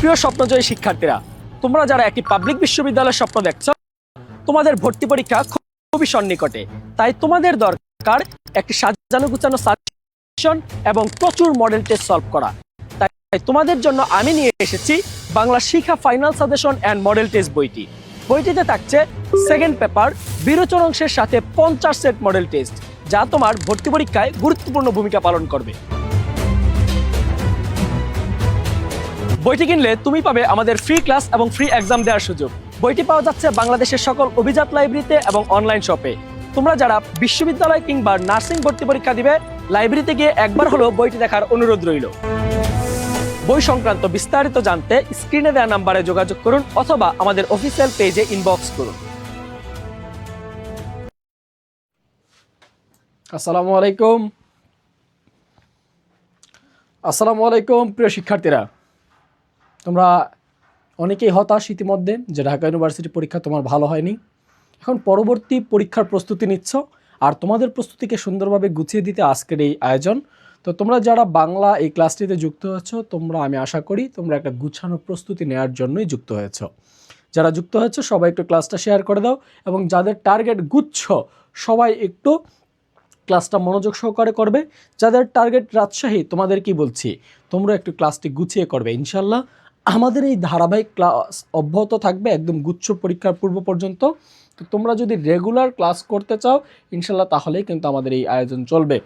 প্রিয় স্বপ্নজয়ী শিক্ষার্থীরা, তোমরা যারা একটি পাবলিক বিশ্ববিদ্যালয়ের স্বপ্ন দেখছো, তোমাদের ভর্তি পরীক্ষা খুবই সন্নিকটে। তাই তোমাদের দরকার একটি সাজানো গুছানো সাজেশন এবং প্রচুর মডেল টেস্ট সলভ করা। তাই তোমাদের জন্য আমি নিয়ে এসেছি বাংলা শিক্ষা final suggestion and model test বইটি। বইটিতে থাকছে সেকেন্ড পেপার বিরোচন অংশের সাথে 50 সেট মডেল টেস্ট, যা তোমার ভর্তি পরীক্ষায় গুরুত্বপূর্ণ ভূমিকা পালন করবে। বইটি কিনলে তুমি পাবে আমাদের ফ্রি ক্লাস এবং ফ্রি এক্সাম দেওয়ার সুযোগ। বইটি পাওয়া যাচ্ছে বাংলাদেশের সকল অভিজাত লাইব্রেরিতে এবং অনলাইন শপে। তোমরা যারা বিশ্ববিদ্যালয় কিংবা নার্সিং ভর্তি পরীক্ষা দিবে, লাইব্রেরিতে গিয়ে একবার হলো বইটি দেখার অনুরোধ রইল। বই সংক্রান্ত বিস্তারিত জানতে স্ক্রিনে দেওয়া নাম্বারে যোগাযোগ করুন অথবা আমাদের অফিসিয়াল পেজে ইনবক্স করুন। আসসালামু আলাইকুম প্রিয় শিক্ষার্থীরা, তোমরা অনেকেই হতাশ ইতিমধ্যে যে ঢাকা ইউনিভার্সিটি পরীক্ষা তোমার ভালো হয়নি। এখন পরবর্তী পরীক্ষার প্রস্তুতি নিচ্ছ, আর তোমাদের প্রস্তুতিকে সুন্দরভাবে গুছিয়ে দিতে আজকের এই আয়োজন। তো তোমরা যারা বাংলা এই ক্লাসটিতে যুক্ত হয়েছ, তোমরা আমি আশা করি তোমরা একটা গুছানো প্রস্তুতি নেওয়ার জন্যই যুক্ত হয়েছ। যারা যুক্ত হয়েছ সবাই একটু ক্লাসটা শেয়ার করে দাও, এবং যাদের টার্গেট গুচ্ছ সবাই একটু ক্লাসটা মনোযোগ সহকারে করবে। যাদের টার্গেট রাজশাহী, তোমাদের কি বলছি, তোমরা একটু ক্লাসটি গুছিয়ে করবে। ইনশাল্লাহ আমাদের এই ধারাবাহিক ক্লাস অব্যাহত থাকবে একদম গুচ্ছ পরীক্ষার পূর্ব পর্যন্ত। তো তোমরা যদি রেগুলার ক্লাস করতে চাও ইনশাল্লাহ, তাহলেই কিন্তু আমাদের এই আয়োজন চলবে।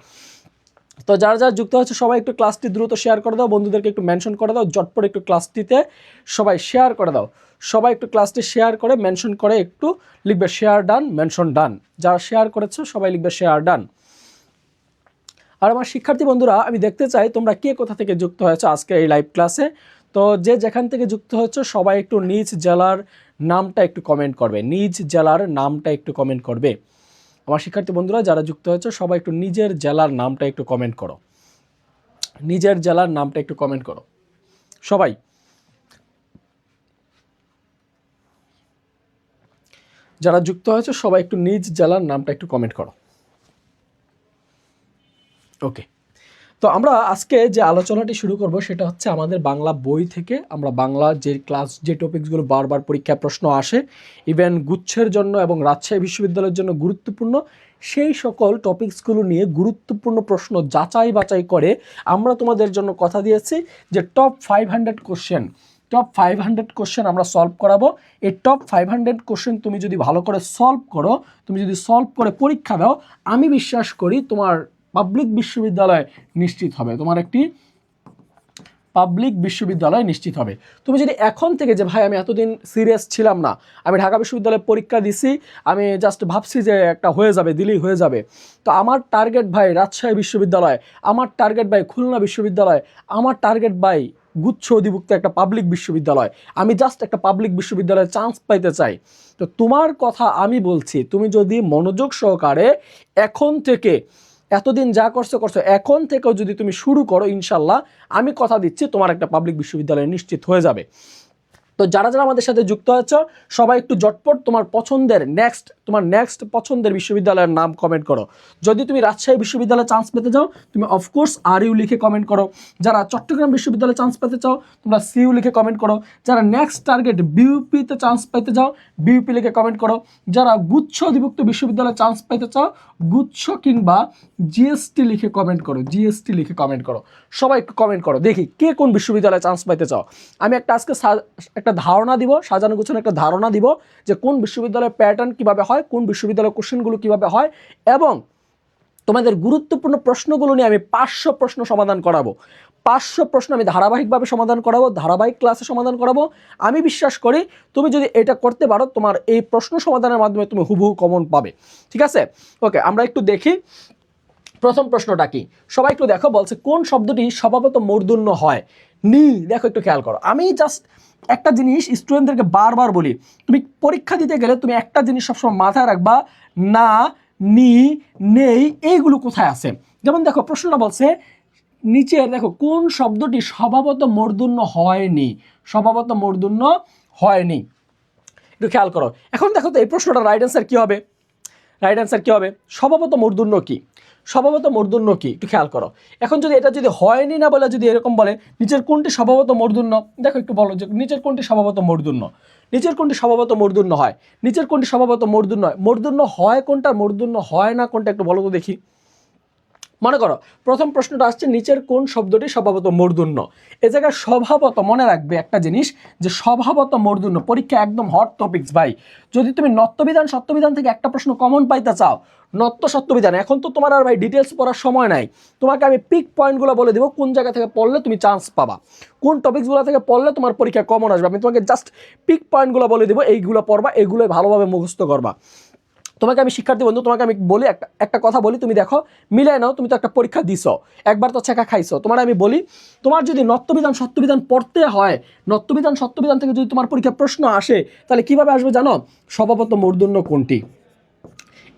তো যারা যারা যুক্ত হচ্ছে সবাই একটু ক্লাসটি দ্রুত শেয়ার করে দাও, বন্ধুদেরকে একটু মেনশন করে দাও, জটপট একটু ক্লাসটিতে সবাই শেয়ার করে দাও। সবাই একটু ক্লাসটি শেয়ার করে মেনশন করে একটু লিখবে শেয়ার ডান, মেনশন ডান। যারা শেয়ার করেছো সবাই লিখবে শেয়ার ডান। আর আমার শিক্ষার্থী বন্ধুরা, আমি দেখতে চাই তোমরা কে কোথা থেকে যুক্ত হয়েছো আজকে এই লাইভ ক্লাসে। তো যে যেখান থেকে যুক্ত হয়েছো সবাই একটু নিজ জেলার নামটা একটু কমেন্ট করবে, নিজ জেলার নামটা একটু কমেন্ট করবে। আমার শিক্ষার্থী বন্ধুরা যারা যুক্ত হয়েছো সবাই একটু নিজের জেলার নামটা একটু কমেন্ট করো, নিজের জেলার নামটা একটু কমেন্ট করো সবাই। যারা যুক্ত হয়েছো সবাই একটু নিজ জেলার নামটা একটু কমেন্ট করো। ওকে, তো আমরা আজকে যে আলোচনাটি শুরু করব সেটা হচ্ছে আমাদের বাংলা বই থেকে। আমরা বাংলা যে ক্লাস যে টপিকসগুলো বারবার পরীক্ষায় প্রশ্ন আসে, ইভেন গুচ্ছের জন্য এবং রাজশাহী বিশ্ববিদ্যালয়ের জন্য গুরুত্বপূর্ণ, সেই সকল টপিকসগুলো নিয়ে গুরুত্বপূর্ণ প্রশ্ন যাচাই বাছাই করে আমরা তোমাদের জন্য কথা দিয়েছি যে টপ 500 কোশ্চেন আমরা সলভ করাবো। এই টপ 500 কোশ্চেন তুমি যদি ভালো করে সলভ করো, তুমি যদি সলভ করে পরীক্ষা দাও, আমি বিশ্বাস করি তোমার পাবলিক বিশ্ববিদ্যালয় নিশ্চিত হবে, তোমার একটি পাবলিক বিশ্ববিদ্যালয় নিশ্চিত হবে। তুমি যদি এখন থেকে যে ভাই আমি এতদিন সিরিয়াস ছিলাম না, আমি ঢাকা বিশ্ববিদ্যালয়ে পরীক্ষা দিছি, আমি জাস্ট ভাবছি যে একটা হয়ে যাবে, দিলেই হয়ে যাবে, তো আমার টার্গেট ভাই রাজশাহী বিশ্ববিদ্যালয়, আমার টার্গেট ভাই খুলনা বিশ্ববিদ্যালয়, আমার টার্গেট ভাই গুচ্ছ অধিভুক্ত একটা পাবলিক বিশ্ববিদ্যালয়, আমি জাস্ট একটা পাবলিক বিশ্ববিদ্যালয়ে চান্স পাইতে চাই। তো তোমার কথা আমি বলছি, তুমি যদি মনোযোগ সহকারে এখন থেকে এতদিন যা করছো এখন থেকেও যদি তুমি শুরু করো, ইনশাল্লাহ আমি কথা দিচ্ছি তোমার একটা পাবলিক বিশ্ববিদ্যালয় নিশ্চিত হয়ে যাবে। তো যারা যারা আমাদের সাথে যুক্ত হয়েছ সবাই একটু জটপট তোমার নেক্সট পছন্দের বিশ্ববিদ্যালয়ের নাম কমেন্ট করো। যদি তুমি রাজশাহী বিশ্ববিদ্যালয়ে চান্স পেতে চাও তুমি অফকোর্স RU লিখে কমেন্ট করো। যারা চট্টগ্রাম বিশ্ববিদ্যালয়ে চান্স পেতে চাও তোমরা CU লিখে কমেন্ট করো। যারা নেক্সট টার্গেট BUP-তে চান্স পেতে চাও BUP লিখে কমেন্ট করো। যারা গুচ্ছ অধিভুক্ত বিশ্ববিদ্যালয়ে চান্স পেতে চাও গুচ্ছ কিংবা GST লিখে কমেন্ট করো, GST লিখে কমেন্ট করো। সবাই একটু কমেন্ট করো, দেখি কে কোন বিশ্ববিদ্যালয়ে চান্স পেতে চাও। আমি আজকে একটা ধারণা দিব, সাজানো গুছানো একটা ধারণা দিব যে কোন বিশ্ববিদ্যালয়ের প্যাটার্ন কিভাবে হয়, কোন বিশ্ববিদ্যালয়ের কোশ্চেনগুলো কিভাবে হয়, এবং তোমাদের গুরুত্বপূর্ণ প্রশ্নগুলো নিয়ে আমি 500 প্রশ্ন সমাধান করাবো। 500 প্রশ্ন আমি ধারাবাহিকভাবে সমাধান করাবো, ধারাবাহিক ক্লাসে সমাধান করাবো। আমি বিশ্বাস করি তুমি যদি এটা করতে পারো, তোমার এই প্রশ্ন সমাধানের মাধ্যমে তুমি হুবহু কমন পাবে। ঠিক আছে, ওকে, আমরা একটু দেখি প্রথম প্রশ্নটা কি। সবাই একটু দেখো, বলছে কোন শব্দটি স্বভাবত মূর্ধন্য হয়। নি, দেখো একটু খেয়াল করো। আমি জাস্ট একটা জিনিস স্টুডেন্টদেরকে বারবার বলি, তুমি পরীক্ষা দিতে গেলে তুমি একটা জিনিস সবসময় মাথায় রাখবা, না, নি, নেই, এইগুলো কোথায় আছে। যেমন দেখো প্রশ্নটা বলছে নিচে দেখো কোন শব্দটি স্বভাবত মূর্ধন্য হয়নি, স্বভাবত মূর্ধন্য হয়নি, একটু খেয়াল করো। এখন দেখো তো এই প্রশ্নটা রাইট অ্যান্সার কি হবে। রাইট অ্যান্সার কী হবে? স্বভাবত মূর্ধন্য কি? স্বভাবত মূর্ধন্য কি একটু খেয়াল করো। এখন যদি এটা যদি হয়নি না বলে যদি এরকম বলে নিচের কোনটি স্বভাবত মূর্ধন্য, দেখো একটু বলো যে নিচের কোনটি স্বভাবত মূর্ধন্য, নিচের কোনটি স্বভাবত মূর্ধন্য হয়, নিচের কোনটি স্বভাবত মূর্ধন্য হয়, মূর্ধন্য হয় কোনটা, মূর্ধন্য হয় না কোনটা, একটু বলো তো দেখি। মনে করো প্রথম প্রশ্নটা আসছে নিচের কোন শব্দটি স্বভাবত মূর্ধন্য। এ জায়গায় স্বভাবত মনে রাখবে একটা জিনিস যে স্বভাবত মূর্ধন্য পরীক্ষা একদম হট টপিকস ভাই। যদি তুমি নত্যবিধান সত্যবিধান থেকে একটা প্রশ্ন কমন পাইতে চাও, নত্য সত্যবিধান, এখন তো তোমার আর ভাই ডিটেলস পড়ার সময় নাই, তোমাকে আমি পিক পয়েন্টগুলো বলে দেবো কোন জায়গা থেকে পড়লে তুমি চান্স পাবা, কোন টপিকসগুলো থেকে পড়লে তোমার পরীক্ষা কমন আসবে। আমি তোমাকে জাস্ট পিক পয়েন্টগুলো বলে দেবো, এইগুলো পড়বা, এগুলোই ভালোভাবে মুখস্থ করবা। তোমাকে আমি শিক্ষার্থী বন্ধু, তোমাকে আমি বলি একটা কথা বলি, তুমি দেখো মিলাই নাও, তুমি তো একটা পরীক্ষা দিছো, একবার তো ছেঁকা খাইছো, তোমার আমি বলি তোমার যদি নত্যবিধান সত্যবিধান পড়তে হয়, নত্যবিধান সত্যবিধান থেকে যদি তোমার পরীক্ষা প্রশ্ন আসে তাহলে কিভাবে আসবে জানো? স্বভাবত মূর্ধন্য কোনটি,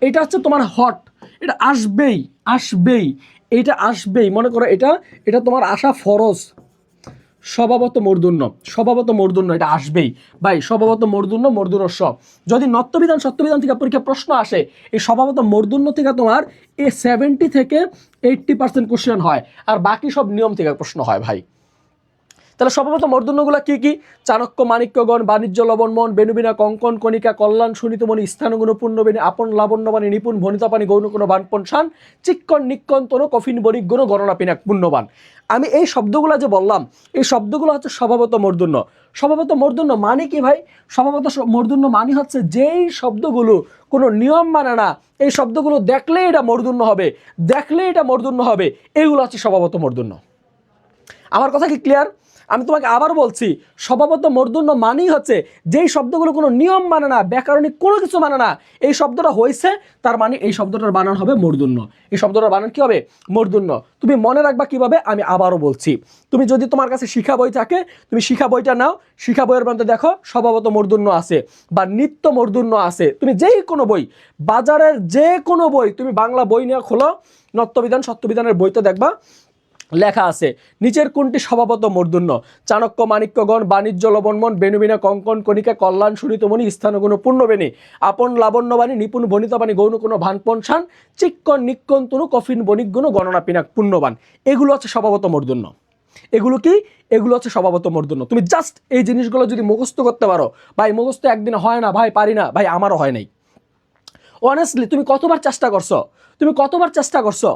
এটা হচ্ছে তোমার হট, এটা আসবেই আসবেই, এটা আসবেই, মনে করো এটা এটা তোমার আসা ফরজ। স্বভাবত মূর্ধন্য, স্বভাবত মূর্ধন্য এটা আসবেই ভাই, স্বভাবত মূর্ধন্য মূর্ধন্য স। যদি নত্যবিধান সত্যবিধান থেকে পরীক্ষা প্রশ্ন আসে এই স্বভাবত মূর্ধন্য থেকে তোমার 70 থেকে 80% কোশ্চেন হয়, আর বাকি সব নিয়ম থেকে প্রশ্ন হয় ভাই। তাহলে স্বভাবত মূর্ধন্যগুলো কি কি? চাণক্য, মাণিক্যগণ, বাণিজ্য, লবণমন, বেনুবিনা, কঙ্কন, কণিকা, কল্যাণ, সুনীতমণি, স্থানগুণ, পূর্ণবেণী, আপন, লাবণ্যবাণী, নিপুণ, ভনিতাপানি, গৌণকুণ, বানপন, শান, চিক্কন, নিক্কন, তনু, কফিন, বণিক, গুণ, গণনা, পিনাক, পুণ্যবান। আমি এই শব্দগুলো যে বললাম এই শব্দগুলো হচ্ছে স্বভাবত মূর্ধন্য। স্বভাবত মূর্ধন্য মানে কি ভাই? স্বভাবত মূর্ধন্য মানে হচ্ছে যেই শব্দগুলো কোনো নিয়ম মানে না, এই শব্দগুলো দেখলে এটা মূর্ধন্য হবে, দেখলে এটা মূর্ধন্য হবে, এইগুলো হচ্ছে স্বভাবত মূর্ধন্য। আমার কথা কি ক্লিয়ার? আমি তোমাকে আবার বলছি, স্বভাবত মূর্ধন্য মানেই হচ্ছে যেই শব্দগুলো কোনো নিয়ম মানে না, ব্যাকরণিক কোনো কিছু মানে না, এই শব্দটা হয়েছে তার মানে এই শব্দটার বানান হবে মূর্ধন্য, এই শব্দটার বানান কি হবে? মূর্ধন্য। তুমি মনে রাখবা কিভাবে? আমি আবারও বলছি, তুমি যদি তোমার কাছে শিক্ষা বই থাকে তুমি শিক্ষা বইটা নাও, শিক্ষা বইয়ের মধ্যে দেখো স্বভাবত মূর্ধন্য আছে বা নিত্য মূর্ধন্য আছে, তুমি যেই কোনো বই, বাজারের যে কোনো বই, তুমি বাংলা বই নিয়ে খোলো, নত্যবিধান সত্যবিধানের বইতে দেখবা লেখা আছে নিচের কোনটি স্বভাবত মূর্ধন্য। চাণক্য, মাণিক্যগণ, বাণিজ্য, লবণমন, বেনুবিনা, কঙ্কন, কণিকা, কল্যাণ, সুনীতমণি, স্থানগুণ, পূর্ণবেণী, আপন, লাবণ্যবাণী, নিপুণ, ভনিতাবাণী, গৌণকুণ, ভানপন, শান, চিক্কন, নিক্কন, তনু, কফিন, বণিক, গুণ, গণনা, পিনাক, পুণ্যবান। এগুলো হচ্ছে স্বভাবত মূর্ধন্য। এগুলো কি? এগুলো হচ্ছে স্বভাবত মূর্ধন্য। তুমি জাস্ট এই জিনিসগুলো যদি মুখস্থ করতে পারো, ভাই মুখস্থ একদিনে হয় না ভাই, পারি না ভাই, আমারও হয় নাই। অনেস্টলি তুমি কতবার চেষ্টা করছো, তুমি কতবার চেষ্টা করছো,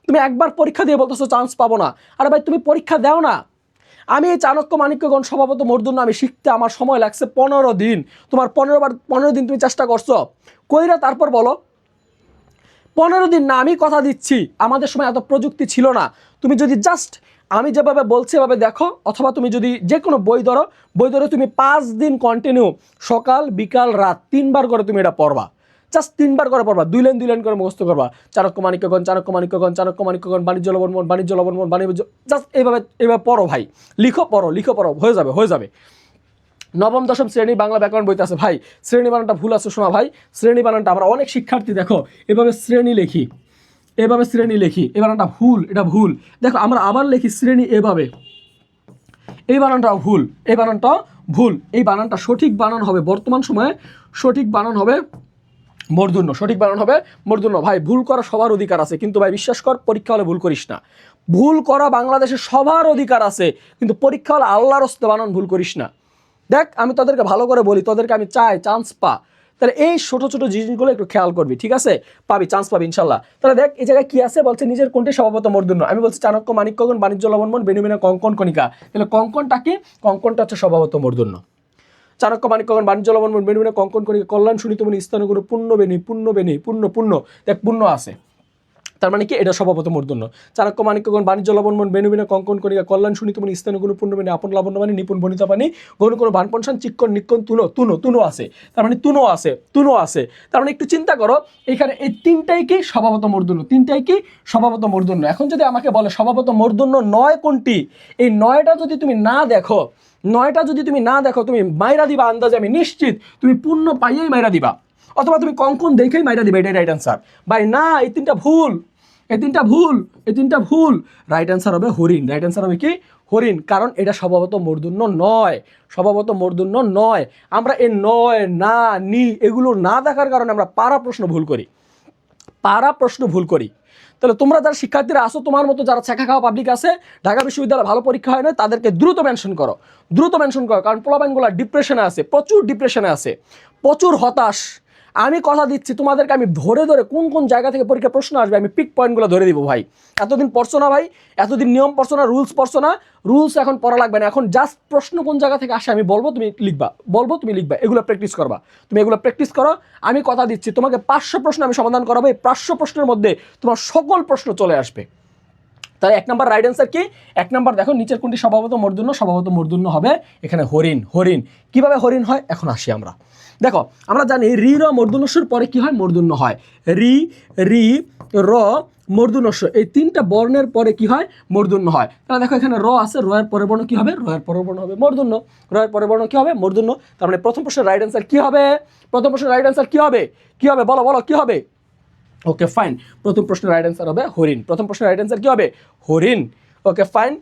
তুমি একবার পরীক্ষা দিয়ে বলতেছো চান্স পাবো না। আরে ভাই তুমি পরীক্ষা দাও না। আমি এই চাণক্য, মাণিক্যগণ, স্বভাবত মূর্ধন্য আমি শিখতে আমার সময় লাগছে 15 দিন। তোমার 15 দিন তুমি চেষ্টা করছো, কইরা তারপর বলো 15 দিন না। আমি কথা দিচ্ছি আমাদের সময় এত প্রযুক্তি ছিল না, তুমি যদি জাস্ট আমি যেভাবে বলছি এভাবে দেখো, অথবা তুমি যদি যে কোনো বই ধরো তুমি 5 দিন কন্টিনিউ সকাল বিকাল রাত 3 বার করে তুমি এটা পড়বা, জাস্ট 3 বার করে পড়বা, 2 লাইন করে মুখস্থ করবা। চাণক্য, মাণিক্যগণ, চাণক্য, মাণিক্যগণ, চাণক্য, মাণিক্যগণ, বাণিজ্য, লবণমন, বাণিজ্য, লবণমন, বাণিজ্য, জাস্ট এইভাবে পড়ো ভাই, লিখো পড়ো, হয়ে যাবে। নবম দশম শ্রেণী বাংলা ব্যাকরণ বইতে আছে ভাই, শ্রেণী বানানটা ভুল আছে শোনা ভাই, শ্রেণী বানানটা আমরা অনেক শিক্ষার্থী দেখো এভাবে শ্রেণী লিখি, এই বানানটা ভুল, এটা ভুল। দেখো আমরা আবার লিখি শ্রেণী এভাবে, এই বানানটাও ভুল, এই বানানটাও ভুল। এই বানানটা সঠিক বানান হবে বর্তমান সময়ে, সঠিক বানান হবে মূর্ধন্য, সঠিক বানান হবে মূর্ধন্য। ভাই ভুল করা সবার অধিকার আছে, কিন্তু ভাই বিশ্বাস কর পরীক্ষা হলে ভুল করিস না। ভুল করা বাংলাদেশে সবার অধিকার আছে, কিন্তু পরীক্ষা হলে আল্লাহর হস্তে বানান ভুল করিস না। দেখ আমি তোদেরকে ভালো করে বলি, তোদেরকে আমি চাই চান্স পা, তাহলে এই ছোট ছোট জিনিসগুলো একটু খেয়াল করবি, ঠিক আছে? পাবি, চান্স পাবি ইনশাল্লাহ। তাহলে দেখ এই জায়গায় কি আছে, বলছে নিজের কোনটি স্বভাবত মূর্ধন্য। আমি বলছি চাণক্য, মাণিক্যগণ, বাণিজ্য, লবণমন, বেনুবিনা, কঙ্কন, কণিকা। তাহলে কঙ্কনটা কি? কঙ্কনটা হচ্ছে স্বভাবত মূর্ধন্য। চাণক্য, মাণিক্যগণ, বাণিজ্য, লবণমন, বেনুবিনা, কঙ্কন, কণিকা, কল্যাণ, সুনীতমণি, স্থানগুণ, পূর্ণবেণী, পূর্ণ, দেখ পূর্ণ আছে, তার মানে কি? এটা স্বভাবত মূর্ধন্য। চাণক্য, মাণিক্যগণ, বাণিজ্য, লবণমন, বেনুবিনা, কঙ্কন, কণিকা, কল্যাণ, সুনীতমণি, স্থানগুণ, পূর্ণবেণী, আপন, লাবণ্যবাণী, নিপুণ, ভনিতাপানি, গৌণকুণ, ভানপন, শান, চিক্কন, নিক্কন, তুনো আছে, তার মানে তুনো আছে। তার মানে একটু চিন্তা করো, এখানে এই তিনটাই কি? স্বভাবত মূর্ধন্য, তিনটাই কি? স্বভাবত মূর্ধন্য। এখন যদি আমাকে বলে স্বভাবত মূর্ধন্য 9 কোনটি, এই 9টা যদি তুমি না দেখো, তুমি মাইরা দিবা আন্দাজে, আমি নিশ্চিত তুমি পূর্ণ পাইয়েই মাইরা দিবা, অথবা তুমি কঙ্কন দেখেই মাইরা দিবা, এটাই রাইট অ্যান্সার। ভাই না, এই তিনটা ভুল। রাইট অ্যান্সার হবে হরিণ, রাইট অ্যান্সার হবে কি? হরিণ, কারণ এটা স্বভাবত মূর্ধন্য নয়। আমরা এই নয়, না, নি এগুলো না দেখার কারণে আমরা পারা প্রশ্ন ভুল করি। তারা প্রশ্ন ভুল করি। তাহলে তোমরা যারা শিক্ষার্থীরা আসো, তোমার মতো যারা ছেঁকা খাওয়া পাবলিক আছে, ঢাকা বিশ্ববিদ্যালয়ে ভালো পরীক্ষা হয় না, তাদেরকে দ্রুত মেনশন করো, দ্রুত মেনশন করো। কারণ পোলাপাইনগুলো ডিপ্রেশনে আছে, প্রচুর ডিপ্রেশনে আছে, প্রচুর হতাশ। আমি কথা দিচ্ছি তোমাদেরকে, আমি ধরে ধরে কোন কোন জায়গা থেকে পরীক্ষা প্রশ্ন আসবে আমি পিক পয়েন্টগুলো ধরে দিব ভাই। এতদিন পড়ছো না ভাই, এতদিন নিয়ম পড়ছো না, রুলস পড়ছো না, রুলস এখন পড়া লাগবে না। এখন জাস্ট প্রশ্ন কোন জায়গা থেকে আসে আমি বলবো, তুমি লিখবা, বলবো তুমি লিখবা, এগুলো প্র্যাকটিস করবা। তুমি এগুলো প্র্যাকটিস করো, আমি কথা দিচ্ছি তোমাকে 500 প্রশ্ন আমি সমাধান করাবো। এই 500 প্রশ্নের মধ্যে তোমার সকল প্রশ্ন চলে আসবে। তাহলে 1 নম্বর রাইট অ্যান্সার কি? 1 নম্বর দেখো, নিচের কোনটি স্বভাবত মূর্ধন্য? স্বভাবত মূর্ধন্য হবে এখানে হরিণ। হরিণ কিভাবে হরিণ হয় এখন আসি আমরা। দেখো আমরা জানি রি র মূর্ধন্যস্বর পরে কি হয়? মূর্ধন্য হয়। রি, রি, র, মূর্ধন্যস্ব, এই 3টা বর্ণের পরে কি হয়? মূর্ধন্য হয়। তাহলে দেখো এখানে র আছে, র এর পরের বর্ণ কি হবে? র এর পরের বর্ণ হবে মূর্ধন্য। র এর পরের বর্ণ কি হবে? মূর্ধন্য। তার মানে প্রথম প্রশ্নের রাইট অ্যান্সার কি হবে? প্রথম প্রশ্নের রাইট অ্যান্সার কি হবে? কি হবে বলো, বলো কি হবে? ওকে ফাইন, প্রথম প্রশ্নের রাইট অ্যান্সার হবে হরিণ। প্রথম প্রশ্নের রাইট অ্যান্সার কি হবে? হরিণ। ওকে ফাইন,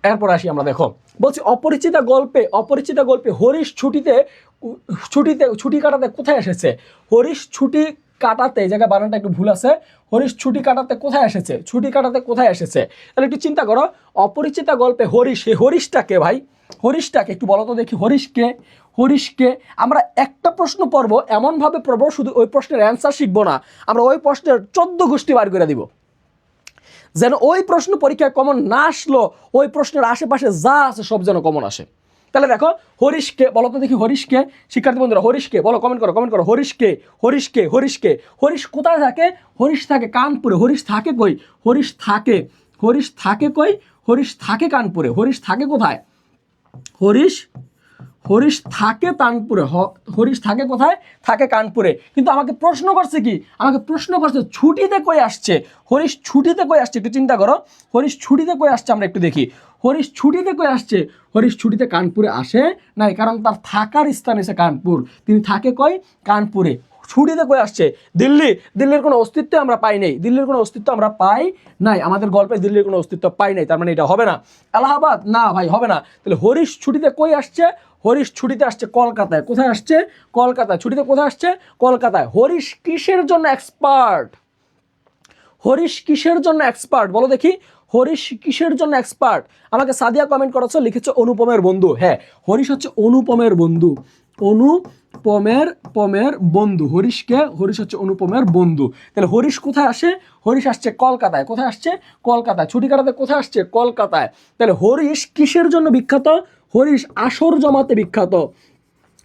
এরপর আসি আমরা। দেখো বলছি অপরিচিতা গল্পে, অপরিচিতা গল্পে হরিশ ছুটিতে, ছুটি কাটাতে কোথায় এসেছে? হরিশ ছুটি কাটাতে, এই জায়গায় বানানটা একটু ভুল আছে। হরিশ ছুটি কাটাতে কোথায় এসেছে? ছুটি কাটাতে কোথায় এসেছে? তাহলে একটু চিন্তা করো, অপরিচিতা গল্পে হরিশ, এই হরিশটা কে ভাই? হরিশটাকে একটু বলো তো দেখি, হরিশকে, হরিশকে। আমরা একটা প্রশ্ন পড়বো, এমনভাবে পড়বো শুধু ওই প্রশ্নের অ্যান্সার শিখবো না, আমরা ওই প্রশ্নের 14 গোষ্ঠী বার করে দিব, যেন ওই প্রশ্ন পরীক্ষায় কমন না আসলো, ওই প্রশ্নের আশেপাশে যা আছে সব যেন কমন আসে। তাহলে দেখো হরিশকে বলো তো দেখি, হরিশকে, শিক্ষার্থী বন্ধুরা হরিশকে বলো, কমেন্ট করো, কমেন্ট করো। হরিশকে, হরিশকে, হরিশকে। হরিশ কোথায় থাকে? হরিশ থাকে কানপুরে। হরিশ থাকে কই? হরিশ থাকে, হরিশ থাকে কই? হরিশ থাকে কানপুরে। হরিশ থাকে কোথায়? হরিশ, হরিশ থাকে কানপুরে। হরিশ থাকে কোথায়? থাকে কানপুরে। কিন্তু আমাকে প্রশ্ন করছে কি? আমাকে প্রশ্ন করছে ছুটিতে কই আসছে? হরিশ ছুটিতে কই আসছে? একটু চিন্তা করো, হরিশ ছুটিতে কই আসছে আমরা একটু দেখি। হরিশ ছুটিতে কই আসছে? হরিশ ছুটিতে কানপুরে আসে নাই, কারণ তার থাকার স্থান এসে কানপুর, তিনি থাকে কই? কানপুরে। ছুটিতে কই আসছে? দিল্লি। দিল্লির কোনো অস্তিত্ব আমরা পাই নাই, দিল্লির কোনো অস্তিত্ব আমরা পাই নাই, আমাদের গল্পে দিল্লির কোনো অস্তিত্ব পাই নাই, তার মানে এটা হবে না। এলাহাবাদ, না ভাই হবে না। তাহলে হরিশ ছুটিতে কই আসছে? হরিশ ছুটিতে আসছে কলকাতায়। কোথায় আসছে? কলকাতায়। ছুটিতে কোথায় আসছে? কলকাতায়। হরিশ কিসের জন্য এক্সপার্ট? হরিশ কিসের জন্য এক্সপার্ট বলো দেখি, হরিশ কিসের জন্য এক্সপার্ট? আমাকে সাদিয়া কমেন্ট করেছো, লিখেছো অনুপমের বন্ধু। হ্যাঁ, হরিশ হচ্ছে অনুপমের বন্ধু। পমের বন্ধু। হরিশকে, হরিশ হচ্ছে অনুপমের বন্ধু। তাহলে হরিশ কোথায় আসে? হরিশ আসছে কলকাতায়। কোথায় আসছে? কলকাতায়। ছুটি কাটাতে কোথায় আসছে? কলকাতায়। তাহলে হরিশ কিসের জন্য বিখ্যাত? হরিশ আসর জমাতে বিখ্যাত।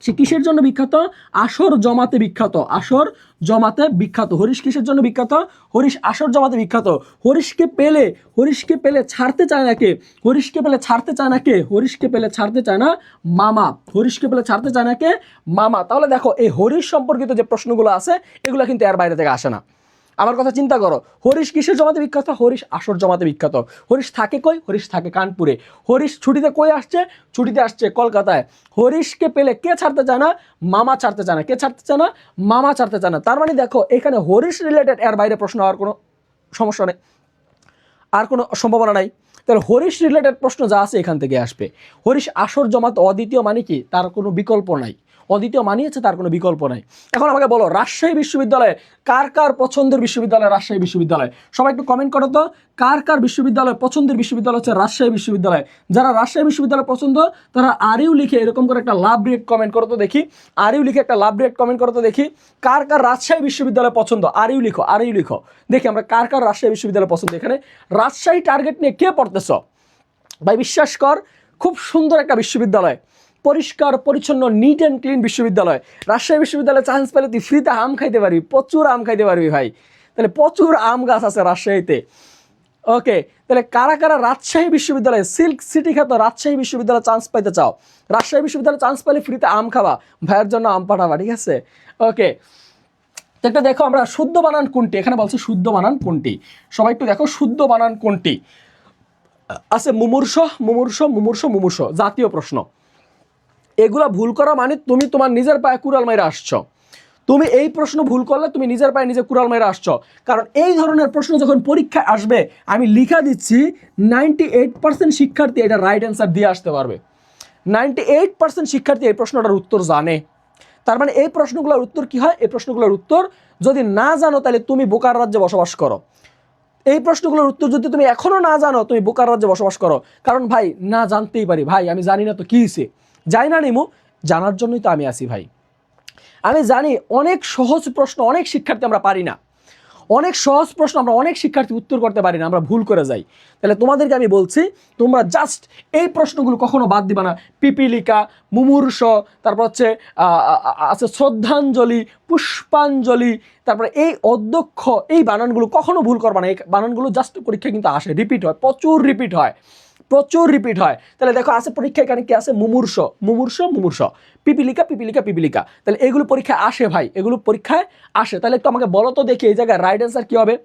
সে কিসের জন্য বিখ্যাত? আসর জমাতে বিখ্যাত। আসর জমাতে বিখ্যাত। হরিশ কিসের জন্য বিখ্যাত? হরিশ আসর জমাতে বিখ্যাত। হরিশকে পেলে, হরিশকে পেলে ছাড়তে চায় না কে? হরিশকে পেলে ছাড়তে চায় না কে? হরিশকে পেলে ছাড়তে চায় না মামা। হরিশকে পেলে ছাড়তে চায় না কে? মামা। তাহলে দেখো এই হরিশ সম্পর্কিত যে প্রশ্নগুলো আছে এগুলো কিন্তু এর বাইরে থেকে আসে না। আমার কথা চিন্তা করো, হরিশ কিসের জমাতে বিখ্যাত? হরিশ আসর জমাতে বিখ্যাত। হরিশ থাকে কই? হরিশ থাকে কানপুরে। হরিশ ছুটিতে কই আসছে? ছুটিতে আসছে কলকাতায়। হরিশকে পেলে কে ছাড়তে চায় না? মামা ছাড়তে চায় না। কে ছাড়তে চায় না? মামা ছাড়তে চায় না। তার মানে দেখো এখানে হরিশ রিলেটেড এর বাইরে প্রশ্ন হওয়ার কোনো সমস্যা নেই, আর কোনো সম্ভাবনা নাই। তাহলে হরিশ রিলেটেড প্রশ্ন যা আছে এখান থেকে আসবে। হরিশ আসর জমাতে অদ্বিতীয় মানে কি? তার কোনো বিকল্প নাই। অদ্বিতীয় মানিয়েছে, তার কোনো বিকল্প নাই। এখন আমাকে বলো রাজশাহী বিশ্ববিদ্যালয়ে কার কার পছন্দের বিশ্ববিদ্যালয়? রাজশাহী বিশ্ববিদ্যালয়। সবাই একটু কমেন্ট করো তো, কার কার বিশ্ববিদ্যালয় পছন্দের বিশ্ববিদ্যালয় হচ্ছে রাজশাহী বিশ্ববিদ্যালয়। যারা রাজশাহী বিশ্ববিদ্যালয় পছন্দ তারা আরিউ লিখে এরকম করে একটা লাভ রিয়েক্ট কমেন্ট করো তো দেখি। আরিউ লিখে একটা লাভ রিয়েক্ট কমেন্ট করো তো দেখি, কার কার রাজশাহী বিশ্ববিদ্যালয় পছন্দ? আরিউ লিখো, আরিউ লিখো, দেখি আমরা কার কার রাজশাহী বিশ্ববিদ্যালয় পছন্দ। এখানে রাজশাহী টার্গেট নিয়ে কে পড়তেছ ভাই? বিশ্বাস কর, খুব সুন্দর একটা বিশ্ববিদ্যালয়, পরিষ্কার পরিচ্ছন্ন, নিট অ্যান্ড ক্লিন বিশ্ববিদ্যালয়। রাজশাহী বিশ্ববিদ্যালয়ে চান্স পেলে তুই ফ্রিতে আম খাইতে পারবি, প্রচুর আম খাইতে পারবি ভাই। তাহলে প্রচুর আম গাছ আছে রাজশাহীতে। ওকে, তাহলে কারা কারা রাজশাহী বিশ্ববিদ্যালয়ে, সিল্ক সিটি খ্যাত রাজশাহী বিশ্ববিদ্যালয়ে চান্স পাইতে চাও? রাজশাহী বিশ্ববিদ্যালয়ে চান্স পেলে ফ্রিতে আম খাবা, ভাইয়ের জন্য আম পাঠাবা, ঠিক আছে? ওকে, তো একটা দেখো আমরা শুদ্ধ বানান কোনটি, এখানে বলছে শুদ্ধ বানান কোনটি। সবাই একটু দেখো শুদ্ধ বানান কোনটি আছে। মুমূর্ষ, মুমূর্ষ, মুমূর্ষ, মুমূর্ষ, জাতীয় প্রশ্ন। এগুলা ভুল করা মানে তুমি তোমার নিজের পায়ে কুড়াল মাইরা আসছো। তুমি এই প্রশ্ন ভুল করলে তুমি নিজের পায়ে নিজে কুড়াল মাইরা আসছো। কারণ এই ধরনের প্রশ্ন যখন পরীক্ষায় আসবে, আমি লিখা দিচ্ছি 98% শিক্ষার্থী এটা রাইট অ্যান্সার দিয়ে আসতে পারবে। 98% শিক্ষার্থী এই প্রশ্নটার উত্তর জানে। তার মানে এই প্রশ্নগুলোর উত্তর কি হয়? এই প্রশ্নগুলোর উত্তর যদি না জানো তাহলে তুমি বোকার রাজ্যে বসবাস করো। এই প্রশ্নগুলোর উত্তর যদি তুমি এখনো না জানো, তুমি বোকার রাজ্যে বসবাস করো। কারণ ভাই না জানতেই পারি, ভাই আমি জানি না তো কি হয়েছে, যাই না নিমু, জানার জন্যই তো আমি আছি ভাই। আমি জানি অনেক সহজ প্রশ্ন অনেক শিক্ষার্থী আমরা পারি না, অনেক সহজ প্রশ্ন আমরা অনেক শিক্ষার্থী উত্তর করতে পারি না, আমরা ভুল করে যাই। তাহলে তোমাদেরকে আমি বলছি, তোমরা জাস্ট এই প্রশ্নগুলো কখনো বাদ দিবা না। পিপিলিকা, মুমূর্ষ, তারপর হচ্ছে আছে শ্রদ্ধাঞ্জলি, পুষ্পাঞ্জলি, তারপরে এই অধ্যক্ষ, এই বানানগুলো কখনো ভুল করবা না। এই বানানগুলো জাস্ট পরীক্ষা কিন্তু আসে, রিপিট হয়, প্রচুর রিপিট হয়, প্রচুর রিপিট হয়। তাহলে দেখো আছে পরীক্ষায় এখানে কি আছে? মুমূর্ষ, মুমূর্ষ, মুমূর্ষ, পিপিলিকা, পিপিলিকা, পিপিলিকা। তাহলে এগুলো পরীক্ষায় আসে ভাই, এগুলো পরীক্ষায় আসে। তাহলে একটু আমাকে বলো তো দেখি এই জায়গায় রাইট অ্যান্সার কি হবে?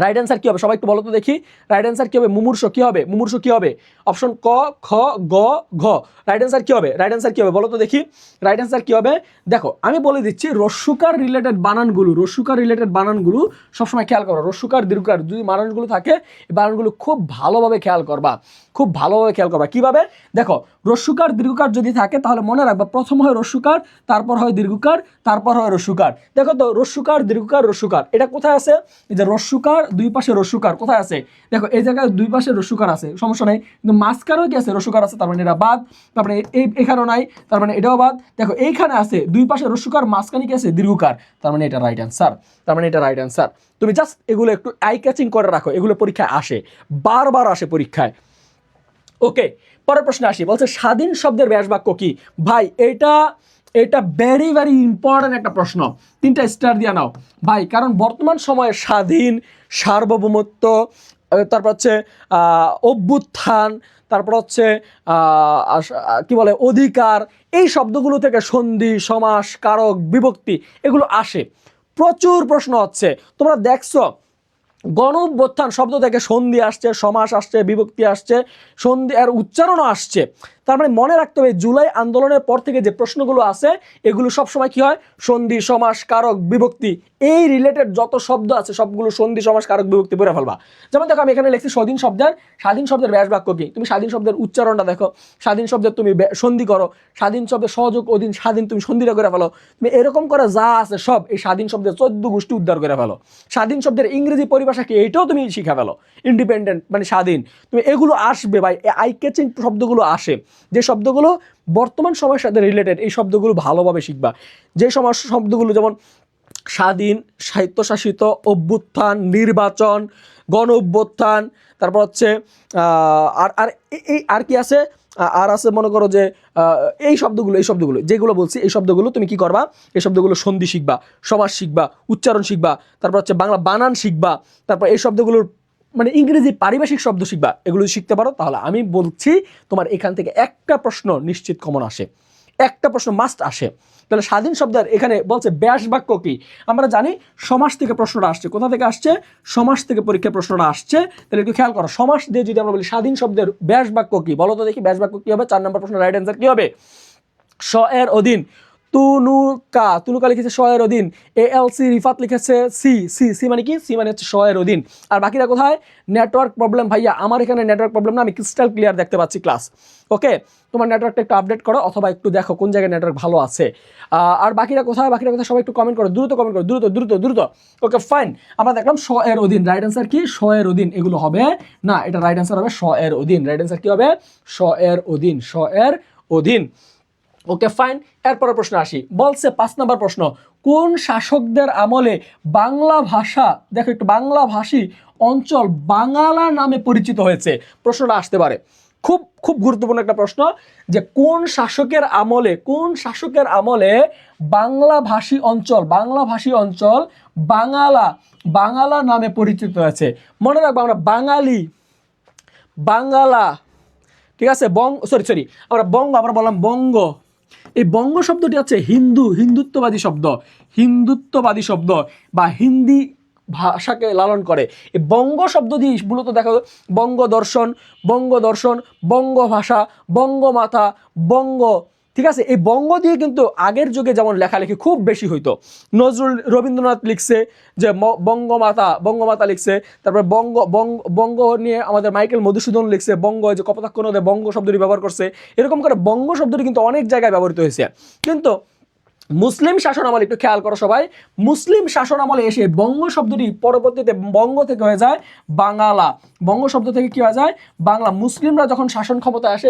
রাইট অ্যান্সার কি হবে সবাই একটু বলো তো দেখি। রাইট অ্যান্সার কি হবে? মুমূর্ষ কি হবে? মুমূর্ষ কি হবে? অপশন ক, খ, গ, ঘ। রাইট অ্যান্সার কি হবে? রাইট অ্যান্সার কি হবে বলো তো দেখি। রাইট অ্যান্সার কি হবে? দেখো আমি বলে দিচ্ছি, রস্যকার রিলেটেড বানানগুলো, রস্যকার রিলেটেড বানানগুলো সবসময় খেয়াল করো। রস্যকার দীর্ঘকার যদি বানানগুলো থাকে, এই বানানগুলো খুব ভালোভাবে খেয়াল করবা, খুব ভালোভাবে খেয়াল করবা। কিভাবে? দেখো রস্যকার দীর্ঘকার যদি থাকে তাহলে মনে রাখবা, প্রথম হয় রস্যকার, তারপর হয় দীর্ঘকার, তারপর হয় রস্যকার। দেখো তো রস্যকার দীর্ঘকার রস্যকার এটা কোথায় আছে? এই যে রস্যকার দুই পাশে রস্যকার কোথায় আছে? দেখো এই জায়গায় দুই পাশে রস্যকার আছে, সমস্যা নেই, কিন্তু মাঝখানেও কি আছে? রস্যকার আছে, তার মানে এটা বাদ। তারপরে এখানেও নাই, তার মানে এটাও বাদ। দেখো এইখানে আছে দুই পাশে রস্যকার, মাঝখানে কি আছে? দীর্ঘকার, তার মানে এটা রাইট অ্যান্সার, তার মানে এটা রাইট অ্যান্সার। তুমি জাস্ট এগুলো একটু আই ক্যাচিং করে রাখো, এগুলো পরীক্ষায় আসে, বারবার আসে পরীক্ষায়। ওকে, পরের প্রশ্নে আসি। বলছে স্বাধীন শব্দের ব্যাস বাক্য কি? ভাই এটা এটা ভেরি ভেরি ইম্পর্টেন্ট একটা প্রশ্ন, 3টা স্টার দিয়ে নাও ভাই। কারণ বর্তমান সময়ে স্বাধীন, সার্বভৌমত্ব, তারপর হচ্ছে অভ্যুত্থান, তারপর হচ্ছে কি বলে অধিকার, এই শব্দগুলো থেকে সন্ধি, সমাস, কারক, বিভক্তি এগুলো আসে, প্রচুর প্রশ্ন হচ্ছে। তোমরা দেখছো গণ অভ্যুত্থান শব্দ থেকে সন্ধি আসছে, সমাস আসছে, বিভক্তি আসছে, সন্ধি আর উচ্চারণও আসছে। তার মানে মনে রাখতে হবে জুলাই আন্দোলনের পর থেকে যে প্রশ্নগুলো আছে এগুলো সবসময় কি হয়? সন্ধি, সমাস, কারক, বিভক্তি, এই রিলেটেড যত শব্দ আছে সবগুলো সন্ধি, সমাস, কারক, বিভক্তি পড়ে ফেলবা। যেমন দেখো আমি এখানে লিখছি স্বাধীন শব্দের ব্যাস বাক্য কি? তুমি স্বাধীন শব্দের উচ্চারণটা দেখো, স্বাধীন শব্দের তুমি সন্ধি করো, স্বাধীন শব্দের সহযোগ অধীন স্বাধীন তুমি সন্ধিটা করে ফেলো, তুমি এরকম করে যা আছে সব এই স্বাধীন শব্দের 14 গোষ্ঠী উদ্ধার করে ফেলো। স্বাধীন শব্দের ইংরেজি পরিভাষা কি এইটাও তুমি শিখা ফেলো, ইন্ডিপেন্ডেন্ট মানে স্বাধীন, তুমি এগুলো আসবে ভাই, আই ক্যাচিং শব্দগুলো আসে, যে শব্দগুলো বর্তমান সময়ের সাথে রিলেটেড, এই শব্দগুলো ভালোভাবে শিখবা। যে শব্দগুলো যেমন স্বাধীন, স্বায়ত্তশাসিত, অভ্যুত্থান, নির্বাচন, গণ অভ্যুত্থান, তারপর হচ্ছে আর আর এই আর কি আছে, আর আছে মনে করো যে এই শব্দগুলো যেগুলো বলছি এই শব্দগুলো তুমি কি করবা? এই শব্দগুলো সন্ধি শিখবা, সমাস শিখবা, উচ্চারণ শিখবা, তারপর হচ্ছে বাংলা বানান শিখবা, তারপর এই শব্দগুলোর মানে ইংরেজি পারিভাষিক শব্দ শিখবা। এগুলো শিখতে পারো তাহলে আমি বলছি তোমার এখান থেকে একটা প্রশ্ন নিশ্চিত কমন আসে, একটা প্রশ্ন মাস্ট আসে। তাহলে স্বাধীন শব্দের এখানে বলছে ব্যাস বাক্য কি? আমরা জানি সমাস থেকে প্রশ্নটা আসছে। কোথা থেকে আসছে? সমাস থেকে পরীক্ষা প্রশ্নটা আসছে। তাহলে একটু খেয়াল করো, সমাস দিয়ে যদি আমরা বলি স্বাধীন শব্দের ব্যাস বাক্য কি বলো তো দেখি। ব্যাস বাক্য কি হবে? 4 নম্বর প্রশ্ন রাইট অ্যান্সার কি হবে? স এর অধীন, তুনুকা লিখেছে স এর অধীন, ALC রিফাত লিখেছে সি, সি মানে কি? সি মানে হচ্ছে স এর অধীন। আর বাকিরা কোথায়? নেটওয়ার্ক প্রবলেম ভাইয়া, আমার এখানে নেটওয়ার্ক প্রবলেম না, আমি ক্রিস্টাল ক্লিয়ার দেখতে পাচ্ছি ক্লাস। ওকে, তোমার নেটওয়ার্কটা একটু আপডেট করো অথবা একটু দেখো কোন জায়গায় নেটওয়ার্ক ভালো আছে। আর বাকিরা কোথায়? বাকিরা কোথায়? সবাই একটু কমেন্ট করো, দ্রুত কমেন্ট করো, দ্রুত দ্রুত দ্রুত। ওকে ফাইন, আমরা দেখলাম স এর অধীন। রাইট অ্যান্সার কি? স এর অধীন। এগুলো হবে না, এটা রাইট অ্যান্সার হবে স এর অধীন। রাইট অ্যান্সার কি হবে? স এর অধীন, স এর অধীন। ওকে ফাইন, এরপরের প্রশ্ন আসি। বলছে 5 নম্বর প্রশ্ন, কোন শাসকদের আমলে বাংলা ভাষা, দেখো একটু, বাংলা ভাষী অঞ্চল বাঙালা নামে পরিচিত হয়েছে? প্রশ্নটা আসতে পারে, খুব খুব গুরুত্বপূর্ণ একটা প্রশ্ন, যে কোন শাসকের আমলে বাংলা ভাষী অঞ্চল বাঙালা নামে পরিচিত হয়েছে? মনে রাখবো আমরা বাঙালা, ঠিক আছে, আমরা বললাম বঙ্গ। এই বঙ্গ শব্দটি হচ্ছে হিন্দুত্ববাদী শব্দ বা হিন্দি ভাষাকে লালন করে। এই বঙ্গ শব্দ দিয়ে মূলত দেখা বঙ্গ দর্শন, বঙ্গ ভাষা, বঙ্গমাতা, বঙ্গ, ঠিক আছে। এই বঙ্গ দিয়ে কিন্তু আগের যুগে যেমন লেখালেখি খুব বেশি হইতো। রবীন্দ্রনাথ লিখছে যে বঙ্গমাতা লিখছে, তারপরে বঙ্গ নিয়ে আমাদের মাইকেল মধুসূদন লিখছে বঙ্গ, যে কপোতাক্ষ নদে বঙ্গ শব্দটি ব্যবহার করছে। এরকম করে বঙ্গ শব্দটি কিন্তু অনেক জায়গায় ব্যবহৃত হয়েছে। কিন্তু মুসলিম শাসনামলে, একটু খেয়াল করো সবাই, মুসলিম শাসনামলে এসে বঙ্গ শব্দটি পরবর্তীতে বঙ্গ থেকে হয়ে যায় বাঙালা। বঙ্গ শব্দ থেকে কি হয়ে যায় বাংলা। মুসলিমরা যখন শাসন ক্ষমতায় আসে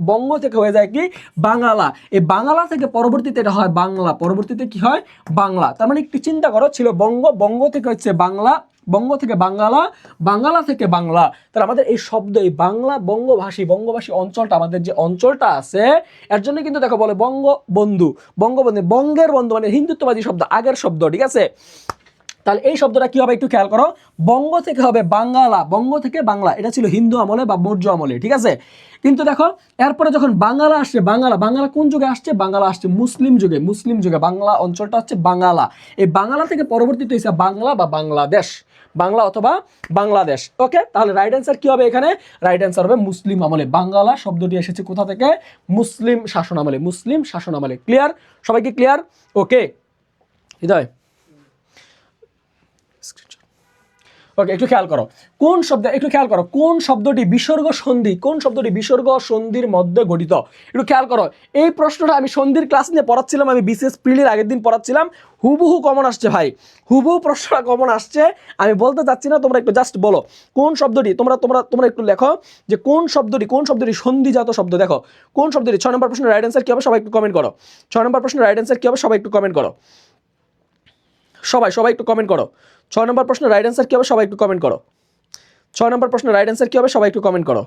বঙ্গ থেকে হয়ে যায় কি বাঙালা। এই বাঙালা থেকে পরবর্তীতে এটা হয় বাংলা, পরবর্তীতে কি হয় বাংলা। তার মানে একটু চিন্তা করো, ছিল বঙ্গ, বঙ্গ থেকে হচ্ছে বাংলা, বঙ্গ থেকে বাঙ্গালা, বাঙ্গালা থেকে বাংলা। তাহলে আমাদের এই শব্দ, এই বাংলা বঙ্গভাষী অঞ্চলটা, আমাদের যে অঞ্চলটা আছে, এর জন্য কিন্তু দেখো বলে বঙ্গবন্ধু, বঙ্গবন্ধু, বঙ্গের বন্ধু মানে হিন্দুত্ববাদী শব্দ, আগের শব্দ, ঠিক আছে। তাহলে এই শব্দটা কি হবে একটু খেয়াল করো, বঙ্গ থেকে হবে বাঙ্গালা, বঙ্গ থেকে বাংলা, এটা ছিল হিন্দু আমলে বা মৌর্য আমলে, ঠিক আছে। কিন্তু দেখো এরপরে যখন বাঙালা আসছে, বাঙালা, বাংলা কোন যুগে আসছে, বাংলা আসছে মুসলিম যুগে, মুসলিম যুগে বাংলা অঞ্চলটা হচ্ছে বাঙালা। এই বাংলা থেকে পরবর্তীতে হয়েছে বাংলা বা বাংলাদেশ, বাংলা অথবা বাংলাদেশ। ওকে, তাহলে রাইট অ্যান্সার কি হবে এখানে, রাইট অ্যান্সার হবে মুসলিম আমলে। বাংলা শব্দটি এসেছে কোথা থেকে, মুসলিম শাসন আমলে, মুসলিম শাসন আমলে। ক্লিয়ার, সবাইকে ক্লিয়ার? ওকে হৃদয়, ওকে একটু খেয়াল করো, কোন শব্দ, একটু খেয়াল করো কোন শব্দটি বিসর্গ সন্ধি, কোন শব্দটি বিসর্গ সন্ধির মধ্যে গঠিত, একটু খেয়াল করো। এই প্রশ্নটা আমি সন্ধির ক্লাস নিয়ে পড়াচ্ছিলাম, আমি বিসিএস প্রিলির আগের দিন পড়াচ্ছিলাম, হুবহু কমন আসছে ভাই, হুবহু প্রশ্নটা কমন আসছে। আমি বলতে চাচ্ছি না, তোমরা একটু জাস্ট বলো কোন শব্দটি, তোমরা তোমরা তোমরা একটু লেখো যে কোন শব্দটি, কোন শব্দটি সন্ধিজাত শব্দ, দেখো কোন শব্দটি। 6 নম্বর প্রশ্নের রাইট অ্যান্সার কি হবে সবাই একটু কমেন্ট করো। 6 নম্বর প্রশ্নের রাইট অ্যান্সার কি হবে সবাই একটু কমেন্ট করো। সবাই একটু কমেন্ট করো। 6 নম্বর প্রশ্নের রাইট অ্যান্সার কি হবে সবাই একটু কমেন্ট করো। 6 নম্বর প্রশ্নের রাইট অ্যান্সার কি হবে সবাই একটু কমেন্ট করো।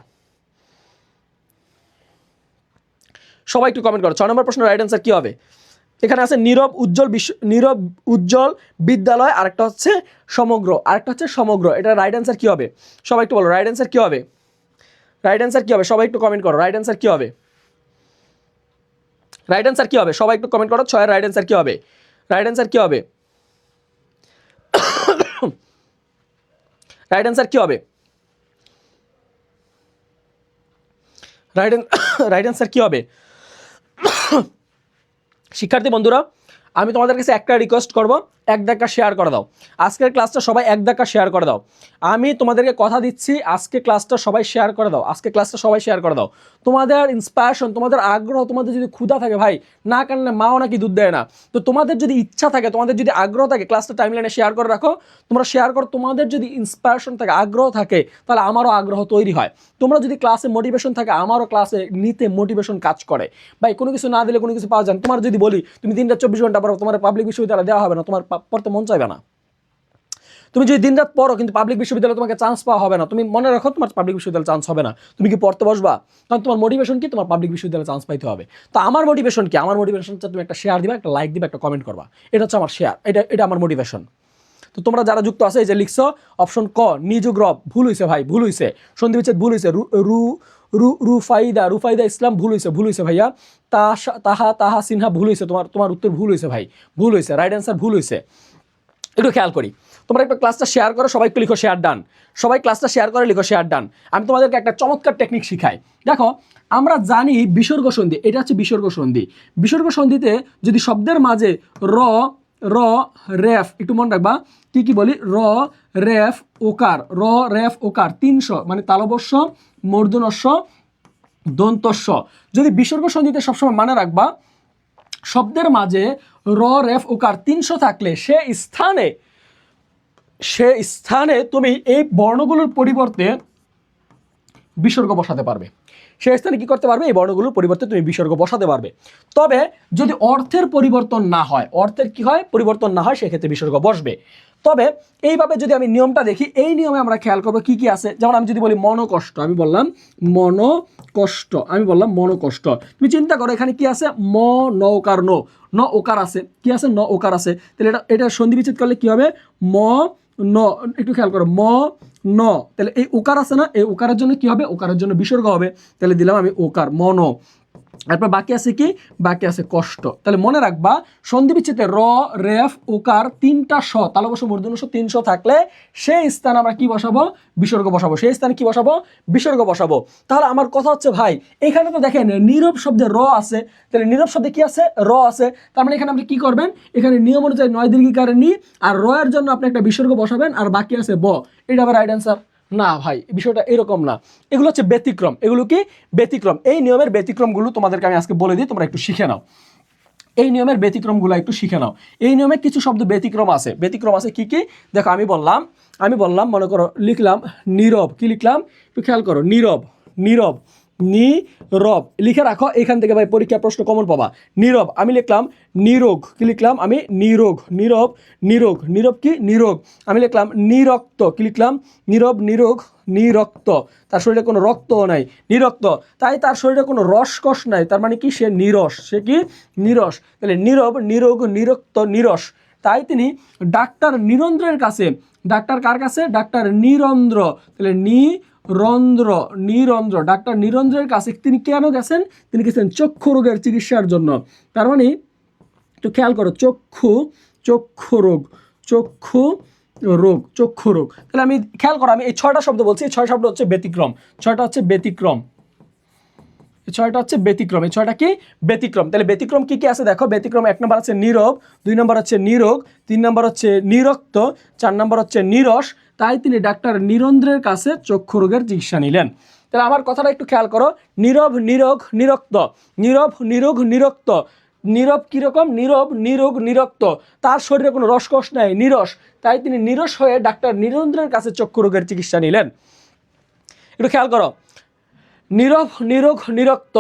সবাই একটু কমেন্ট করো, 6 নম্বর প্রশ্নের রাইট অ্যান্সার কি হবে। এখানে আছে নীরব উজ্জ্বল বিদ্যালয়, আরেকটা হচ্ছে সমগ্র, আরেকটা হচ্ছে সমগ্র। এটা রাইট অ্যান্সার কি হবে সবাই একটু বলো, রাইট অ্যান্সার কি হবে, রাইট অ্যান্সার কি হবে সবাই একটু কমেন্ট করো। রাইট অ্যান্সার কি হবে, রাইট অ্যান্সার কি হবে সবাই একটু কমেন্ট করো। 6 এর রাইট অ্যান্সার কি হবে, রাইট অ্যান্সার কি হবে, রাইট অ্যান্সার কি হবে, রাইট অ্যান্সার কি হবে। শিক্ষার্থী বন্ধুরা, আমি তোমাদের কাছে একটা রিকোয়েস্ট করব, এক দেখা শেয়ার করে দাও আজকের ক্লাসটা, সবাই এক দেখা শেয়ার করে দাও। আমি তোমাদেরকে কথা দিচ্ছি, আজকে ক্লাসটা সবাই শেয়ার করে দাও, আজকে ক্লাসটা সবাই শেয়ার করে দাও। তোমাদের ইন্সপায়ারেশন, তোমাদের আগ্রহ, তোমাদের যদি ক্ষুধা থাকে ভাই, না কারণে মাও নাকি দুধ দেয় না, তো তোমাদের যদি ইচ্ছা থাকে, তোমাদের যদি আগ্রহ থাকে, ক্লাসটা টাইমলাইনে শেয়ার করে রাখো, তোমরা শেয়ার করো। তোমাদের যদি ইন্সপায়ারেশন থাকে, আগ্রহ থাকে, তাহলে আমারও আগ্রহ তৈরি হয়। তোমরা যদি ক্লাসে মোটিভেশন থাকে, আমারও ক্লাসে নিতে মোটিভেশন কাজ করে। ভাই কোনো কিছু না দিলে কোনো কিছু পাওয়া যায় না। তোমার যদি বলি তুমি দিনটা 24 ঘন্টা পড়ো, তোমার পাবলিক বিশ্ববিদ্যালয় দেওয়া হবে না, তোমার পড়তে মন চাইবে না। তুমি যদি দিনরাত পড়ো কিন্তু পাবলিক বিশ্ববিদ্যালয়ে তোমাকে চান্স পাওয়া হবে না, তুমি মনে রাখো তোমার পাবলিক বিশ্ববিদ্যালয়ে চান্স হবে না। তুমি কি পড়তে বসবা, কারণ তোমার মোটিভেশন কি, তোমার পাবলিক বিশ্ববিদ্যালয়ে চান্স পাইতে হবে। তো আমার মোটিভেশন কি, আমার মোটিভেশন হচ্ছে তুমি একটা শেয়ার দিবা, একটা লাইক দিবা, একটা কমেন্ট করবা, এটা হচ্ছে আমার শেয়ার, এটা আমার মোটিভেশন। তো তোমরা যারা যুক্ত আছে, এই যে লিখছো অপশন ক নিযুগ রব, ভুল হয়েছে ভাই, ভুল হয়েছে, সন্ধি বিচ্ছেদ ভুল হয়েছে। রুফাইদা ইসলাম ভুল হয়েছে ভাইয়া। তাহা সিনহা ভুল হয়েছে, তোমার উত্তর ভুল হয়েছে ভাই, ভুল হয়েছে, রাইট অ্যান্সার ভুল হয়েছে। একটু খেয়াল করি, তোমরা একটু ক্লাসটা শেয়ার করো, সবাই একটু লিখো শেয়ার ডান, সবাই ক্লাসটা শেয়ার করে লিখো শেয়ার ডান। আমি তোমাদেরকে একটা চমৎকার টেকনিক শিখাই। দেখো আমরা জানি বিসর্গ সন্ধি, এটা হচ্ছে বিসর্গ সন্ধি। বিসর্গ সন্ধিতে যদি শব্দের মাঝে র রেফ, একটু মনে রাখবা কি কি বলি, রেফ ওকার 300, মানে তালবস্য, মূর্ধন্যস্য, দন্তস্য। যদি বিসর্গ সন্ধিতে সবসময় মনে রাখবা শব্দের মাঝে রেফ ওকার 300 থাকলে সে স্থানে তুমি এই বর্ণগুলোর পরিবর্তে বিসর্গ বসাতে পারবে। সে স্থানে কি করতে পারবে, এই বর্ণগুলোর পরিবর্তে তুমি বিসর্গ বসাতে পারবে। তবে যদি অর্থের পরিবর্তন না হয়, অর্থের কি হয় পরিবর্তন না হয়, সেক্ষেত্রে বিসর্গ বসবে। তবে এইভাবে যদি আমি নিয়মটা দেখি, এই নিয়মে আমরা খেয়াল করবো কি কি আছে। যেমন আমি যদি বলি মনোকষ্ট, আমি বললাম মনোকষ্ট। তুমি চিন্তা করো এখানে কি আছে, নৌকার ন ওকার আছে, কি আছে ন ওকার আছে, তাহলে এটা সন্ধি বিচ্ছেদ করলে কি হবে, একটু খেয়াল করো তাহলে এই ওকার আছে না, এই ওকারের জন্য কি হবে, ওকারের জন্য বিসর্গ হবে, তাহলে দিলাম আমি ওকার মনো। এরপর বাকি আছে কি, বাকি আছে কষ্ট। তাহলে মনে রাখবা সন্ধি বিচ্ছেদে রেফ ওকার 3টা স, তালবস্য মূর্ধন্য 300 থাকলে সেই স্থানে আমরা কি বসাবো, বিসর্গ বসাবো, সেই স্থানে কি বসাবো, বিসর্গ বসাবো। তাহলে আমার কথা হচ্ছে ভাই, এখানে তো দেখেন নীরব শব্দে আছে, তাহলে নীরব শব্দে কি আছে, আছে। তার মানে এখানে আপনি কি করবেন, এখানে নিয়ম অনুযায়ী 9 দীর্ঘিকারে নি, আর এর জন্য আপনি একটা বিসর্গ বসাবেন, আর বাকি আছে ব। এটা আবার রাইট অ্যান্সার না ভাই, বিষয়টা এরকম না, এগুলো হচ্ছে ব্যতিক্রম। এগুলো কি ব্যতিক্রম, এই নিয়মের ব্যতিক্রমগুলো তোমাদেরকে আমি আজকে বলে দিই, তোমরা একটু শিখে নাও। এই নিয়মের ব্যতিক্রমগুলো একটু শিখে নাও। এই নিয়মে কিছু শব্দ ব্যতিক্রম আছে কি কি দেখো, আমি বললাম মনে করো লিখলাম নীরব, কি লিখলাম একটু খেয়াল করো, নীরব নীরব লিখে রাখো, এখান থেকে ভাই পরীক্ষা প্রশ্ন কমন পাবা। নীরব, আমি লিখলাম নিরোগ, কি লিখলাম আমি নিরোগ, নীরব কি নিরোগ। আমি লিখলাম নিরক্ত, কি লিখলাম নিরক্ত, তার শরীরে কোনো রক্তও নাই, নিরক্ত, তাই তার শরীরে কোনো রসকস নাই, তার মানে কি সে নিরস, সে কি নিরস। তাহলে নীরব, নিরোগ, নিরক্ত, নিরস, তাই তিনি ডাক্তার নিরন্দ্রের কাছে, ডাক্তার কার কাছে, ডাক্তার নিরন্দ্র, তাহলে নিরন্দ্র ডাক্তার নিরন্দ্রের কাছে তিনি কেন গেছেন, তিনি গেছেন চক্ষু রোগের চিকিৎসার জন্য। তার মানে একটু খেয়াল করো, চক্ষু রোগ। তাহলে আমি খেয়াল করো, আমি এই 6টা শব্দ বলছি, এই 6 শব্দ হচ্ছে ব্যতিক্রম, 6টা হচ্ছে ব্যতিক্রম, এই 6টা হচ্ছে ব্যতিক্রম, এই 6টা কি ব্যতিক্রম। তাহলে ব্যতিক্রম কি কি আছে দেখো, ব্যতিক্রম 1 নম্বর আছে নীরব, 2 নম্বর হচ্ছে নিরোগ, 3 নম্বর হচ্ছে নিরক্ত, 4 নম্বর হচ্ছে নিরস, তাই তিনি ডাক্তার নিরন্দ্রের কাছে চক্ষু রোগের চিকিৎসা নিলেন। তাহলে আমার কথাটা একটু খেয়াল করো, নীরব, নিরোগ, নিরক্ত, নীরব, নিরোগ, নিরক্ত, নীরব কীরকম, নিরোগ, নিরক্ত, তার শরীরে কোনো রসকস নাই, নিরস, তাই তিনি নিরস হয়ে ডাক্তার নিরন্দ্রের কাছে চক্ষু রোগের চিকিৎসা নিলেন। একটু খেয়াল করো, নীরব, নিরোগ, নিরক্ত,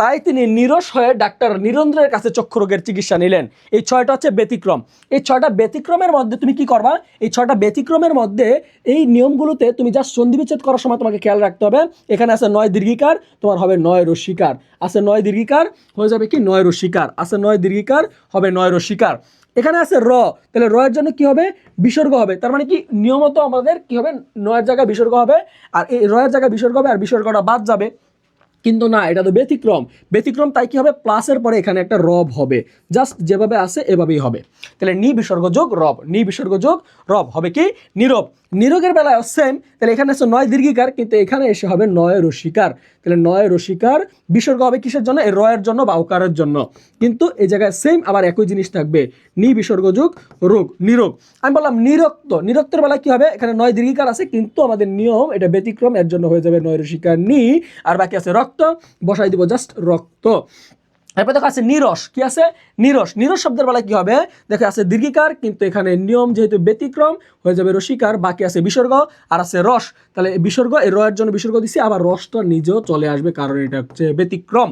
তাই তিনি নিরস হয়ে ডাক্তার নিরন্দ্রের কাছে চক্ষু রোগের চিকিৎসা নিলেন। এই 6টা হচ্ছে ব্যতিক্রম। এই 6টা ব্যতিক্রমের মধ্যে তুমি কি করবা, এই 6টা ব্যতিক্রমের মধ্যে এই নিয়মগুলোতে তুমি যা সন্ধি বিচ্ছেদ করার সময় তোমাকে খেয়াল রাখতে হবে, এখানে আছে 9 দীর্ঘিকার, তোমার হবে 9 রস্যিকার, আছে 9 দীর্ঘিকার, হয়ে যাবে কি 9 রস্যিকার, আছে 9 দীর্ঘিকার, হবে 9 রস্যিকার। এখানে আছে র, তাহলে র এর জন্য কি হবে, বিসর্গ হবে, তার মানে কি নিয়মত আমাদের কি হবে, 9 জায়গায় বিসর্গ হবে, আর এই র এর জায়গায় বিসর্গ হবে, আর বিসর্গটা বাদ যাবে। কিন্তু না, এটা তো ব্যতিক্রম, তাই কি হবে, প্লাসের পরে এখানে একটা রব হবে, জাস্ট যেভাবে আছে এভাবেই হবে। তাহলে নি বিসর্গ যোগ রব হবে কি নীরব। নিরোগের বেলায় সেম, তাহলে এখানে আছে 9 দীর্ঘিকার, কিন্তু এখানে এসে হবে 9 রসিকার, তাহলে 9 রসিকার, বিসর্গ হবে কিসের জন্য, এই র এর জন্য বা উকারের জন্য, কিন্তু এই জায়গায় সেম আবার একই জিনিস থাকবে, নি বিসর্গ যোগ নিরোগ। আমি বললাম নিরক্তের বেলায় কি হবে, এখানে 9 দীর্ঘিকার আছে, কিন্তু আমাদের নিয়ম এটা ব্যতিক্রম, এর জন্য হয়ে যাবে 9 রসিকার নি, আর বাকি আছে রক্ত, বসাই দিব জাস্ট রক্ত। এরপর দেখো আছে নিরস, কি আছে নিরস শব্দের বেলায় কি হবে, দেখো আছে দীর্ঘিকার, কিন্তু এখানে নিয়ম যেহেতু ব্যতিক্রম হয়ে যাবে রসিকার, বাকি আছে বিসর্গ আর আছে রস, তাহলে বিসর্গ, এই র এর জন্য বিসর্গ দিচ্ছি, আবার রসটা নিজেও চলে আসবে, কারণ এটা হচ্ছে ব্যতিক্রম।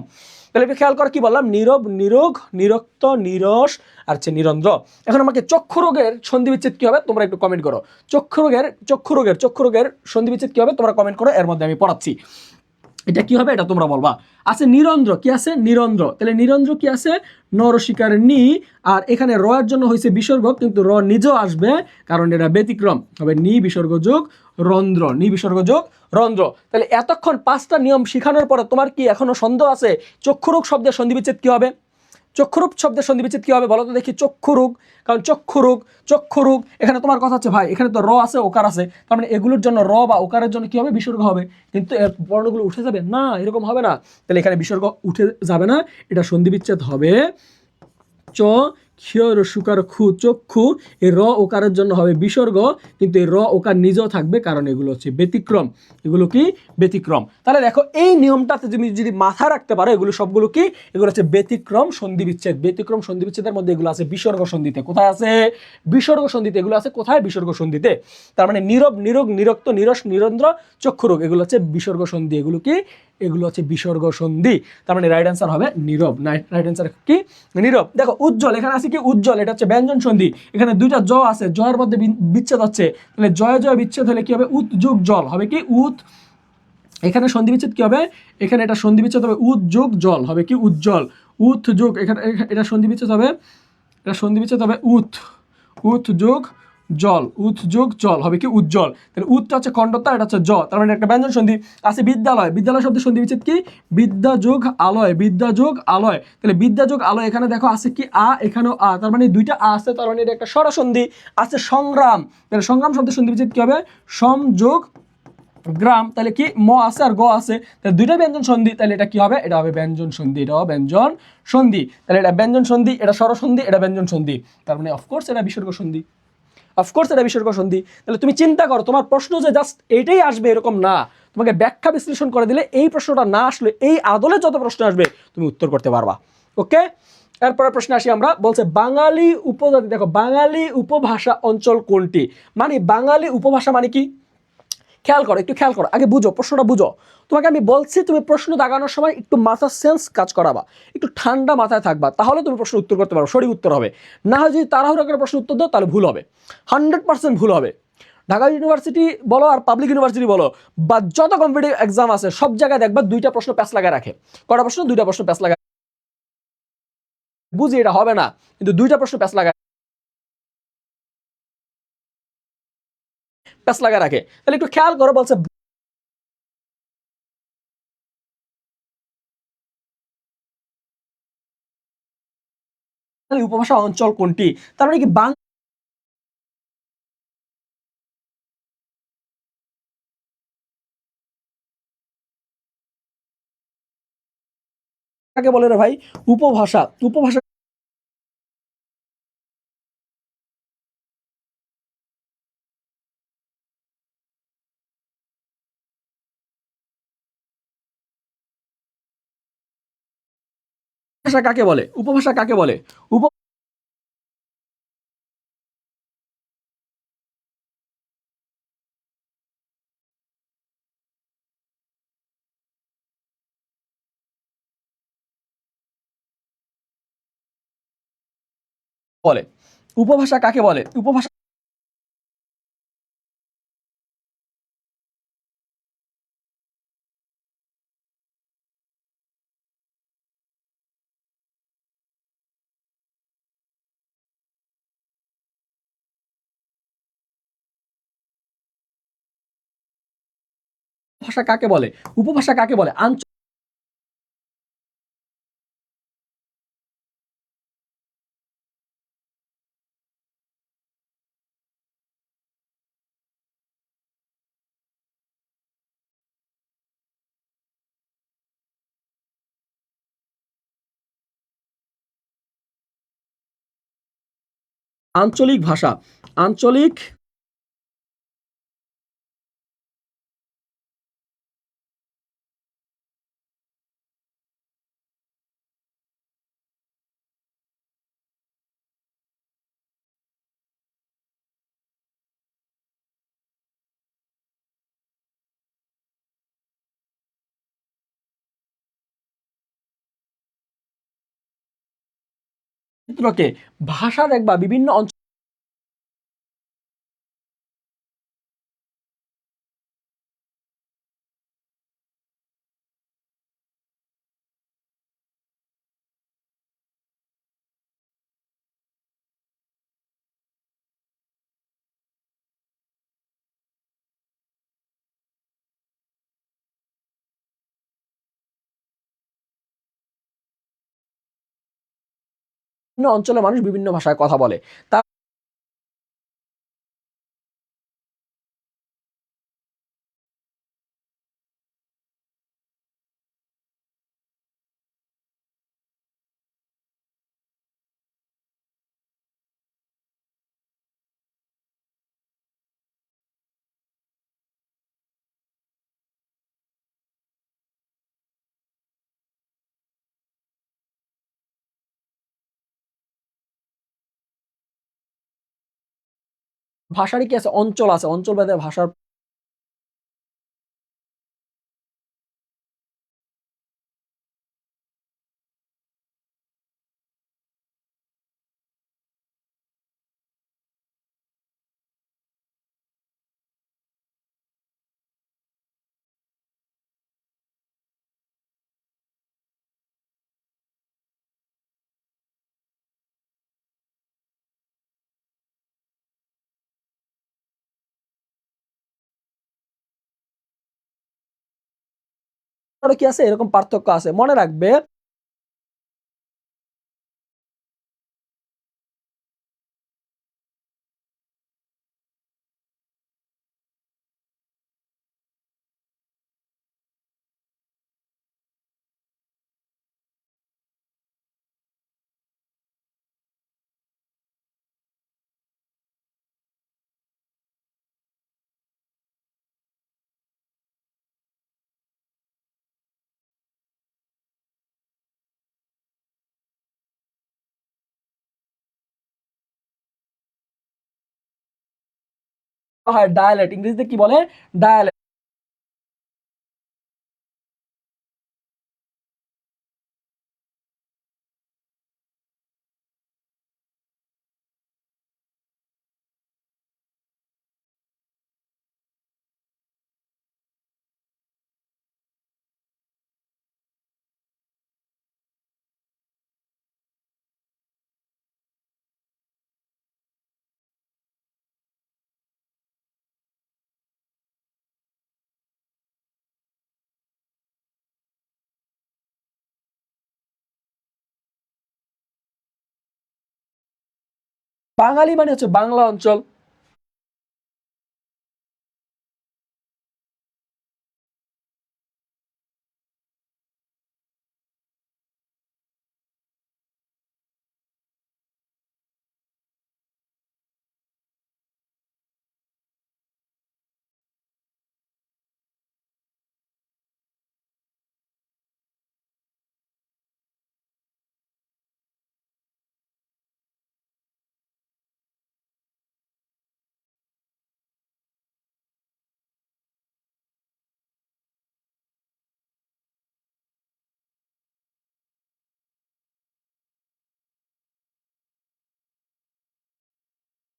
তাহলে একটু খেয়াল করো, কি বললাম, নীরব, নিরোগ, নিরক্ত, নিরস, আর হচ্ছে নিরন্দ্র। এখন আমাকে চক্ষু রোগের সন্ধি বিচ্ছেদ কি হবে তোমরা একটু কমেন্ট করো, চক্ষু রোগের সন্ধি বিচ্ছেদ কি হবে তোমরা কমেন্ট করো, এর মধ্যে আমি পড়াচ্ছি। এটা কি হবে এটা তোমরা বলবা। আছে নিরন্দ্র, কি আছে নিরন্দ্র, তাহলে নিরন্দ্র কি আছে, নরসিকার নি, আর এখানে র এর জন্য হয়েছে বিসর্গ, কিন্তু র নিজেও আসবে, কারণ এটা ব্যতিক্রম, হবে নি বিসর্গ যোগ রন্ধ্র। তাহলে এতক্ষণ 5টা নিয়ম শেখানোর পরে তোমার কি এখনো সন্দেহ আছে, চক্ষুরোগ শব্দের সন্ধি বিচ্ছেদ কি হবে, চক্ষুরূপ শব্দের সন্ধি বিচ্ছেদ কি হবে বলো তো দেখি, চক্ষুরোগ, কারণ চক্ষুরোগ, এখানে তোমার কথা হচ্ছে ভাই এখানে তো র আছে ওকার আছে, তার মানে এগুলোর জন্য র বা ওকারের জন্য কি হবে, বিসর্গ হবে, কিন্তু এর বর্ণগুলো উঠে যাবে না, এরকম হবে না, তাহলে এখানে বিসর্গ উঠে যাবে না, এটা সন্ধি বিচ্ছেদ হবে চ ক্ষীয় রসুকার খু, চক্ষু, এই র ওকারের জন্য হবে বিসর্গ, কিন্তু এই র ওকার নিজেও থাকবে, কারণ এগুলো হচ্ছে ব্যতিক্রম, এগুলো কি ব্যতিক্রম। তাহলে দেখো এই নিয়মটাতে তুমি যদি মাথায় রাখতে পারো, এগুলো সবগুলো কি, এগুলো হচ্ছে ব্যতিক্রম সন্ধি বিচ্ছেদ, ব্যতিক্রম সন্ধি বিচ্ছেদের মধ্যে এগুলো আছে বিসর্গ সন্ধিতে, কোথায় আছে বিসর্গ সন্ধিতে, এগুলো আছে কোথায় বিসর্গ সন্ধিতে, তার মানে নীরব, নিরোগ, নিরক্ত, নিরস, নিরন্দ্র, চক্ষুরোগ, এগুলো হচ্ছে বিসর্গ সন্ধি, এগুলো কি, এগুলো হচ্ছে বিসর্গ সন্ধি, তার মানে রাইট অ্যান্সার হবে নীরব, রাইট অ্যান্সার কি নীরব। দেখো উজ্জ্বল, এখানে আছে কি উজ্জ্বল, এটা হচ্ছে ব্যঞ্জন সন্ধি, এখানে 2টা জ আছে, জয়ের মধ্যে বিচ্ছেদ হচ্ছে, তাহলে জয় বিচ্ছেদ হলে কি হবে, উত যোগ জল হবে কি উত, এখানে সন্ধি বিচ্ছেদ কি হবে, এখানে এটা সন্ধি বিচ্ছেদ হবে উত যোগ জল, হবে কি উজ্জ্বল, উত যোগ, এখানে এটা সন্ধি বিচ্ছেদ হবে, উত যোগ জল, হবে কি উজ্জ্বল, তাহলে উতটা হচ্ছে খণ্ডতা, এটা হচ্ছে জ, তার মানে একটা ব্যঞ্জন সন্ধি। আছে বিদ্যালয় শব্দের সন্ধি বিচ্ছেদ কি, বিদ্যা যোগ আলয়, তাহলে বিদ্যা যোগ আলয়, এখানে দেখো আছে কি আ, এখানেও আ, তার মানে 2টা আ আছে, তার মানে এটা একটা স্বরসন্ধি। আছে সংগ্রাম, তাহলে সংগ্রাম শব্দের সন্ধি বিচ্ছেদ কি হবে, সম যোগ গ্রাম, তাহলে কি ম আছে আর গ আছে, তাহলে 2টা ব্যঞ্জন সন্ধি, তাহলে এটা কি হবে, এটা হবে ব্যঞ্জন সন্ধি, তাহলে এটা ব্যঞ্জন সন্ধি, এটা স্বরসন্ধি, এটা ব্যঞ্জন সন্ধি, তার মানে অফকোর্স এটা বিসর্গ সন্ধি, তাহলে তুমি চিন্তা করো, তোমার প্রশ্ন যে জাস্ট এইটাই আসবে এরকম না, তোমাকে ব্যাখ্যা বিশ্লেষণ করে দিলে এই প্রশ্নটা না আসলে এই আদলে যত প্রশ্ন আসবে তুমি উত্তর করতে পারবা। ওকে, এরপরের প্রশ্নে আসি আমরা, বলছে বাঙালি উপজাতি, দেখো বাঙালি উপভাষা অঞ্চল কোনটি, মানে বাঙালি উপভাষা মানে কি, খেয়াল করো, একটু খেয়াল করো, আগে বুঝো প্রশ্নটা বুঝো। তোমাকে আমি বলছি তুমি প্রশ্ন দাগানোর সময় একটু মাথার সেন্স কাজ করাবা, একটু ঠান্ডা মাথায় থাকবা, তাহলে তুমি প্রশ্ন উত্তর করতে পারো, সঠিক উত্তর হবে। না হয় যদি তাড়াহুড়া করে প্রশ্ন উত্তর দাও তাহলে ভুল হবে, 100% ভুল হবে। ঢাকা ইউনিভার্সিটি বলো আর পাবলিক ইউনিভার্সিটি বলো বা যত কম্পিটিটিভ এক্সাম আছে সব জায়গায় দেখবা দুইটা প্রশ্ন প্যাচ লাগায় রাখে। কটা প্রশ্ন? দুইটা প্রশ্ন প্যাচ লাগায়। বুঝি এটা হবে না, কিন্তু দুইটা প্রশ্ন প্যাচ লাগায় রাখে। তাহলে একটু খেয়াল করো, বলছে বাঙালি উপভাষা অঞ্চল কোনটি, তার মানে কি কাকে বলে রে ভাই? উপভাষা, উপভাষা ভাষা কাকে বলে? উপভাষা কাকে বলে? বলে উপভাষা কাকে বলে? উপভাষা ভাষা কাকে বলে? উপভাষা কাকে বলে? আঞ্চলিক ভাষা, আঞ্চলিক চিত্রকে ভাষা দেখবা বিভিন্ন অঞ্চল অঞ্চলের মানুষ বিভিন্ন ভাষায় কথা বলে। তা ভাষারই কি আছে? অঞ্চল আছে, অঞ্চল ভেদে ভাষার কি আছে, এরকম পার্থক্য আছে, মনে রাখবে। হয় ডায়ালেক্ট, ইংরেজিতে কি বলে? ডায়ালেক্ট। বাঙালি মানে হচ্ছে বাংলা অঞ্চল।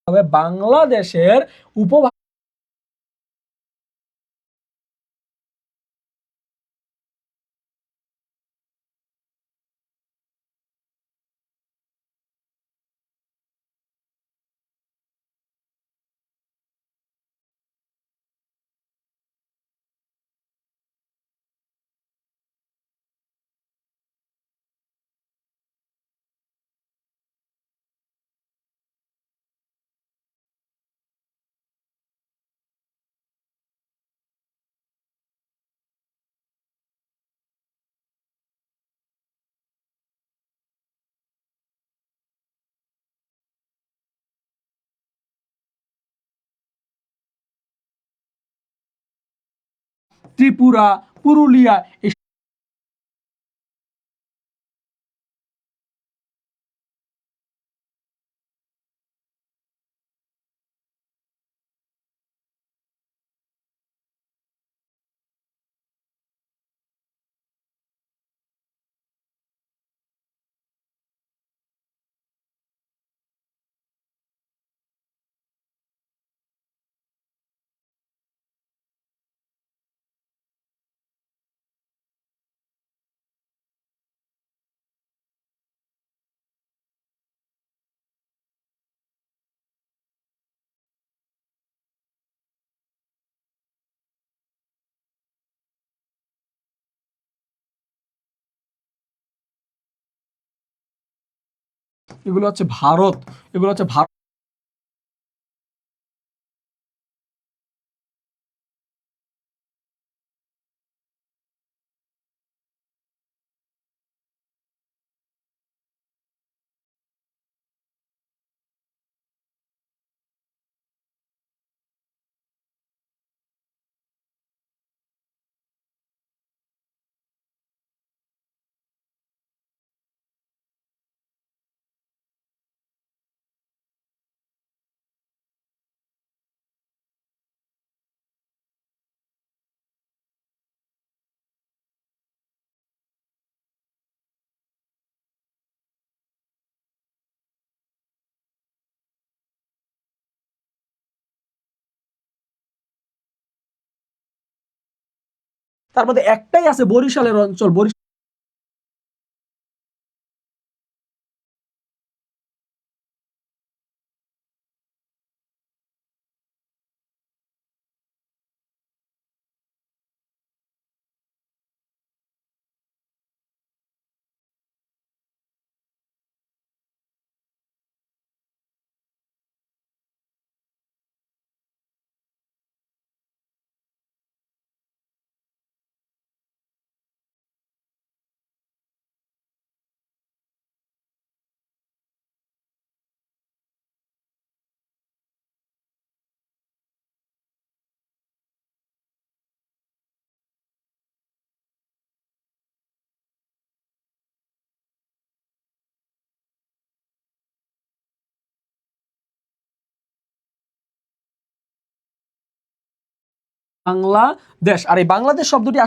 তবে বাংলাদেশের উপভাষা ত্রিপুরা, পুরুলিয়া, এগুলো হচ্ছে ভারত, এগুলো হচ্ছে ভারত। তার মধ্যে একটাই আছে বরিশালের অঞ্চল, বরিশাল। বাংলাদেশ। আর এই বাংলাদেশ শব্দটি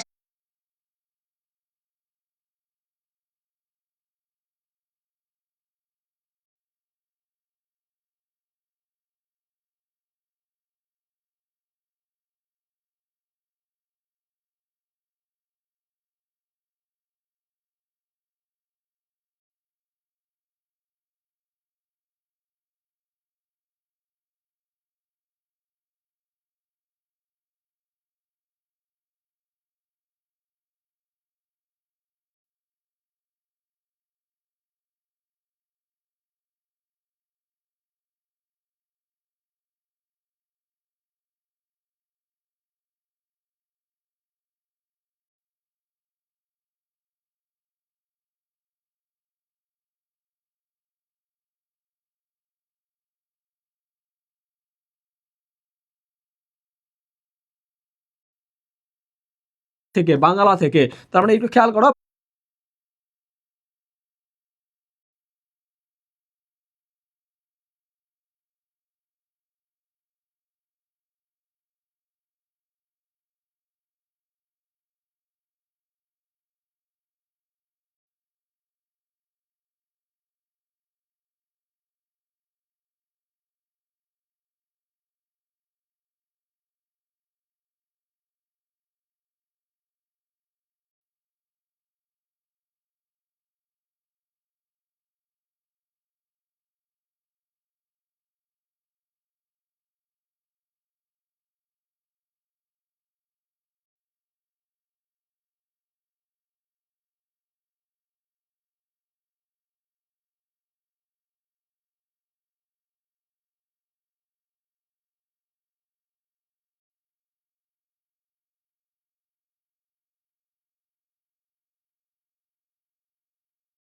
থেকে, বাংলা থেকে। তার মানে একটু খেয়াল করো,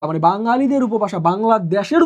মানে বাঙালিদের উপভাষা, বাংলাদেশের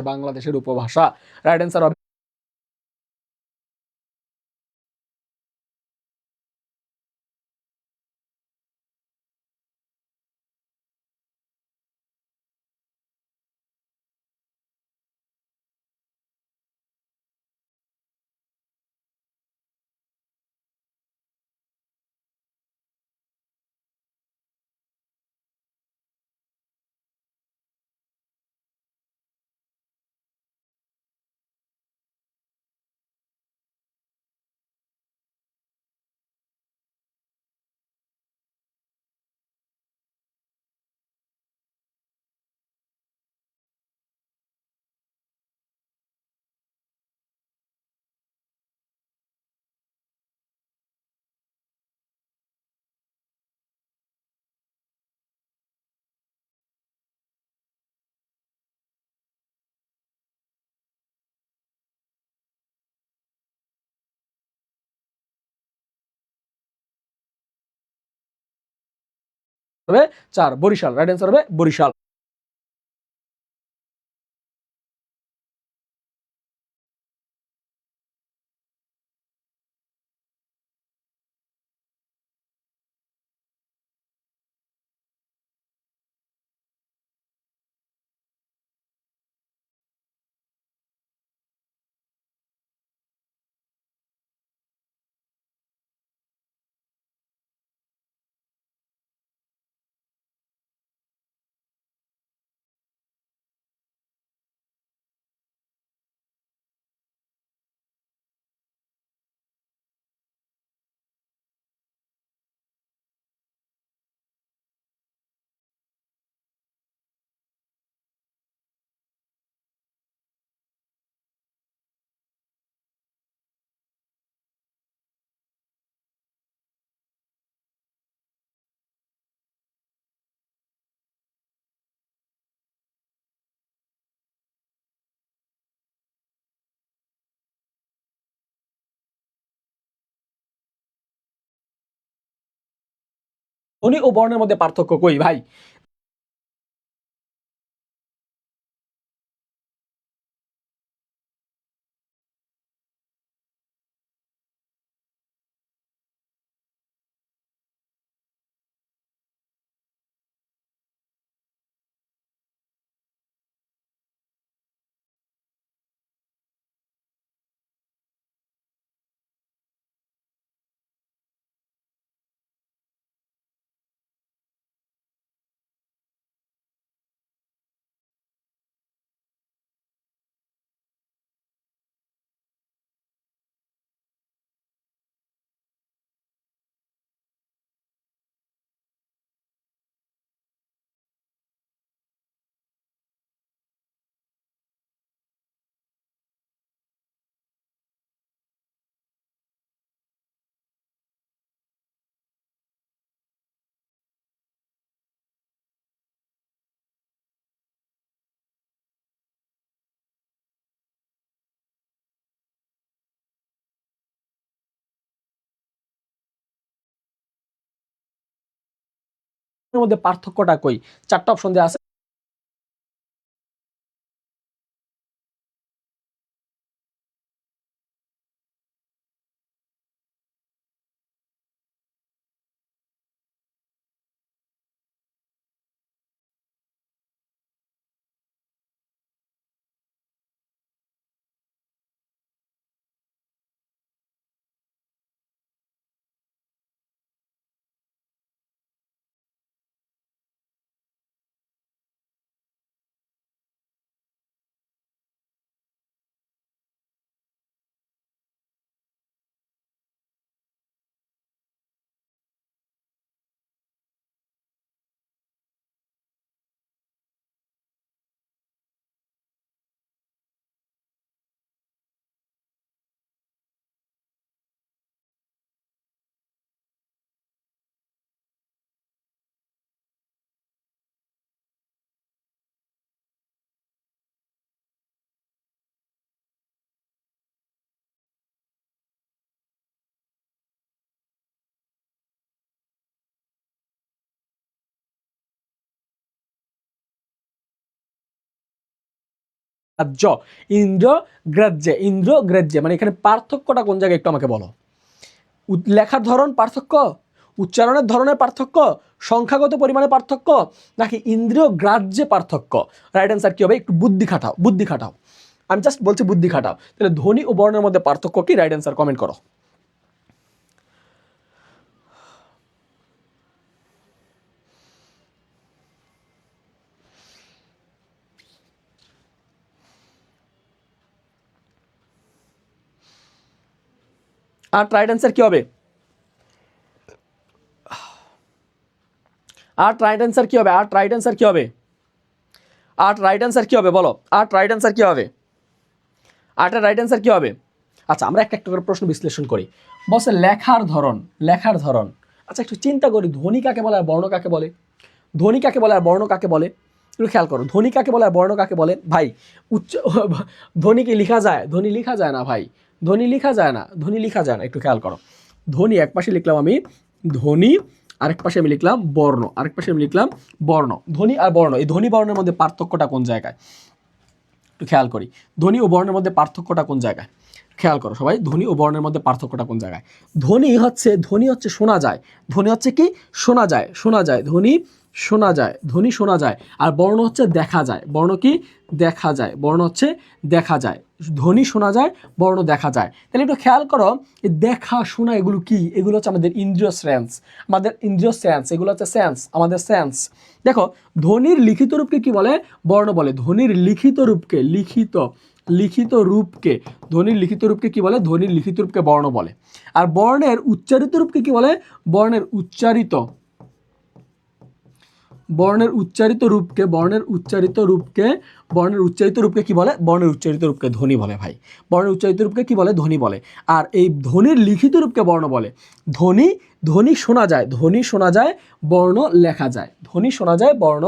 বাংলাদেশের উপভাষা। রাইট অ্যান্সার হবে হবে 4, বরিশাল। রাইট অ্যান্সার হবে বরিশাল। ধ্বনি ও বর্ণের মধ্যে পার্থক্য কই ভাই? এর মধ্যে পার্থক্যটা কই? 4টা অপশন দেয়া আছে। গ্রাহ্য, ইন্দ্র গ্রাহ্যে, ইন্দ্র গ্রাহ্যে, মানে এখানে পার্থক্যটা কোন জায়গায় একটু আমাকে বলো। লেখার ধরন পার্থক্য, উচ্চারণের ধরনের পার্থক্য, সংখ্যাগত পরিমাণে পার্থক্য, নাকি ইন্দ্রিয় গ্রাহ্যে পার্থক্য? রাইট অ্যান্সার কি হবে? একটু বুদ্ধি খাটাও, বুদ্ধি খাটাও। আমি জাস্ট বলছি বুদ্ধি খাটাও। তাহলে ধ্বনি ও বর্ণের মধ্যে পার্থক্য কি? রাইট অ্যান্সার কমেন্ট করো। আর রাইট অ্যান্সার কি হবে? আর রাইট অ্যান্সার কি হবে? আর রাইট অ্যান্সার কি হবে? আর রাইট অ্যান্সার কি হবে বলো? আর রাইট অ্যান্সার কি হবে? আটের রাইট অ্যান্সার কি হবে? আচ্ছা, আমরা একটা একটা করে প্রশ্ন বিশ্লেষণ করি। বসে লেখার ধরন, লেখার ধরন। আচ্ছা, একটু চিন্তা করি, ধ্বনি কাকে বলে আর বর্ণ কাকে বলে? ধ্বনি কাকে বলে আর বর্ণ কাকে বলে? একটু খেয়াল করো, ধ্বনি কাকে বলে আর বর্ণ কাকে বলে? ভাই উচ্চ ধ্বনি কি লিখা যায়? ধ্বনি লিখা যায় না ভাই, ধ্বনি লিখা যায় না, ধ্বনি লিখা যায় না। একটু খেয়াল করো, ধ্বনি এক পাশে লিখলাম আমি ধ্বনি, আরেক পাশে আমি লিখলাম বর্ণ, আরেক পাশে আমি লিখলাম বর্ণ। ধ্বনি আর বর্ণ, এই ধ্বনি বর্ণের মধ্যে পার্থক্যটা কোন জায়গায়? একটু খেয়াল করি, ধ্বনি ও বর্ণের মধ্যে পার্থক্যটা কোন জায়গায়? খেয়াল করো সবাই, ধ্বনি ও বর্ণের মধ্যে পার্থক্যটা কোন জায়গায়? ধ্বনি হচ্ছে শোনা যায়, ধ্বনি হচ্ছে কি? শোনা যায়, শোনা যায়, ধ্বনি শোনা যায়, ধ্বনি শোনা যায়। আর বর্ণ হচ্ছে দেখা যায়, বর্ণ কি? দেখা যায়, বর্ণ হচ্ছে দেখা যায়। ধ্বনি শোনা যায়, বর্ণ দেখা যায়। তাহলে একটু খেয়াল করো, এই দেখা শোনা এগুলো কি? এগুলো হচ্ছে আমাদের ইন্দ্রিয় সেন্স, আমাদের ইন্দ্রিয় সেন্স, এগুলো হচ্ছে সেন্স, আমাদের সেন্স। দেখো, ধ্বনির লিখিত রূপকে কি বলে? বর্ণ বলে। ধ্বনির লিখিত রূপকে, লিখিত রূপকে, ধ্বনির লিখিত রূপকে কি বলে? ধ্বনির লিখিত রূপকে বর্ণ বলে। আর বর্ণের উচ্চারিত রূপকে কি বলে? বর্ণের উচ্চারিত রূপকে কি বলে? বর্ণের উচ্চারিত রূপকে ধ্বনি বলে ভাই। বর্ণের উচ্চারিত রূপকে কি বলে? ধ্বনি বলে। আর এই ধ্বনির লিখিত রূপকে বর্ণ বলে। ধ্বনি শোনা যায়, ধ্বনি শোনা যায়, বর্ণ লেখা যায়, ধ্বনি শোনা যায়, বর্ণ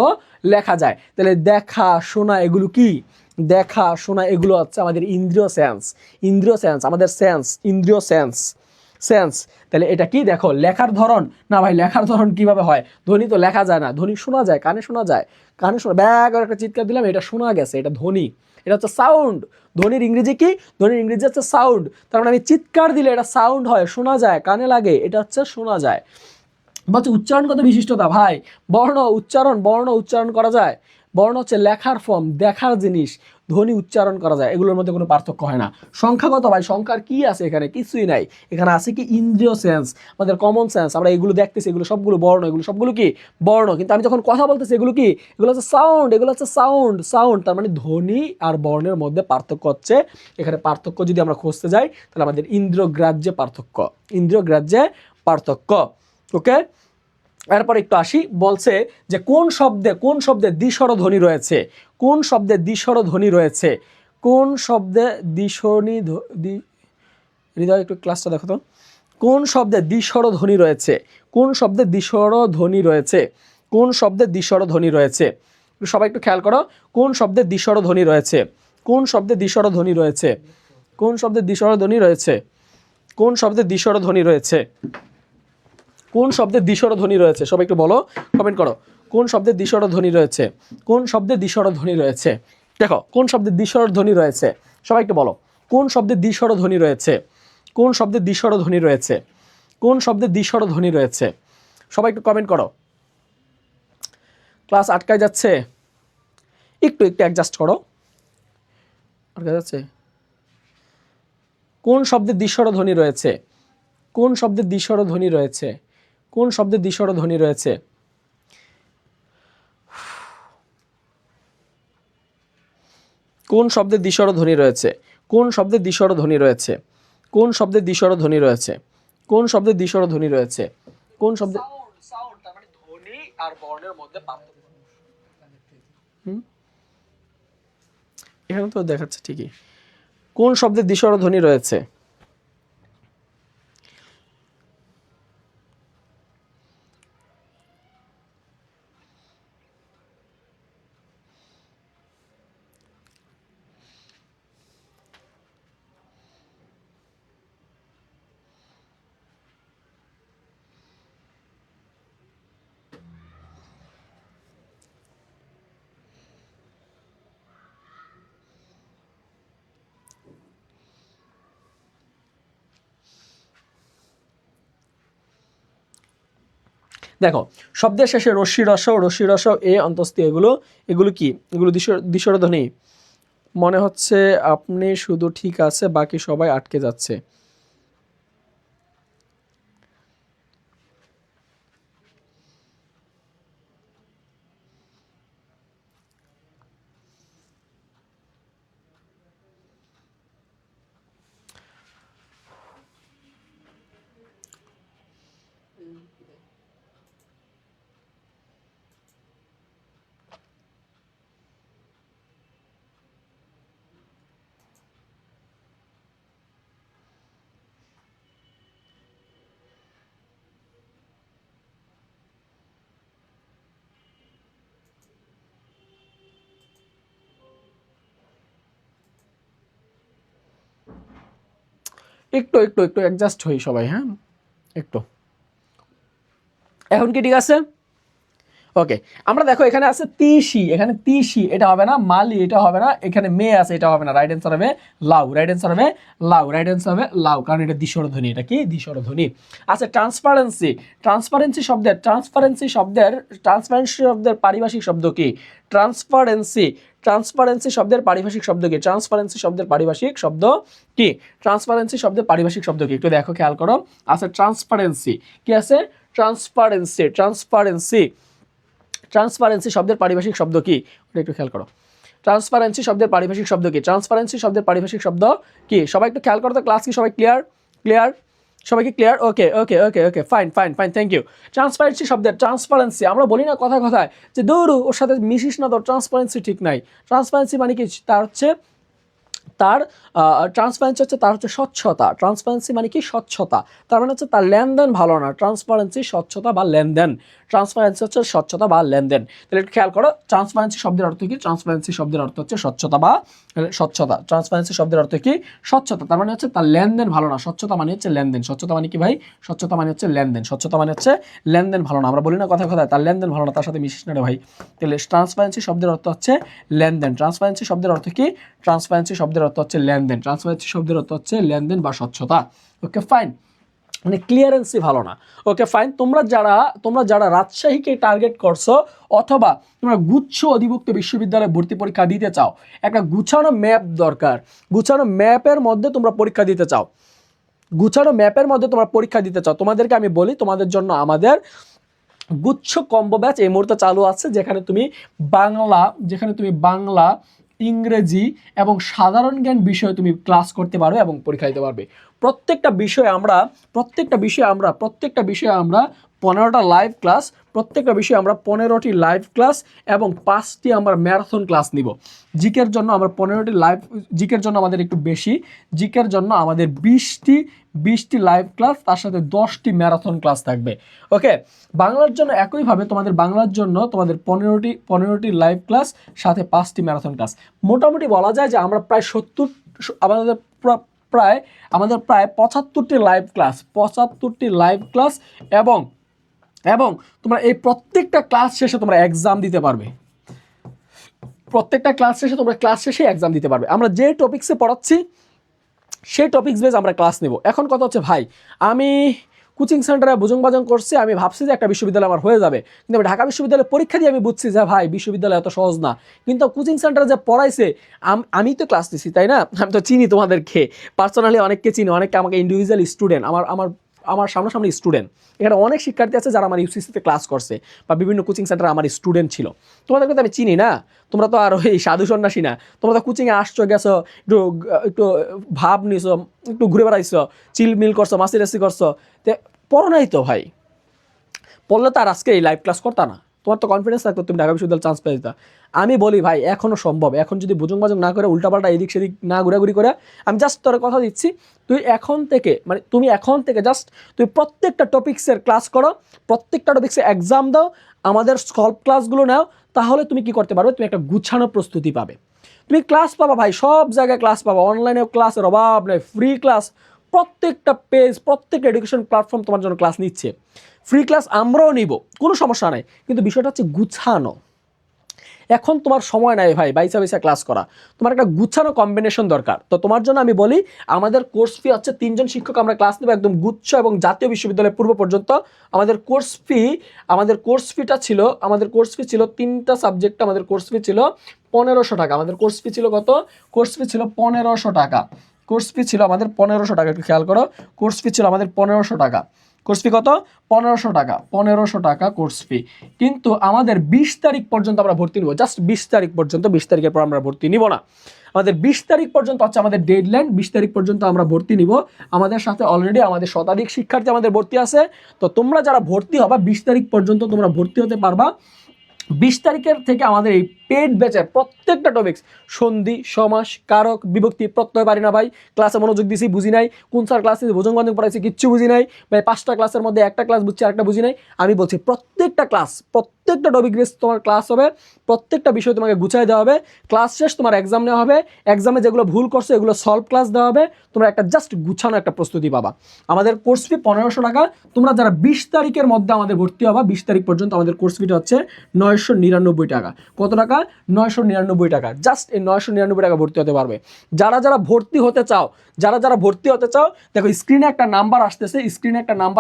লেখা যায়। তাহলে দেখা শোনা এগুলো কি? দেখা শোনা এগুলো হচ্ছে আমাদের ইন্দ্রিয় সেন্স, আমাদের সেন্স, ইন্দ্রিয় সেন্স। সেন্স। তাহলে এটা কি দেখো লেখার ধরন, না ভাই লেখার ধরন কিভাবে হয়, ধ্বনি তো লেখা যায় না, ধ্বনি শোনা যায়, কানে শোনা যায়, কানে শোনা ব্যাগ একটা চিৎকার দিলাম এটা শোনা গেছে, এটা ধ্বনি, এটা হচ্ছে সাউন্ড। ধ্বনির ইংরেজি কি, ধ্বনির ইংরেজি হচ্ছে সাউন্ড। তার মানে আমি চিৎকার দিলে এটা সাউন্ড হয়, শোনা যায়, কানে লাগে, এটা হচ্ছে শোনা যায়। বলছে উচ্চারণগত বিশিষ্টতা, ভাই বর্ণ উচ্চারণ করা যায়, বর্ণ হচ্ছে লেখার ফর্ম, দেখার জিনিস, ধ্বনি উচ্চারণ করা যায়, এগুলোর মধ্যে কোনো পার্থক্য হয় না। সংখ্যাগত, ভাই সংখ্যার কি আছে এখানে, কিছুই নাই, এখানে আছে কি ইন্দ্রিয় সেন্স, আমাদের কমন সেন্স, আমরা এগুলো দেখতেছি, এগুলো সবগুলো বর্ণ, এগুলো সবগুলো কি বর্ণ, কিন্তু আমি যখন কথা বলতেছি এগুলো কি, এগুলো হচ্ছে সাউন্ড, এগুলো হচ্ছে সাউন্ড। তার মানে ধ্বনি আর বর্ণের মধ্যে পার্থক্য হচ্ছে, এখানে পার্থক্য যদি আমরা খুঁজতে যাই তাহলে আমাদের ইন্দ্রিয়গ্রাহ্যে পার্থক্য। ওকে, এরপর একটু আসি, বলছে যে কোন শব্দে দ্বিস্বর ধ্বনি রয়েছে, কোন শব্দে দ্বিস্বর ধ্বনি রয়েছে, কোন শব্দে হৃদয় একটু ক্লাসটা দেখো তো, কোন শব্দে দ্বিস্বর ধ্বনি রয়েছে, কোন শব্দে দ্বিস্বর ধ্বনি রয়েছে, কোন শব্দে দ্বিস্বর ধ্বনি রয়েছে, সবাই একটু খেয়াল করো, কোন শব্দে দ্বিস্বর ধ্বনি রয়েছে, কোন শব্দে দ্বিস্বর ধ্বনি রয়েছে, কোন শব্দে দ্বিস্বর ধ্বনি রয়েছে, কোন শব্দে দ্বিস্বর ধ্বনি রয়েছে, কোন শব্দে দ্বিস্বর ধ্বনি রয়েছে, সবাই একটু বলো, কমেন্ট করো, কোন শব্দে দ্বিস্বর ধ্বনি রয়েছে, কোন শব্দে দ্বিস্বর ধ্বনি রয়েছে, দেখো কোন শব্দে দ্বিস্বর ধ্বনি রয়েছে, সবাই একটু বলো, কোন শব্দে দ্বিস্বর ধ্বনি রয়েছে, কোন শব্দে দ্বিস্বর ধ্বনি রয়েছে, কোন শব্দে দ্বিস্বর ধ্বনি রয়েছে, সবাই একটু কমেন্ট করো। ক্লাস আটকায় যাচ্ছে, একটু অ্যাডজাস্ট করো, আটকায় যাচ্ছে। কোন শব্দে দ্বিস্বর ধ্বনি রয়েছে, কোন শব্দে দ্বিস্বর ধ্বনি রয়েছে, কোন শব্দে দ্বিস্বর ধ্বনি রয়েছে, কোন শব্দে দ্বিস্বর ধ্বনি রয়েছে, কোন শব্দে দ্বিস্বর ধ্বনি রয়েছে, কোন শব্দে দ্বিস্বর ধ্বনি রয়েছে, কোন শব্দে দ্বিস্বর ধ্বনি রয়েছে, কোন শব্দে সাউন্ড, তার মানে ধ্বনি আর বর্ণের মধ্যে পার্থক্য। এখানে তো দেখাচ্ছে ঠিকই, কোন শব্দে দ্বিস্বর ধ্বনি রয়েছে, দেখো শব্দের শেষে রস্যি রস এ অন্তস্থি, এগুলো কি, এগুলো দ্বিস্বর ধ্বনি, মনে হচ্ছে আপনি শুধু ঠিক আছে বাকি সবাই আটকে যাচ্ছে। একটু অ্যাডজাস্ট হই সবাই, হ্যাঁ একটু, এখন কি ঠিক আছে? ওকে, আমরা দেখো এখানে আছে তিসি, এখানে তিসি এটা হবে না, মালি এটা হবে না, এখানে মে আছে এটা হবে না, রাইট অ্যান্সার হবে লাউ, রাইট অ্যান্সার হবে লাউ, রাইট অ্যান্সার হবে লাউ, কারণ এটা দ্বিস্বর ধ্বনি, এটা কি দ্বিস্বর ধ্বনি। আচ্ছা ট্রান্সপারেন্সি শব্দের পারিভাষিক শব্দ কি, ট্রান্সপারেন্সি শব্দের পারিভাষিক শব্দ কি, ট্রান্সপারেন্সি শব্দের পারিভাষিক শব্দ কি, ট্রান্সপারেন্সি শব্দের পারিভাষিক শব্দ কি, একটু দেখো খেয়াল করো। আচ্ছা ট্রান্সপারেন্সি কি আছে, ট্রান্সপারেন্সি শব্দের পারিভাষিক শব্দ কি, ওটা একটু খেয়াল করো। ট্রান্সপারেন্সি শব্দের পারিভাষিক শব্দ কি, ট্রান্সপারেন্সি শব্দের পারিভাষিক শব্দ কি, সবাই একটু খেয়াল করো তো, ক্লাস কি সবাই ক্লিয়ার, সবাই কি clear? Okay fine, thank you. Transparency আমরা বলি না কথায় যে দৌড়ু ওর সাথে মিশিস না, তো ট্রান্সপারেন্সি ঠিক নাই, ট্রান্সপারেন্সি মানে কি, তার হচ্ছে তার ট্রান্সপারেন্সি হচ্ছে তার হচ্ছে স্বচ্ছতা। ট্রান্সপারেন্সি মানে কি? স্বচ্ছতা। তার মানে হচ্ছে তার লেনদেন ভালো না। ট্রান্সপারেন্সি স্বচ্ছতা বা লেনদেন, ট্রান্সপারেন্সি হচ্ছে স্বচ্ছতা বা লেনদেন। তাহলে একটু খেয়াল করো, ট্রান্সপারেন্সি শব্দের অর্থ কি? ট্রান্সপারেন্সি শব্দের অর্থ হচ্ছে স্বচ্ছতা বা স্বচ্ছতা। ট্রান্সপারেন্সি শব্দের অর্থ কি? স্বচ্ছতা। তার মানে হচ্ছে তার লেনদেন ভালো না। স্বচ্ছতা মানে হচ্ছে লেনদেন। স্বচ্ছতা মানে কি ভাই? স্বচ্ছতা মানে হচ্ছে লেনদেন। স্বচ্ছতা মানে হচ্ছে লেনদেন ভালো না। আমরা বলি না কথায় কথায় তার লেনদেন ভালো না, তার সাথে মিশিস না রে ভাই। তাহলে ট্রান্সপারেন্সি শব্দের অর্থ হচ্ছে লেনদেন। ট্রান্সপারেন্সি শব্দের অর্থ কি? ট্রান্সপারেন্সি শব্দের অর্থ হচ্ছে লেনদেন। ট্রান্সপারেন্সি শব্দের অর্থ হচ্ছে লেনদেন বা স্বচ্ছতা। ওকে ফাইন, মানে ক্লিয়ারেন্সই ভালো না। ওকে ফাইন, তোমরা যারা রাজশাহীকে টার্গেট করছো অথবা তোমরা গুচ্ছ অধিভুক্ত বিশ্ববিদ্যালয়ে ভর্তি পরীক্ষা দিতে চাও, একটা গুছানো ম্যাপ দরকার। গুছানো ম্যাপের মধ্যে তোমরা পরীক্ষা দিতে চাও, গুছানো ম্যাপের মধ্যে তোমরা পরীক্ষা দিতে চাও, তোমাদেরকে আমি বলি তোমাদের জন্য আমাদের গুচ্ছ কম্বো ব্যাচ এই মুহূর্তে চালু আছে, যেখানে তুমি বাংলা, ইংরেজি এবং সাধারণ জ্ঞান বিষয়ে তুমি ক্লাস করতে পারবে এবং পরীক্ষা দিতে পারবে। প্রত্যেকটা বিষয়ে আমরা 15টা লাইভ ক্লাস, প্রত্যেকটা বিষয়ে আমরা 15টি লাইভ ক্লাস এবং 5টি আমরা ম্যারাথন ক্লাস নিব। জিকের জন্য আমরা 15টি লাইভ, জিকের জন্য আমাদের একটু বেশি, জিকের জন্য আমাদের 20টি লাইভ ক্লাস, তার সাথে 10টি ম্যারাথন ক্লাস থাকবে। ওকে, বাংলার জন্য একইভাবে তোমাদের বাংলার জন্য তোমাদের 15টি লাইভ ক্লাস, সাথে 5টি ম্যারাথন ক্লাস। মোটামুটি বলা যায় যে আমরা প্রায় আমাদের প্রায় 75টি লাইভ ক্লাস এবং তোমরা এই প্রত্যেকটা ক্লাস শেষে তোমরা এক্সাম দিতে পারবে। প্রত্যেকটা ক্লাস শেষে তোমরা ক্লাস শেষে এক্সাম দিতে পারবে। আমরা যে টপিক্সে পড়াচ্ছি সেই টপিক্স বেস আমরা ক্লাস নেব। এখন কথা হচ্ছে ভাই, আমি কোচিং সেন্টারে বুজুং করছি, আমি ভাবছি যে একটা বিশ্ববিদ্যালয় আমার হয়ে যাবে, কিন্তু আমি ঢাকা বিশ্ববিদ্যালয়ে পরীক্ষা দিয়ে আমি বুঝছি যে ভাই বিশ্ববিদ্যালয় এত সহজ না। কিন্তু কোচিং সেন্টারে যে পড়াইছে, আমি তো ক্লাস নিছি, তাই না? আমি তো চিনি তোমাদেরকে পার্সোনালি, অনেককে চিনি, অনেকে আমাকে ইন্ডিভিজুয়াল স্টুডেন্ট, আমার সামনাসামনি স্টুডেন্ট। এখানে অনেক শিক্ষার্থী আছে যারা আমার ইউসিসিতে ক্লাস করছে বা বিভিন্ন কোচিং সেন্টারে আমার স্টুডেন্ট ছিল। তোমাদেরকে তো আমি চিনি না, তোমরা তো আর ওই সাধু সন্ন্যাসী না, তোমরা তো কোচিংয়ে আসছো, গেছো, একটু ভাব নিছো, একটু ঘুরে বেড়াইছো, চিলমিল করছো, মাসি রাসি করছো, তো পড়ো নাই তো ভাই। পড়লে তো আর আজকে এই লাইভ ক্লাস করতা না, তোমার তো কনফিডেন্স থাকতো তুমি ঢাকা বিশ্ববিদ্যালয় চান্স পেয়ে যেতা। আমি বলি ভাই এখনও সম্ভব, এখন যদি বুজুং না করে উল্টাপাল্টা এদিক সেদিক না ঘোরাঘুরি করে, আমি জাস্ট তোর কথা দিচ্ছি, তুমি এখন থেকে জাস্ট তুমি প্রত্যেকটা টপিক্সের ক্লাস করো, প্রত্যেকটা টপিক্সে এক্সাম দাও, আমাদের সলভ ক্লাসগুলো নাও, তাহলে তুমি কি করতে পারবে? তুমি একটা গুছানো প্রস্তুতি পাবে। তুমি ক্লাস পাবা ভাই, সব জায়গায় ক্লাস পাবা, অনলাইনেও ক্লাসের অভাব নেই, ফ্রি ক্লাস, প্রত্যেকটা পেজ, প্রত্যেকটা এডুকেশন প্ল্যাটফর্ম তোমার জন্য ক্লাস নিচ্ছে। ফ্রি ক্লাস আমরাও নিব, কোনো সমস্যা নাই, কিন্তু বিষয়টা হচ্ছে গুছানো। এখন তোমার সময় নাই ভাই বাইসা ক্লাস করা, তোমার একটা গুছানো কম্বিনেশন দরকার। তো তোমার জন্য আমি বলি, আমাদের কোর্স ফি হচ্ছে 3জন শিক্ষক আমরা ক্লাস নেব একদম গুচ্ছ এবং জাতীয় বিশ্ববিদ্যালয় পূর্ব পর্যন্ত। আমাদের কোর্স ফি ছিল 3টা সাবজেক্ট, আমাদের কোর্স ফি ছিল 1500 টাকা। আমাদের কোর্স ফি ছিল কত? কোর্স ফি ছিল 1500 টাকা। কোর্স ফি ছিল আমাদের 1500 টাকা, একটু খেয়াল করো, কোর্স ফি ছিল আমাদের 1500 টাকা। কোর্স ফি কত? 1500 টাকা। 1500 টাকা কোর্স ফি। কিন্তু আমাদের 20 তারিখ পর্যন্ত আমরা ভর্তি নিব, জাস্ট 20 তারিখ পর্যন্ত, 20 তারিখের পর আমরা ভর্তি নিব না। আমাদের 20 তারিখ পর্যন্ত হচ্ছে আমাদের ডেডলাইন, 20 তারিখ পর্যন্ত আমরা ভর্তি নিব। আমাদের সাথে অলরেডি আমাদের শতাধিক শিক্ষার্থী আমাদের ভর্তি আছে। তো তোমরা যারা ভর্তি হবা 20 তারিখ পর্যন্ত তোমরা ভর্তি হতে পারবা। 20 তারিখের থেকে আমাদের এই পেড ব্যাচের প্রত্যেকটা টপিক্স, সন্ধি, সমাস, কারক, বিভক্তি, প্রত্যয় পারি না ভাই, ক্লাসে মনোযোগ দিছি, বুঝি নাই, কোন স্যার ক্লাসে ভোজন পড়াইছে কিচ্ছু বুঝি নাই ভাই, 5টা ক্লাসের মধ্যে একটা ক্লাস বুঝছি আরেকটা বুঝি নাই। আমি বলছি প্রত্যেকটা টপিক বেস তোমার ক্লাস হবে, প্রত্যেকটা বিষয় তোমাকে গুছাই দেওয়া হবে। ক্লাস শেষ তোমার এক্সাম নেওয়া হবে, এক্সামে যেগুলো ভুল করছো এগুলো সলভ ক্লাস দেওয়া হবে, তোমরা একটা জাস্ট গুছানো একটা প্রস্তুতি পাবা। আমাদের কোর্স ফি 1500 টাকা। তোমরা যারা 20 তারিখের মধ্যে আমাদের ভর্তি হবা, 20 তারিখ পর্যন্ত আমাদের কোর্স ফিটা হচ্ছে 999 টাকা। কত টাকা? 999 টাকা। জাস্ট এই 999 টাকা ভর্তি হতে পারবে। যারা ভর্তি হতে চাও, দেখো স্ক্রিনে একটা নাম্বার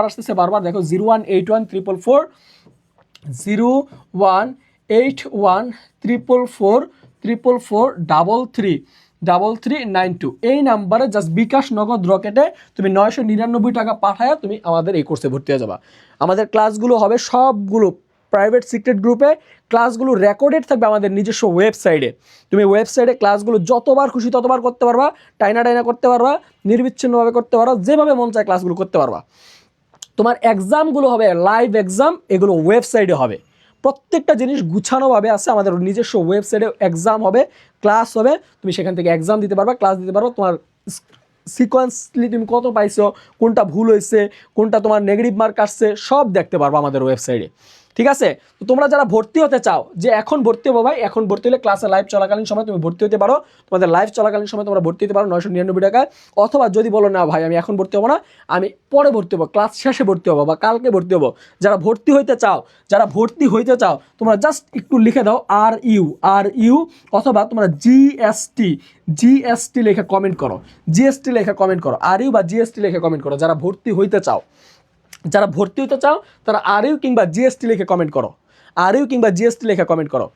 আসতেছে, বারবার দেখো 018144443392 এই নাম্বারে জাস্ট বিকাশ নগদ রকেটে তুমি 999 টাকা পাঠায়া তুমি আমাদের এই কোর্সে ভর্তি হয়ে যাবা। আমাদের ক্লাসগুলো হবে সবগুলো প্রাইভেট সিক্রেট গ্রুপে, ক্লাসগুলো রেকর্ডেড থাকবে আমাদের নিজস্ব ওয়েবসাইটে। তুমি ওয়েবসাইটে ক্লাসগুলো যতবার খুশি ততবার করতে পারবা, টাইনা করতে পারবা, নির্বিচ্ছিন্নভাবে করতে পারবা, যেভাবে মন চায় ক্লাসগুলো করতে পারবা। তোমার এক্সামগুলো হবে লাইভ এক্সাম, এগুলো ওয়েবসাইটে হবে, প্রত্যেকটা জিনিস গুছানোভাবে আছে। আমাদের নিজস্ব ওয়েবসাইটে এক্সাম হবে, ক্লাস হবে, তুমি সেখান থেকে এক্সাম দিতে পারবা, ক্লাস দিতে পারো। তোমার সিকোয়েন্সলি তুমি কত পাইছো, কোনটা ভুল হয়েছে, কোনটা তোমার নেগেটিভ মার্ক আসছে, সব দেখতে পারবো আমাদের ওয়েবসাইটে। ঠিক আছে? তো তোমরা যারা ভর্তি হতে চাও যে এখন ভর্তি হবো ভাই, এখন ভর্তি হলে ক্লাসে লাইভ চলাকালীন সময় তুমি ভর্তি হতে পারো। তোমাদের লাইভ চলাকালীন সময় তোমরা ভর্তি হতে পারো 999 টাকায়। অথবা যদি বলো না ভাই আমি এখন ভর্তি হবো না, আমি পরে ভর্তি হবো, ক্লাস শেষে ভর্তি হবো বা কালকে ভর্তি হবো, যারা ভর্তি হইতে চাও তোমরা জাস্ট একটু লিখে দাও RU অথবা তোমরা জিএসটি লেখা কমেন্ট করো, RU বা জিএসটি লেখা কমেন্ট করো। যারা ভর্তি হইতে চাও তারা RU কিংবা জিএসটি লিখে কমেন্ট করো।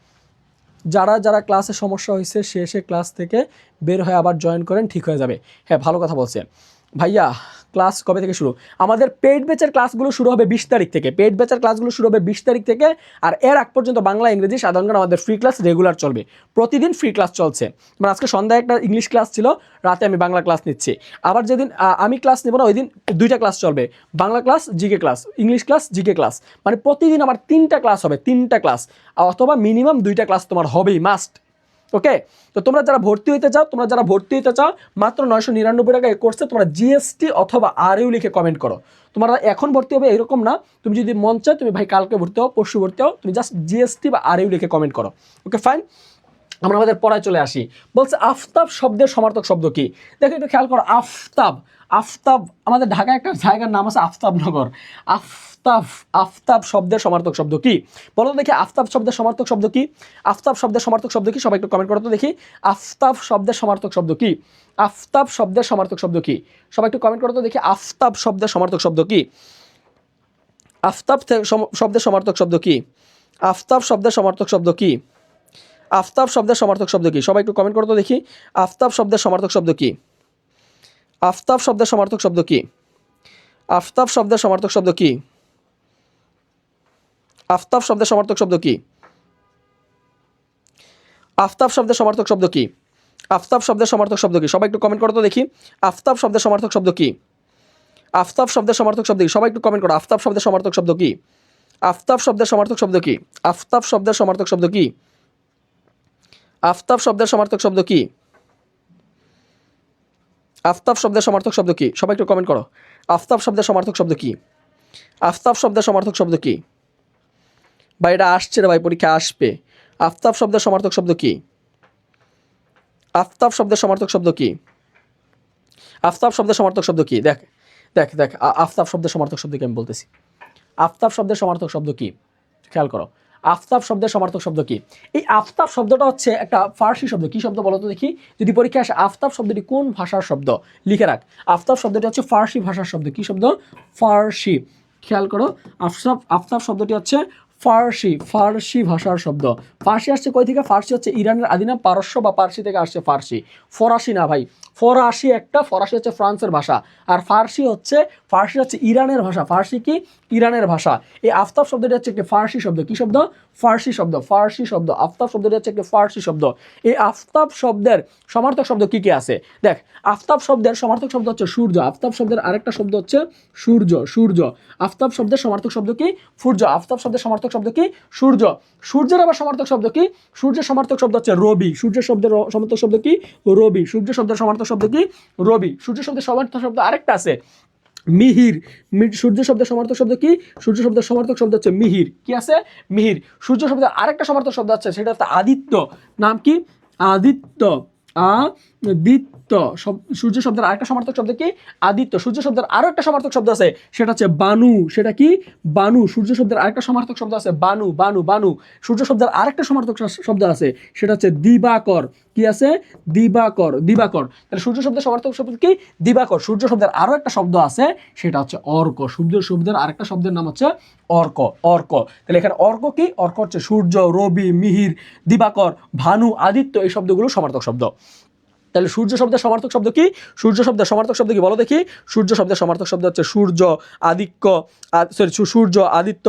যারা ক্লাসে সমস্যা হয়েছে সে ক্লাস থেকে বের হয়ে আবার জয়েন করেন, ঠিক হয়ে যাবে। হ্যাঁ, ভালো কথা বলছেন ভাইয়া। ক্লাস কবে থেকে শুরু? আমাদের পেইড ব্যাচের ক্লাসগুলো শুরু হবে 20 তারিখ থেকে। আর এর আগ পর্যন্ত বাংলা, ইংরেজি, সাধারণ জ্ঞান আমাদের ফ্রি ক্লাস রেগুলার চলবে। প্রতিদিন ফ্রি ক্লাস চলছে। মানে আজকে সন্ধ্যায় একটা ইংলিশ ক্লাস ছিল, রাতে আমি বাংলা ক্লাস নিচ্ছি। আবার যেদিন আমি ক্লাস নেব না ওই দিন 2টা ক্লাস চলবে, Bangla class, GK class, English class, GK class. মানে প্রতিদিন আমার 3টা ক্লাস হবে, 3টা ক্লাস অথবা মিনিমাম 2টা ক্লাস তোমার হবেই, মাস্ট। ওকে, তো তোমরা যারা ভর্তি হইতে চাও মাত্র 999 টাকা এই কোর্সে তোমরা জিএসটি অথবা RU লিখে কমেন্ট করো। তোমরা এখন ভর্তি হবে এরকম না, তুমি যদি মন চায় তুমি ভাই কালকে ভর্তি হও, পরশু ভর্তি হও, তুমি জাস্ট জিএসটি বা RU লিখে কমেন্ট করো। ওকে ফাইন, আমরা আমাদের পড়ায় চলে আসি। বলছে আফতাব শব্দের সমার্থক শব্দ কি? দেখো একটু খেয়াল করো। আফতাব আমাদের ঢাকায় একটা জায়গার নাম আছে আফতাবনগর। আফতাব শব্দের সমার্থক শব্দ কি? বলো দেখি আফতাব শব্দের সমার্থক শব্দ কি? সবাই একটু কমেন্ট করো তো দেখি। আফতাব শব্দের সমার্থক শব্দ কি? সবাই একটু কমেন্ট করো তো দেখি। আফতাব শব্দের সমার্থক শব্দ কি? আফতাব শব্দের সমার্থক শব্দ কি? সবাই একটু কমেন্ট করো তো দেখি। আফতাব শব্দের সমার্থক শব্দ কি? আফতাব শব্দের সমার্থক শব্দ কি? আফতাব শব্দের সমার্থক শব্দ কি? আফতাব শব্দের সমার্থক শব্দ কি? আফতাব শব্দের সমার্থক শব্দ কি? আফতাব শব্দের সমার্থক শব্দ কি? সবাই একটু কমেন্ট করো তো দেখি। আফতাব শব্দের সমার্থক শব্দ কি? আফতাব শব্দের সমার্থক শব্দ কি? সবাই একটু কমেন্ট করো। আফতাব শব্দের সমার্থক শব্দ কি? আফতাব শব্দের সমার্থক শব্দ কি? আফতাব শব্দের সমার্থক শব্দ কি? আফতাব শব্দের সমার্থক শব্দ কি? আফতাব শব্দের সমার্থক শব্দ কি? সবাই একটু কমেন্ট করো। আফতাব শব্দের সমার্থক শব্দ কি? আফতাব শব্দের সমার্থক শব্দ কি? ভাই এটা আসছে রে ভাই, পরীক্ষা আসবে। আফতাব শব্দের সমার্থক শব্দ কি? আফতাব শব্দের সমার্থক শব্দ কি? আফতাব শব্দের সমার্থক শব্দ কি? দেখ আফতাব শব্দের সমার্থক শব্দ কি আমি বলতেছি। আফতাব শব্দের সমার্থক শব্দ কি? খেয়াল করো। আফতাব শব্দের সমার্থক শব্দ কি? এই আফতাব শব্দটা হচ্ছে একটা ফার্সি শব্দ। কি শব্দ বলো তো দেখি, যদি পরীক্ষায় আসে আফতাব শব্দটি কোন ভাষার শব্দ লিখে রাখ। আফতাব শব্দটি হচ্ছে ফার্সি ভাষার শব্দ। কি শব্দ? ফার্সি। খেয়াল করো, আফতাব শব্দটি হচ্ছে ফার্সি ভাষার শব্দ। ফার্সি আসছে কই থেকে? ফার্সি হচ্ছে ইরানের আদিনাম পারস্য বা পার্সি থেকে আসছে ফার্সি। ফরাসি না ভাই, ফরাসি হচ্ছে ফ্রান্সের ভাষা, আর ফার্সি হচ্ছে ইরানের ভাষা। ফার্সি কি? ইরানের ভাষা। এই আফতাব শব্দটি হচ্ছে একটি ফার্সি শব্দ। কি শব্দ? ফার্সি শব্দ। আফতাব শব্দটি হচ্ছে একটি ফার্সি শব্দ। এই আফতাব শব্দের সমার্থক শব্দ কি কি আছে দেখ। আফতাব শব্দের সমার্থক শব্দ হচ্ছে সূর্য। আফতাব শব্দের আরেকটা শব্দ হচ্ছে সূর্য। আফতাব শব্দের সমার্থক শব্দ কি? সূর্য। আফতাব শব্দের সমার্থক শব্দ কি? সূর্য। সূর্যের আবার সমার্থক শব্দ কি? সূর্যের সমার্থক শব্দ হচ্ছে রবি। সূর্যের শব্দের সমার্থক শব্দ কি? রবি। সূর্য শব্দের সমার্থক শব্দ কি? রবি। সূর্য শব্দের সমার্থক শব্দ আরেকটা আছে, মিহির। সূর্য শব্দের সমার্থক শব্দ কি? সূর্য শব্দের সমার্থক শব্দ হচ্ছে মিহির। কি আছে? মিহির। সূর্য শব্দের আরেকটা সমার্থক শব্দ আছে, সেটা হচ্ছে আদিত্য। নাম কি? আদিত্য। সূর্য শব্দের আরেকটা সমার্থক শব্দ কি? আদিত্য। সূর্য শব্দের আরো একটা সমার্থক শব্দ আছে, সেটা হচ্ছে বানু। সেটা কি? বানু। সূর্য শব্দের আরেকটা সমার্থক শব্দ আছে বানু। সূর্য শব্দের আরেকটা সমার্থক শব্দ আছে, সেটা হচ্ছে দিবাকর। কি আছে? দিবাকর। তাহলে সূর্য শব্দের সমার্থক শব্দ কি? দিবাকর। সূর্য শব্দের আরো একটা শব্দ আছে, সেটা হচ্ছে অর্ক। সূর্য শব্দের আরেকটা শব্দের নাম হচ্ছে অর্ক। তাহলে এখানে অর্ক কি? অর্ক হচ্ছে সূর্য, রবি, মিহির, দিবাকর, ভানু, আদিত্য, এই শব্দগুলো সমার্থক শব্দ। তাহলে সূর্য শব্দের সমার্থক শব্দ কি? সূর্য শব্দের সমার্থক শব্দ কি বলো দেখি। সূর্য শব্দের সমার্থক শব্দ হচ্ছে সূর্য, আদিত্য,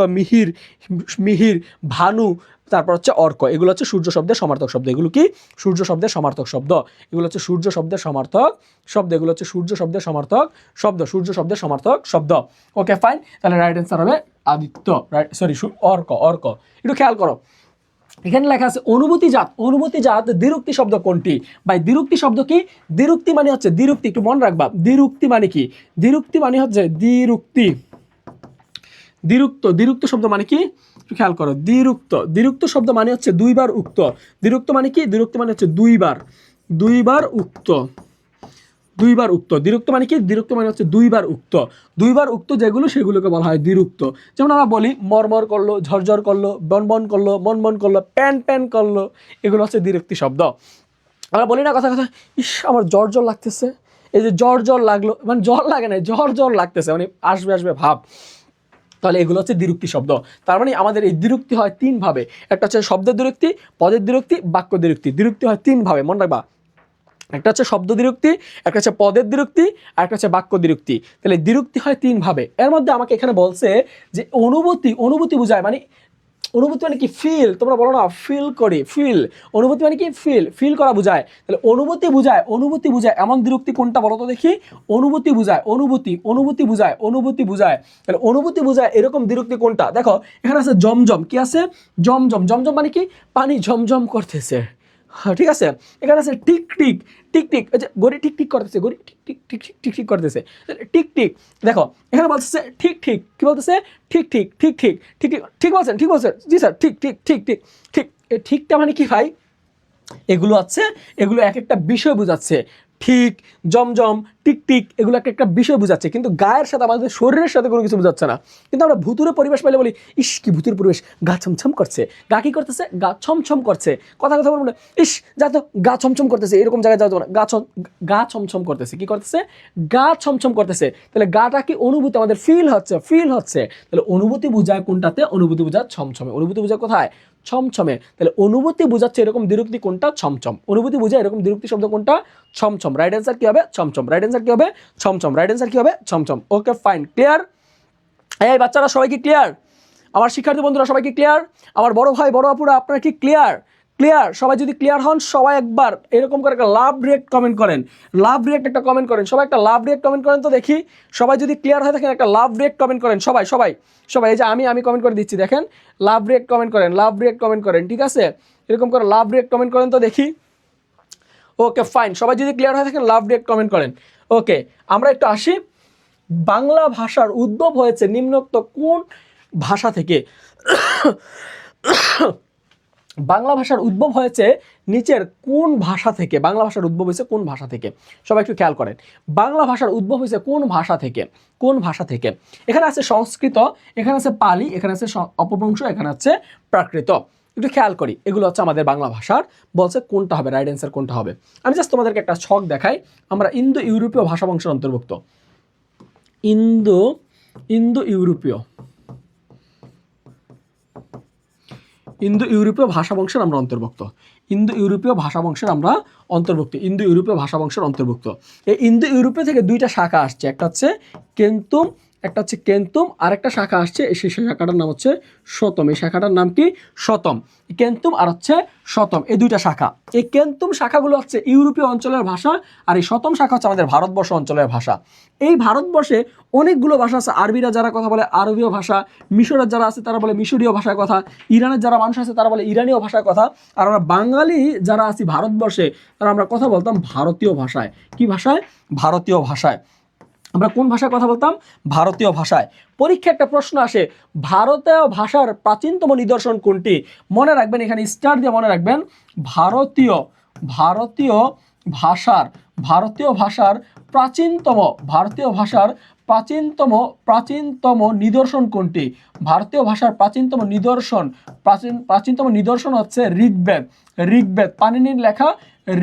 মিহির, ভানু, তারপর হচ্ছে অর্ক, এগুলো হচ্ছে সূর্য শব্দের সমার্থক শব্দ। এগুলো কি সূর্য শব্দের সমার্থক শব্দ, এগুলো হচ্ছে সূর্য শব্দের সমার্থক শব্দ, এগুলো হচ্ছে সূর্য শব্দের সমার্থক শব্দ, সূর্য শব্দের সমার্থক শব্দ। ওকে ফাইন, তাহলে রাইট অ্যান্সার হবে আদিত্য, রাইট সরি অর্ক, অর্ক। একটু খেয়াল করো, এখানে লেখা আছে অনুভূতিজাত, অনুভূতিজাত দ্বিরুক্তি শব্দ কোনটি? ভাই দ্বিরুক্তি শব্দ কি? দ্বিরুক্তি মানে হচ্ছে দ্বিরুক্তি, একটু মনে রাখবা দ্বিরুক্তি মানে কি? দ্বিরুক্তি মানে হচ্ছে দ্বিরুক্তি, দ্বিরুক্ত, দ্বিরুক্ত শব্দ মানে কি একটু খেয়াল করো, দ্বিরুক্ত, দ্বিরুক্ত শব্দ মানে হচ্ছে দুইবার উক্ত। দ্বিরুক্ত মানে কি? দ্বিরুক্ত মানে হচ্ছে দুইবার, দুইবার উক্ত, দুইবার উক্ত। দ্বিরুক্ত মানে কি? দ্বিরুক্ত মানে হচ্ছে দুইবার উক্ত, দুইবার উক্ত যেগুলো সেগুলোকে বলা হয় দ্বিরুক্ত। যেমন আমরা বলি মরমর করলো, ঝরঝর করলো, বনবন করলো, মনমন করলো, প্যান প্যান করলো, এগুলো হচ্ছে দ্বিরুক্তি শব্দ। আমরা বলি না কথা কথা, ইস আমার জ্বর জ্বর লাগতেছে, এই যে জ্বর জ্বর লাগলো, মানে জ্বর লাগে না, জ্বর জ্বর লাগতেছে, মানে আসবে আসবে ভাব, তাহলে এগুলো হচ্ছে দ্বিরুক্তি শব্দ। তার মানে আমাদের এই দ্বিরুক্তি হয় তিন ভাবে, একটা হচ্ছে শব্দের দ্বিরুক্তি, পদের দ্বিরুক্তি, বাক্য দ্বিরুক্তি। দ্বিরুক্তি হয় তিন ভাবে, মনে রাখবা, একটা হচ্ছে শব্দ দ্বিরুক্তি, একটা হচ্ছে পদের দ্বিরুক্তি, আর একটা হচ্ছে বাক্য দ্বিরুক্তি। তাহলে দ্বিরুক্তি হয় তিন ভাবে। এর মধ্যে আমাকে এখানে বলছে যে অনুভূতি, অনুভূতি বোঝায়, মানে অনুভূতি মানে কি? ফিল, তোমরা বলো না ফিল করি, ফিল, অনুভূতি মানে কি? ফিল, ফিল করা বোঝায়। তাহলে অনুভূতি বোঝায়, অনুভূতি বোঝায় এমন দ্বিরুক্তি কোনটা বলো তো দেখি? অনুভূতি বোঝায়, অনুভূতি, অনুভূতি বোঝায়, অনুভূতি বোঝায়। তাহলে অনুভূতি বোঝায় এরকম দ্বিরুক্তি কোনটা? দেখো এখানে আছে জমজম, কি আছে? জমজম, জমজম মানে কি? পানি ঝমঝম করতেছে, হ্যাঁ ঠিক আছে। এখানে আছে টিক টিক, টিক টিক, এই যে গড়ি টিক টিক করতেছে, গড়ি tick tick tick tick tick tick করতেছে, টিক টিক। দেখো এখানে বলতেছে ঠিক ঠিক, কি বলতেছে? ঠিক ঠিক, ঠিক ঠিক, ঠিক ঠিক, ঠিক বলছেন, ঠিক বলছেন, জি স্যার, ঠিক ঠিক ঠিক ঠিক ঠিক। এই ঠিকটা মানে কি ভাই? এগুলো আছে, এগুলো এক একটা বিষয় বোঝাচ্ছে, ঠিক, জমজম, টিকটিক, এগুলো একটা একটা বিষয় বোঝাচ্ছে, কিন্তু গায়ের সাথে আমাদের শরীরের সাথে কোনো কিছু বোঝাচ্ছে না। কিন্তু আমরা ভুতুরে পরিবেশ পাইলে বলি ইস কি ভুতুরে পরিবেশ, গা ছমছম করছে, গা কি করতেছে? গা ছমছম করছে। কথা কথা বলবো না, ইস যা তো গা ছমছম করতেছে, এরকম জায়গায় যাওয়া যাবে না, গা ছমছম করতেছে, কি করতেছে? গা ছমছম করতেছে। তাহলে গাটা কি? অনুভূতি, আমাদের ফিল হচ্ছে, ফিল হচ্ছে। তাহলে অনুভূতি বোঝায় কোনটাতে? অনুভূতি বোঝায় ছমছমে। অনুভূতি বোঝায় কোথায়? ছমছমে। তাহলে অনুভূতি বোঝাচ্ছে এরকম দ্বিরুক্তি কোনটা? ছমছম। অনুভূতি বোঝায় এরকম দ্বিরুক্তি শব্দ কোনটা? ছমছম। রাইট অ্যান্সার কি হবে? ছমছম। রাইট অ্যান্সার কি হবে? ছমছম। রাইট অ্যান্সার কি হবে? ছমছম। Okay fine, clear? এই বাচ্চারা সবাই কি ক্লিয়ার? আমার শিক্ষার্থী বন্ধুরা সবাই কি ক্লিয়ার? আমার বড় ভাই বড় আপুরা আপনারা কি ক্লিয়ার? ক্লিয়ার? সবাই যদি ক্লিয়ার হন সবাই একবার এরকম করে একটা লাভ রিয়েক্ট কমেন্ট করেন, লাভ রিয়েক্ট একটা কমেন্ট করেন, সবাই একটা লাভ রিয়েক্ট কমেন্ট করেন তো দেখি। সবাই যদি ক্লিয়ার হয়ে থাকেন একটা লাভ রিয়েক্ট কমেন্ট করেন, সবাই সবাই সবাই, এই যে আমি কমেন্ট করে দিচ্ছি, দেখেন লাভ রিয়েক্ট কমেন্ট করেন, লাভ রিয়েক্ট কমেন্ট করেন, ঠিক আছে? এরকম করে লাভ রিয়েক্ট কমেন্ট করেন তো দেখি। ওকে ফাইন, সবাই যদি ক্লিয়ার হয়ে থাকেন লাভ রিয়েক্ট কমেন্ট করেন। ওকে, আমরা একটু আসি, বাংলা ভাষার উদ্ভব হয়েছে নিম্নোক্ত কোন ভাষা থেকে? বাংলা ভাষার উদ্ভব হয়েছে নিচের কোন ভাষা থেকে? বাংলা ভাষার উদ্ভব হয়েছে কোন ভাষা থেকে? সবাই একটু খেয়াল করেন, বাংলা ভাষার উদ্ভব হয়েছে কোন ভাষা থেকে? কোন ভাষা থেকে? এখানে আছে সংস্কৃত, এখানে আছে পালি, এখানে আছে অপভ্রংশ, এখানে আছে প্রাকৃত। একটু খেয়াল করি, এগুলো হচ্ছে আমাদের বাংলা ভাষার, বলছে কোনটা হবে, রাইট অ্যান্সার কোনটা হবে। আমি জাস্ট তোমাদেরকে একটা ছক দেখাই। আমরা ইন্দো ইউরোপীয় ভাষা বংশের অন্তর্ভুক্ত, ইন্দো ইউরোপীয়, ইন্দো ইউরোপীয় ভাষা বংশের আমরা অন্তর্ভুক্ত, ইন্দো ইউরোপীয় ভাষা বংশের আমরা অন্তর্ভুক্ত, ইন্দো ইউরোপীয় ভাষা বংশের অন্তর্ভুক্ত। এই ইন্দো ইউরোপীয় থেকে দুইটা শাখা আসছে, একটা হচ্ছে কেন্তুম, একটা হচ্ছে কেন্তুম, আর একটা শাখা আসছে, সেই শাখাটার নাম হচ্ছে শতম। এই শাখাটার নাম কি? শতম। কেন্তুম আর হচ্ছে শতম, এই দুইটা শাখা। এই কেন্তুম শাখাগুলো হচ্ছে ইউরোপীয় অঞ্চলের ভাষা, আর এই শতম শাখা হচ্ছে আমাদের ভারতবর্ষ অঞ্চলের ভাষা। এই ভারতবর্ষে অনেকগুলো ভাষা আছে, আরবিরা যারা কথা বলে আরবীয় ভাষা, মিশরের যারা আছে তারা বলে মিশরীয় ভাষার কথা, ইরানের যারা মানুষ আছে তারা বলে ইরানীয় ভাষার কথা, আর আমরা বাঙালি যারা আছি ভারতবর্ষে তারা আমরা কথা বলতাম ভারতীয় ভাষায়। কি ভাষায়? ভারতীয় ভাষায়। আমরা কোন ভাষায় কথা বলতাম? ভারতীয় ভাষায়। পরীক্ষায় একটা প্রশ্ন আসে, ভারতীয় ভাষার প্রাচীনতম নিদর্শন কোনটি? মনে রাখবেন, এখানে স্টার দিয়ে মনে রাখবেন, ভারতীয় ভাষার প্রাচীনতম নিদর্শন কোনটি? ভারতীয় ভাষার প্রাচীনতম নিদর্শন হচ্ছে ঋগ্বেদ, পাণিনির লেখা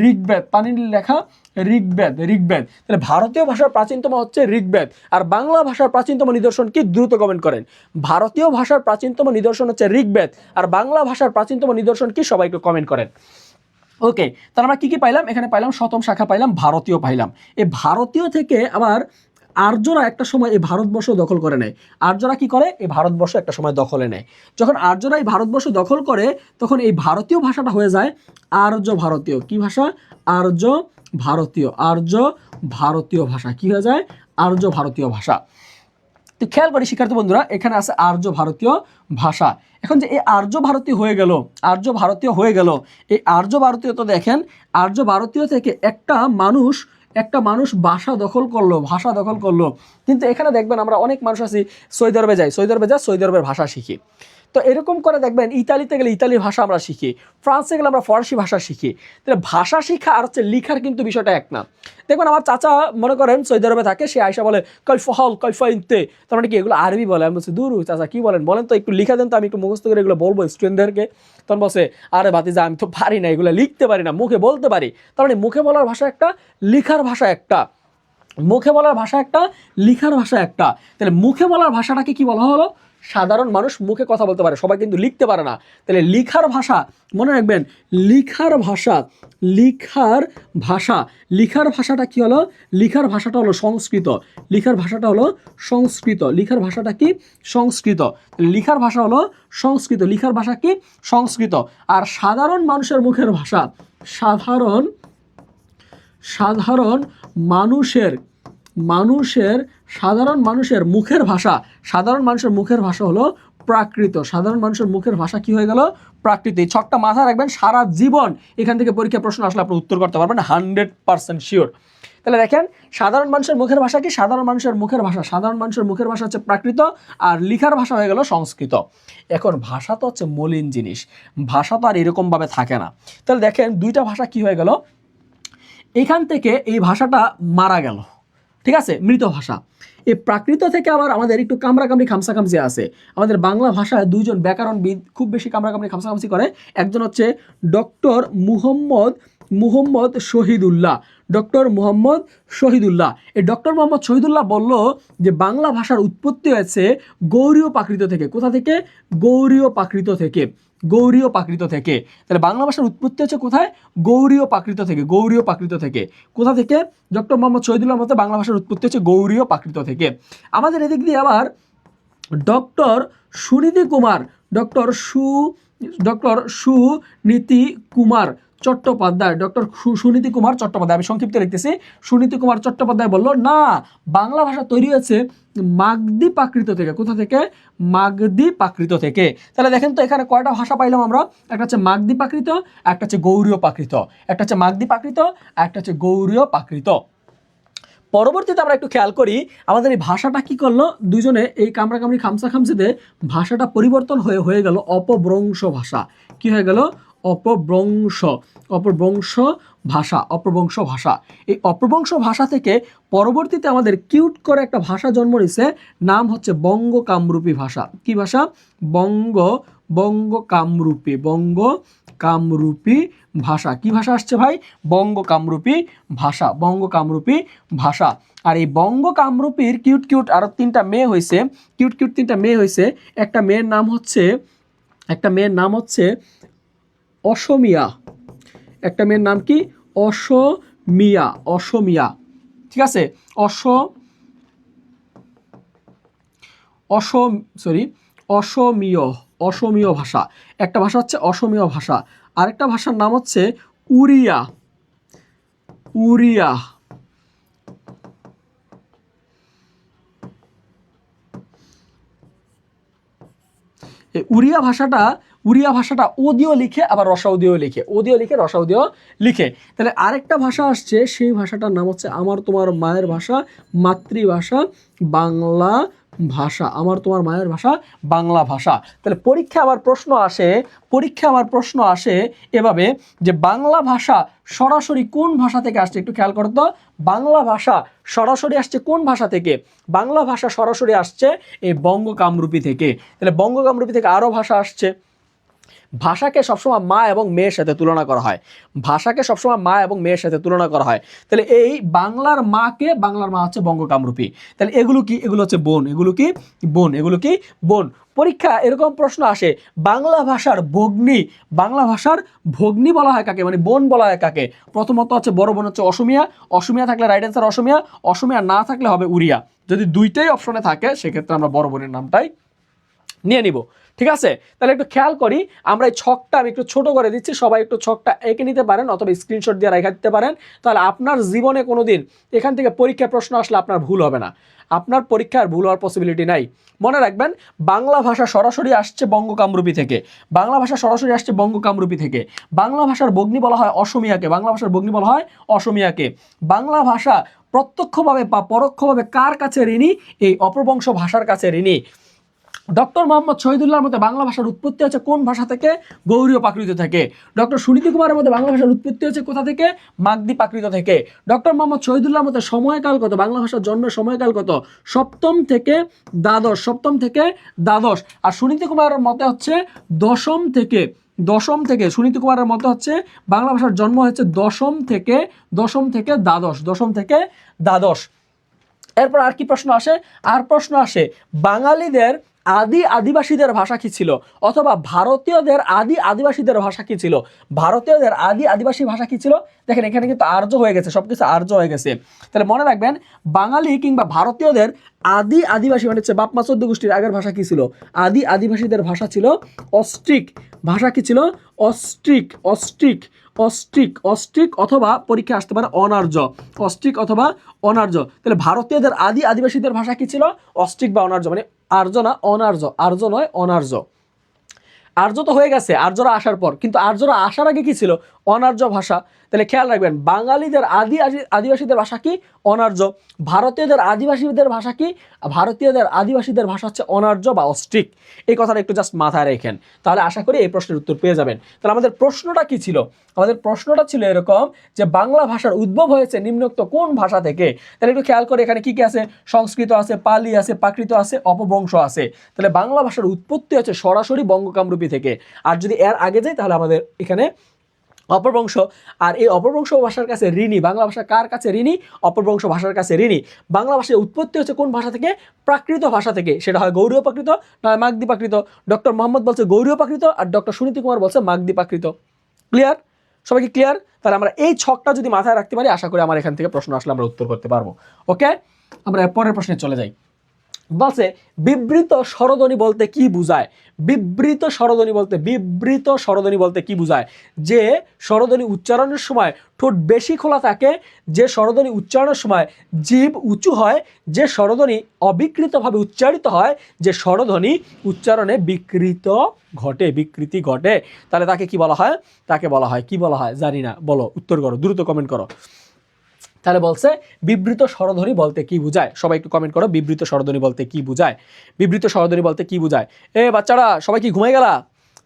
ঋগ্বেদ। তাহলে ভারতীয় ভাষার প্রাচীনতম হচ্ছে ঋগ্বেদ। আর বাংলা ভাষার প্রাচীনতম নিদর্শন কি? দ্রুত কমেন্ট করেন। ভারতীয় ভাষার প্রাচীনতম নিদর্শন হচ্ছে ঋগ্বেদ, আর বাংলা ভাষার প্রাচীনতম নিদর্শন কি? সবাই একটু কমেন্ট করেন। ওকে, তাহলে আমরা কি কি পাইলাম? এখানে পাইলাম শতম শাখা, পাইলাম ভারতীয়, পাইলাম। এই ভারতীয় থেকে আবার আর্যরা একটা সময় এই ভারতবর্ষ দখল করে নেয়। আর্যরা কি করে? এই ভারতবর্ষ একটা সময় দখলে নেয়। যখন আর্যরা এই ভারতবর্ষ দখল করে তখন এই ভারতীয় ভাষাটা হয়ে যায় আর্য ভারতীয়। কি ভাষা? আর্য ভারতীয়। আর্য ভারতীয় ভাষা কি হয়ে যায়? আর্য ভারতীয় ভাষা। তো খেয়াল করি শিক্ষার্থী বন্ধুরা, এখানে আছে আর্য ভারতীয় ভাষা। এখন যে এই আর্য ভারতীয় হয়ে গেল, আর্য ভারতীয় হয়ে গেল, এই আর্য ভারতীয় তো দেখেন আর্য ভারতীয় থেকে একটা মানুষ ভাষা দখল করলো, ভাষা দখল করলো। কিন্তু এখানে দেখবেন আমরা অনেক মানুষ আছি সৌদি আরবে যাই, সৌদি আরবের ভাষা শিখি। তো এরকম করে দেখবেন ইতালিতে গেলে ইতালির ভাষা আমরা শিখি, ফ্রান্সে গেলে আমরা ফরাসি ভাষা শিখি। তাহলে ভাষা শিখা আর হচ্ছে লিখার কিন্তু বিষয়টা এক না। দেখবেন আমার চাচা মনে করেন সৌদি আরবে থাকে, সে আয়সা বলে কৈফহল কৈফইনতে, তার মানে কি এগুলো আরবি বলে। আমি বলছি দূর চাচা কি বলেন তো একটু লিখা দেন তো, আমি একটু মুখস্থ করে এগুলো বলবো স্টুডেন্টদেরকে। তখন বলছে আরে ভাতিজা আমি তো পারি না, এগুলো লিখতে পারি না, মুখে বলতে পারি। তার মানে মুখে বলার ভাষা একটা, লিখার ভাষা একটা। মুখে বলার ভাষা একটা, লিখার ভাষা একটা। তাহলে মুখে বলার ভাষাটাকে কি বলা হলো? সাধারণ মানুষ মুখে কথা বলতে পারে, সবাই কিন্তু লিখতে পারে না। তাহলে লিখার ভাষা, মনে রাখবেন লিখার ভাষা, লিখার ভাষা, লিখার ভাষাটা কি হলো? লিখার ভাষাটা হলো সংস্কৃত। লিখার ভাষাটা হলো সংস্কৃত। লিখার ভাষাটা কি? সংস্কৃত। লিখার ভাষা হলো সংস্কৃত। লিখার ভাষা কি? সংস্কৃত। আর সাধারণ মানুষের মুখের ভাষা, সাধারণ মানুষের মুখের ভাষা, সাধারণ মানুষের মুখের ভাষা হলো প্রাকৃত। সাধারণ মানুষের মুখের ভাষা কি হয়ে গেল? প্রাকৃত। এই ছকটা মাথায় রাখবেন, সারা জীবন এখান থেকে পরীক্ষা প্রশ্ন আসলে আপনি উত্তর করতে পারবেন 100% শিওর। তাহলে দেখেন সাধারণ মানুষের মুখের ভাষা কি? সাধারণ মানুষের মুখের ভাষা, সাধারণ মানুষের মুখের ভাষা হচ্ছে প্রাকৃত, আর লিখার ভাষা হয়ে গেল সংস্কৃত। এখন ভাষা তো হচ্ছে মলিন জিনিস, ভাষা তো আর এরকমভাবে থাকে না। তাহলে দেখেন দুইটা ভাষা কি হয়ে গেল? এখান থেকে এই ভাষাটা মারা গেল, ঠিক আছে, মৃত ভাষা। এই প্রাকৃত থেকে আবার আমাদের একটু কামড়াকামড়ি খামসাখামসি আছে। আমাদের বাংলা ভাষায় দুইজন ব্যাকরণবিদ খুব বেশি কামড়াকামড়ি খামসাখামসি করে। একজন হচ্ছে ডক্টর মুহম্মদ শহীদুল্লাহ। ডক্টর মুহম্মদ শহীদুল্লাহ। এই ডক্টর মুহম্মদ শহীদুল্লাহ বলল যে বাংলা ভাষার উৎপত্তি হয়েছে গৌড়ীয় প্রাকৃত থেকে। কোথা থেকে? গৌড়ীয় প্রাকৃত থেকে। গৌড়ীয় প্রাকৃত থেকে। তাহলে বাংলা ভাষার উৎপত্তি হচ্ছে কোথায়? গৌড়ীয় প্রাকৃত থেকে। গৌড়ীয় প্রাকৃত থেকে। কোথা থেকে? ডক্টর মোহাম্মদ শহীদুল্লাহ মতে বাংলা ভাষার উৎপত্তি হচ্ছে গৌড়ীয় প্রাকৃত থেকে। আমাদের এদিক দিয়ে আবার doctor Suniti Kumar, doctor Suniti Kumar Chattopadhyay, doctor Suniti Kumar Chattopadhyay, আমি সংক্ষিপ্ত লিখতেছি, সুনীতি কুমার চট্টোপাধ্যায় বলল না, বাংলা ভাষা তৈরি হয়েছে মাগধী প্রাকৃত থেকে। কোথা থেকে? মাগধী প্রাকৃত থেকে। তাহলে দেখেন তো এখানে কয়টা ভাষা পাইলাম আমরা? একটা হচ্ছে মাগধী প্রাকৃত, একটা হচ্ছে গৌড়ীয় প্রাকৃত। একটা হচ্ছে মাগধী প্রাকৃত, একটা হচ্ছে গৌড়ীয় প্রাকৃত। পরবর্তীতে আমরা একটু খেয়াল করি আমাদের এই ভাষাটা কি করলো? দুজনে এই কামড়াকামড়ি খামসাখামসিতে ভাষাটা পরিবর্তন হয়ে গেল অপভ্রংশ ভাষা। কি হয়ে গেল? অপভ্রংশ ভাষা। অপভ্রংশ ভাষা। এই অপভ্রংশ ভাষা থেকে পরবর্তীতে আমাদের কিউট করে একটা ভাষা জন্ম নিছে, নাম হচ্ছে বঙ্গ কামরূপী ভাষা। কি ভাষা? বঙ্গ কামরূপী ভাষা। কি ভাষা আসছে ভাই? বঙ্গ কামরূপী ভাষা। বঙ্গ কামরূপী ভাষা। আর এই বঙ্গ কামরূপীর কিউট আরো তিনটা মেয়ে হয়েছে। কিউট তিনটা মেয়ে হয়েছে। একটা মেয়ের নাম হচ্ছে অসমিয়া। একটা মেয়ের নাম কি? অসমিয়া। ঠিক আছে, অসমীয় ভাষা। একটা ভাষা হচ্ছে অসমীয় ভাষা। আরেকটা ভাষার নাম হচ্ছে উড়িয়া। এই উড়িয়া ভাষাটা ওদিও লিখে আবার রসাউদিও লিখে। রসাউদিও লিখে। তাহলে আরেকটা ভাষা আসছে, সেই ভাষাটার নাম হচ্ছে আমার তোমার মায়ের ভাষা, মাতৃভাষা বাংলা ভাষা। আমার তোমার মায়ের ভাষা বাংলা ভাষা। তাহলে পরীক্ষা আমার প্রশ্ন আসে এভাবে যে বাংলা ভাষা সরাসরি কোন ভাষা থেকে আসছে? একটু খেয়াল করো তো, বাংলা ভাষা সরাসরি আসছে কোন ভাষা থেকে? বাংলা ভাষা সরাসরি আসছে এই বঙ্গ কামরূপী থেকে। তাহলে বঙ্গ কামরূপী থেকে আরও ভাষা আসছে। ভাষাকে সবসময় মা এবং মেয়ের সাথে তুলনা করা হয়, ভাষাকে সবসময় মা এবং মেয়ের সাথে তুলনা করা হয়। তাহলে এই বাংলার মাকে, বাংলার মা হচ্ছে বঙ্গকামরূপী, তাহলে এগুলো কি, এগুলো হচ্ছে বোন, এগুলো কি বোন, এগুলো কি বোন। পরীক্ষা এরকম প্রশ্ন আসে, বাংলা ভাষার ভগ্নী, বাংলা ভাষার ভগ্নী বলা হয় কাকে, মানে বোন বলা হয় কাকে? প্রথমত হচ্ছে বড় বোন হচ্ছে অসমীয়া, অসমীয়া থাকলে রাইট অ্যান্সার অসমীয়া, অসমীয়া না থাকলে হবে উড়িয়া। যদি দুইটাই অপশনে থাকে সেক্ষেত্রে আমরা বড় বোনের নামটাই নিয়ে নিব। ঠিক আছে, তাহলে একটু খেয়াল করি, আমরা এই ছকটা আমি একটু ছোট করে দিচ্ছি, সবাই একটু ছকটা এঁকে নিতে পারেন অথবা স্ক্রিনশট দিয়ে রেখে দিতে পারেন, তাহলে আপনার জীবনে কোনোদিন এখান থেকে পরীক্ষার প্রশ্ন আসলে আপনার ভুল হবে না, আপনার পরীক্ষার ভুল হওয়ার পসিবিলিটি নাই। মনে রাখবেন, বাংলা ভাষা সরাসরি আসছে বঙ্গকামরূপী থেকে, বাংলা ভাষা সরাসরি আসছে বঙ্গকামরূপী থেকে। বাংলা ভাষার ভগ্নী বলা হয় অসমীয়াকে, বাংলা ভাষার ভগ্নী বলা হয় অসমীয়াকে। বাংলা ভাষা প্রত্যক্ষভাবে বা পরোক্ষভাবে কার কাছে ঋণী? এই অপভ্রংশ ভাষার কাছে ঋণী। ডক্টর মোহাম্মদ শহীদুল্লাহর মতে বাংলা ভাষার উৎপত্তি হচ্ছে কোন ভাষা থেকে? গৌড়ীয় প্রাকৃত থেকে। ডক্টর সুনীতি কুমারের মতে বাংলা ভাষার উৎপত্তি হচ্ছে কোথা থেকে? মাগধী প্রাকৃত থেকে। ডক্টর মোহাম্মদ শহীদুল্লাহর মতে সময়কাল কত? বাংলা ভাষার জন্মের সময়কাল কত? সপ্তম থেকে দ্বাদশ, সপ্তম থেকে দ্বাদশ। আর সুনীতি কুমারের মতে হচ্ছে দশম থেকে, দশম থেকে, সুনীতি কুমারের মতে হচ্ছে বাংলা ভাষার জন্ম হচ্ছে দশম থেকে দ্বাদশ, দশম থেকে দ্বাদশ। এরপর আর কি প্রশ্ন আসে? আর প্রশ্ন আসে, বাঙালিদের আদিবাসীদের ভাষা কি ছিল, অথবা ভারতীয়দের আদিবাসীদের ভাষা কি ছিল? ভারতীয়দের আদিবাসী ভাষা কি ছিল? দেখেন এখানে কিন্তু আর্য হয়ে গেছে, সবকিছু আর্য হয়ে গেছে। তাহলে মনে রাখবেন, বাঙালি কিংবা ভারতীয়দের আদিবাসী মানে হচ্ছে বাপমা চোদ্দ গোষ্ঠীর আগের ভাষা কি ছিল? আদিবাসীদের ভাষা ছিল অস্ট্রিক। ভাষা কি ছিল? অস্ট্রিক, অস্ট্রিক, অস্ট্রিক, অস্ট্রিক অথবা পরীক্ষা আসতে পারে অনার্য, অস্ট্রিক অথবা অনার্য। তাহলে ভারতীয়দের আদিবাসীদের ভাষা কি ছিল? অস্ট্রিক বা অনার্য, মানে আর্য না অনার্য, আর্য নয় অনার্য। আর্য তো হয়ে গেছে আর্যরা আসার পর, কিন্তু আর্যরা আসার আগে কি ছিল? অনার্য ভাষা। তাহলে খেয়াল রাখবেন, বাঙালিদের আদিবাসীদের ভাষা কি? অনার্য। ভারতীয়দের আদিবাসীদের ভাষা কি? ভারতীয়দের আদিবাসীদের ভাষা হচ্ছে অনার্য বা অস্ট্রিক। এই কথাটা একটু জাস্ট মাথায় রেখেন, তাহলে আশা করি এই প্রশ্নের উত্তর পেয়ে যাবেন। তাহলে আমাদের প্রশ্নটা কি ছিল? আমাদের প্রশ্নটা ছিল এরকম যে বাংলা ভাষার উদ্ভব হয়েছে নিম্নোক্ত কোন ভাষা থেকে? তাহলে একটু খেয়াল করে, এখানে কি কি আছে? সংস্কৃত আছে, পালি আছে, প্রাকৃত আছে, অপভ্রংশ আছে। তাহলে বাংলা ভাষার উৎপত্তি হচ্ছে সরাসরি বঙ্গকামরূপী থেকে। আর যদি এর আগে যাই তাহলে আমাদের এখানে অপভ্রংশ। আর এই অপভ্রংশ ভাষার কাছে ঋণী, বাংলা ভাষা কার কাছে ঋণী? অপভ্রংশ ভাষার কাছে ঋণী। বাংলা ভাষার উৎপত্তি হচ্ছে কোন ভাষা থেকে? প্রাকৃত ভাষা থেকে। সেটা হয় গৌড়ীয় প্রাকৃত নয় মাগধী প্রাকৃত। ডক্টর মোহাম্মদ বলছে গৌড়ীয় প্রাকৃত, আর ডক্টর সুনীতি কুমার বলছে মাগধী প্রাকৃত। ক্লিয়ার? সবাইকে ক্লিয়ার? তাহলে আমরা এই ছকটা যদি মাথায় রাখতে পারি, আশা করি আমার এখান থেকে প্রশ্ন আসলে আমরা উত্তর করতে পারবো। ওকে, আমরা পরের প্রশ্নে চলে যাই। বলছে বিবৃত স্বরধ্বনি বলতে কি বোঝায়? বিবৃত স্বরধ্বনি বলতে, বিবৃত স্বরধ্বনি বলতে কি বোঝায়? যে স্বরধ্বনি উচ্চারণের সময় ঠোঁট বেশি খোলা থাকে, যে স্বরধ্বনি উচ্চারণের সময় জিভ উঁচু হয়, যে স্বরধ্বনি অবিকৃতভাবে উচ্চারিত হয়, যে স্বরধ্বনি উচ্চারণে বিকৃত ঘটে, বিকৃতি ঘটে, তাহলে তাকে কি বলা হয়? তাকে বলা হয়, কি বলা হয় জানি না, বলো, উত্তর করো, দ্রুত কমেন্ট করো। তাহলে বলছে বিবৃত স্বরধ্বনি বলতে কি বোঝায়? সবাই একটু কমেন্ট করো, বিবৃত স্বরধ্বনি বলতে কি বোঝায়? বিবৃত স্বরধ্বনি বলতে কি বোঝায়? এ বাচ্চারা সবাই কি ঘুমাই গেলা?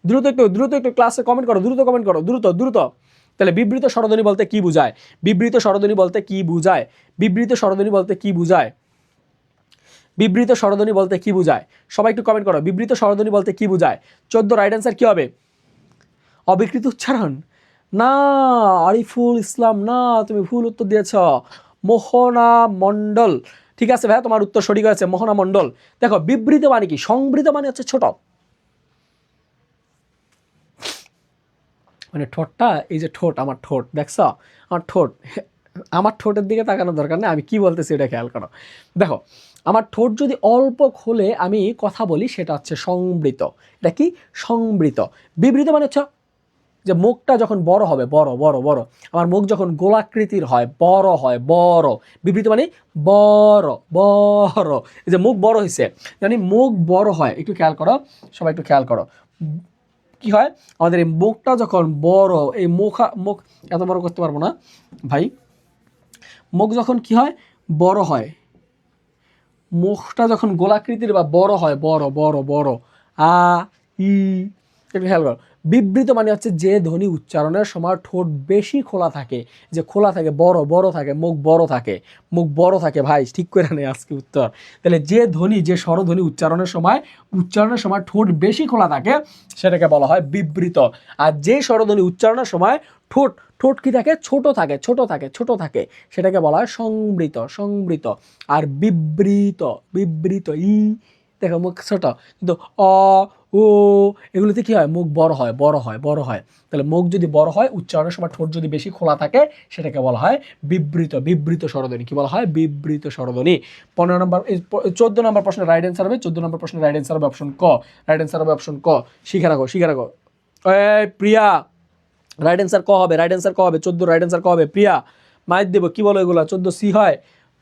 দ্রুত একটু ক্লাসে কমেন্ট করো, দ্রুত কমেন্ট করো, দ্রুত। তাহলে বিবৃত স্বরধ্বনি বলতে কি বোঝায়? বিবৃত স্বরধ্বনি বলতে কি বোঝায়? বিবৃত স্বরধ্বনি বলতে কি বোঝায়? বিবৃত স্বরধ্বনি বলতে কি বোঝায়? সবাই একটু কমেন্ট করো, বিবৃত স্বরধ্বনি বলতে কি বোঝায়? 14 রাইট অ্যান্সার কি হবে? অবিকৃত উচ্চারণ না, আরিফুল ইসলাম না, তুমি ভুল উত্তর দিয়েছ। মোহনা মণ্ডল, ঠিক আছে ভাই, তোমার উত্তর সঠিক হয়েছে, মোহনা মণ্ডল। দেখো, বিবৃত মানে কি? সংবৃত মানে হচ্ছে ছোট, মানে ঠোঁটটা, এই যে ঠোঁট, আমার ঠোঁট দেখছ, আমার ঠোঁট, আমার ঠোঁটের দিকে তাকানোর দরকার নেই, আমি কি বলতেছি এটা খেয়াল করো। দেখো, আমার ঠোঁট যদি অল্প খুলে আমি কথা বলি, সেটা হচ্ছে সংবৃত। এটা কি? সংবৃত। বিবৃত মানে হচ্ছে যে মুখটা যখন বড় হবে, বড়, আমার মুখ যখন গোলাকৃতির হয়, বড় হয়, বড়। বিবৃত মানে বড়, এই যে মুখ বড় হয়েছে, মানে মুখ বড় হয়। একটু খেয়াল করো, সবাই একটু খেয়াল করো, কি হয় আমাদের এই মুখটা যখন বড়, এই মুখ এত বড় করতে পারবো না ভাই, মুখ যখন কি হয়? বড় হয়, মুখটা যখন গোলাকৃতির বা বড় হয়, বড়, আ ই, একটু খেয়াল করো, বিবৃত মানে হচ্ছে যে ধ্বনি উচ্চারণের সময় ঠোঁট বেশি খোলা থাকে, যে খোলা থাকে, বড় বড় থাকে, মুখ বড় থাকে, মুখ বড় থাকে। ভাই ঠিক করে নেই আজকে উত্তর। তাহলে যে ধ্বনি, যে স্বরধ্বনি উচ্চারণের সময় ঠোঁট বেশি খোলা থাকে সেটাকে বলা হয় বিবৃত। আর যে স্বরধ্বনি উচ্চারণের সময় ঠোঁট ঠোঁট কি থাকে, ছোট থাকে, ছোট থাকে, ছোট থাকে, সেটাকে বলা হয় সংবৃত, সংবৃত। আর বিবৃত, বিবৃত ই দেখো মুখ ছোট, কিন্তু অ ও এগুলোতে কি হয়, মুখ বড় হয়, বড় হয়, বড় হয়। তাহলে মুখ যদি বড় হয়, উচ্চারণের সময় ঠোঁট যদি বেশি খোলা থাকে, সেটাকে বলা হয় বিবৃত, বিবৃত স্বরধ্বনি। কি বলা হয়, বিবৃত স্বরধ্বনি। 15 নম্বর 14 নম্বর প্রশ্নের রাইট অ্যান্সার হবে, 14 নম্বর প্রশ্নের রাইট অ্যান্সার হবে অপশন ক। রাইট অ্যান্সার হবে অপশন ক। শিখে রাখো, শিখে রাখো। প্রিয়া, রাইট অ্যান্সার ক হবে, রাইট অ্যান্সার ক হবে, 14 রাইট অ্যান্সার ক হবে। প্রিয়া মাইক দেবো, কি বলো এগুলো, 14 সি হয়,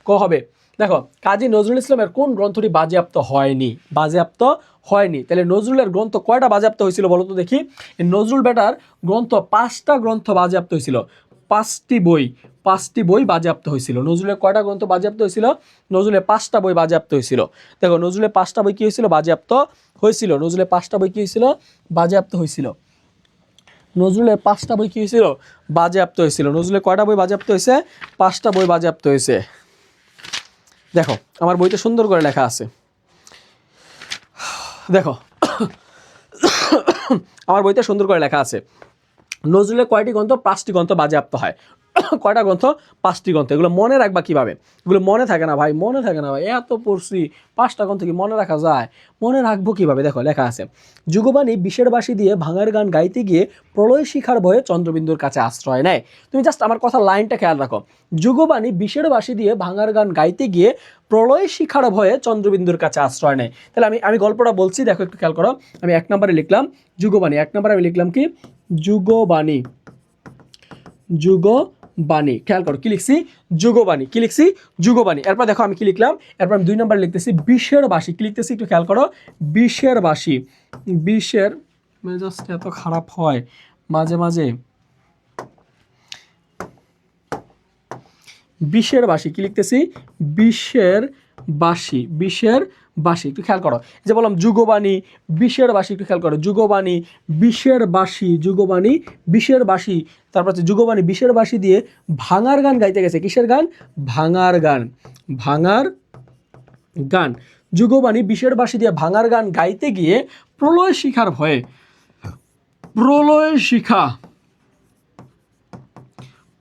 ক হবে। দেখো, কাজী নজরুল ইসলামের কোন গ্রন্থটি বাজেয়াপ্ত হয়নি, বাজেয়াপ্ত হয়নি। তাহলে নজরুলের গ্রন্থ কয়টা বাজেয়াপ্ত হয়েছিল বলো তো দেখি। নজরুল বেটার গ্রন্থ 5টা গ্রন্থ বাজেয়াপ্ত হয়েছিল, 5টি বই বাজেয়াপ্ত হয়েছিল। নজরুলের কয়টা গ্রন্থ বাজেয়াপ্ত হয়েছিল, নজরুলের 5টা বই বাজেয়াপ্ত হয়েছিল। দেখো, নজরুলের 5টা বই কি হয়েছিল, বাজেয়াপ্ত হয়েছিল। নজরুলের 5টা বই কি হয়েছিল, বাজেয়াপ্ত হয়েছিল। নজরুলের 5টা বই কি হয়েছিল, বাজেয়াপ্ত হয়েছিল। নজরুলের কয়টা বই বাজেয়াপ্ত হয়েছে, 5টা বই বাজেয়াপ্ত হয়েছে। দেখো, আমার বইতে সুন্দর করে লেখা আছে, দেখো আমার বইতে সুন্দর করে লেখা আছে নজরুলের কয়টি গ্রন্থ, 5টি গ্রন্থ বাজেয়াপ্ত হয়। কয়টা গ্রন্থ, 5টি গ্রন্থ। এগুলো মনে রাখবা কিভাবে, এগুলো মনে থাকে না ভাই, মনে থাকে না ভাই, এত পড়ছি, 5টা গ্রন্থ কি মনে রাখা যায়, মনে রাখবো কিভাবে। দেখো লেখা আছে, যুগবাণী বিষের বাঁশি দিয়ে ভাঙার গান গাইতে গিয়ে প্রলয় শিখার ভয়ে চন্দ্রবিন্দুর কাছে আশ্রয় নেয়। তুমি জাস্ট আমার কথা লাইনটা খেয়াল রাখো, যুগবাণী বিষের বাঁশি দিয়ে ভাঙার গান গাইতে গিয়ে প্রলয় শিখার ভয়ে চন্দ্রবিন্দুর কাছে আশ্রয় নেয়। তাহলে আমি গল্পটা বলছি, দেখো একটু খেয়াল করো। আমি 1 নম্বরে লিখলাম যুগবাণী, 1 নম্বরে আমি লিখলাম কি, যুগবাণী, যুগবাণী, খেয়াল করো কি লিখছি, যুগবাণী, কি লিখছি, যুগবাণী। এরপর দেখো আমি কি লিখলাম, এরপর আমি 2 নম্বরে লিখতেছি বিষের বাঁশি, কি লিখতেছি একটু খেয়াল করো, বিষের বাঁশি, বিষের, মেজাজটা এত খারাপ হয় মাঝে মাঝে, বিষের বাঁশি, কি লিখতেছি, বিষের বাঁশি, বিষের বাঁশি, একটু খেয়াল করো। যে বললাম যুগবাণী, বিষের বাঁশি, একটু খেয়াল করো, যুগবাণী, বিষের বাঁশি, যুগবাণী, বিষের বাঁশি। তারপর হচ্ছে যুগবাণী বিষের বাঁশি দিয়ে ভাঙার গান গাইতে গেছে, কিসের গান, ভাঙার গান, ভাঙার গান। যুগবাণী বিষের বাঁশি দিয়ে ভাঙার গান গাইতে গিয়ে প্রলয় শিখার ভয়ে, প্রলয় শিখা,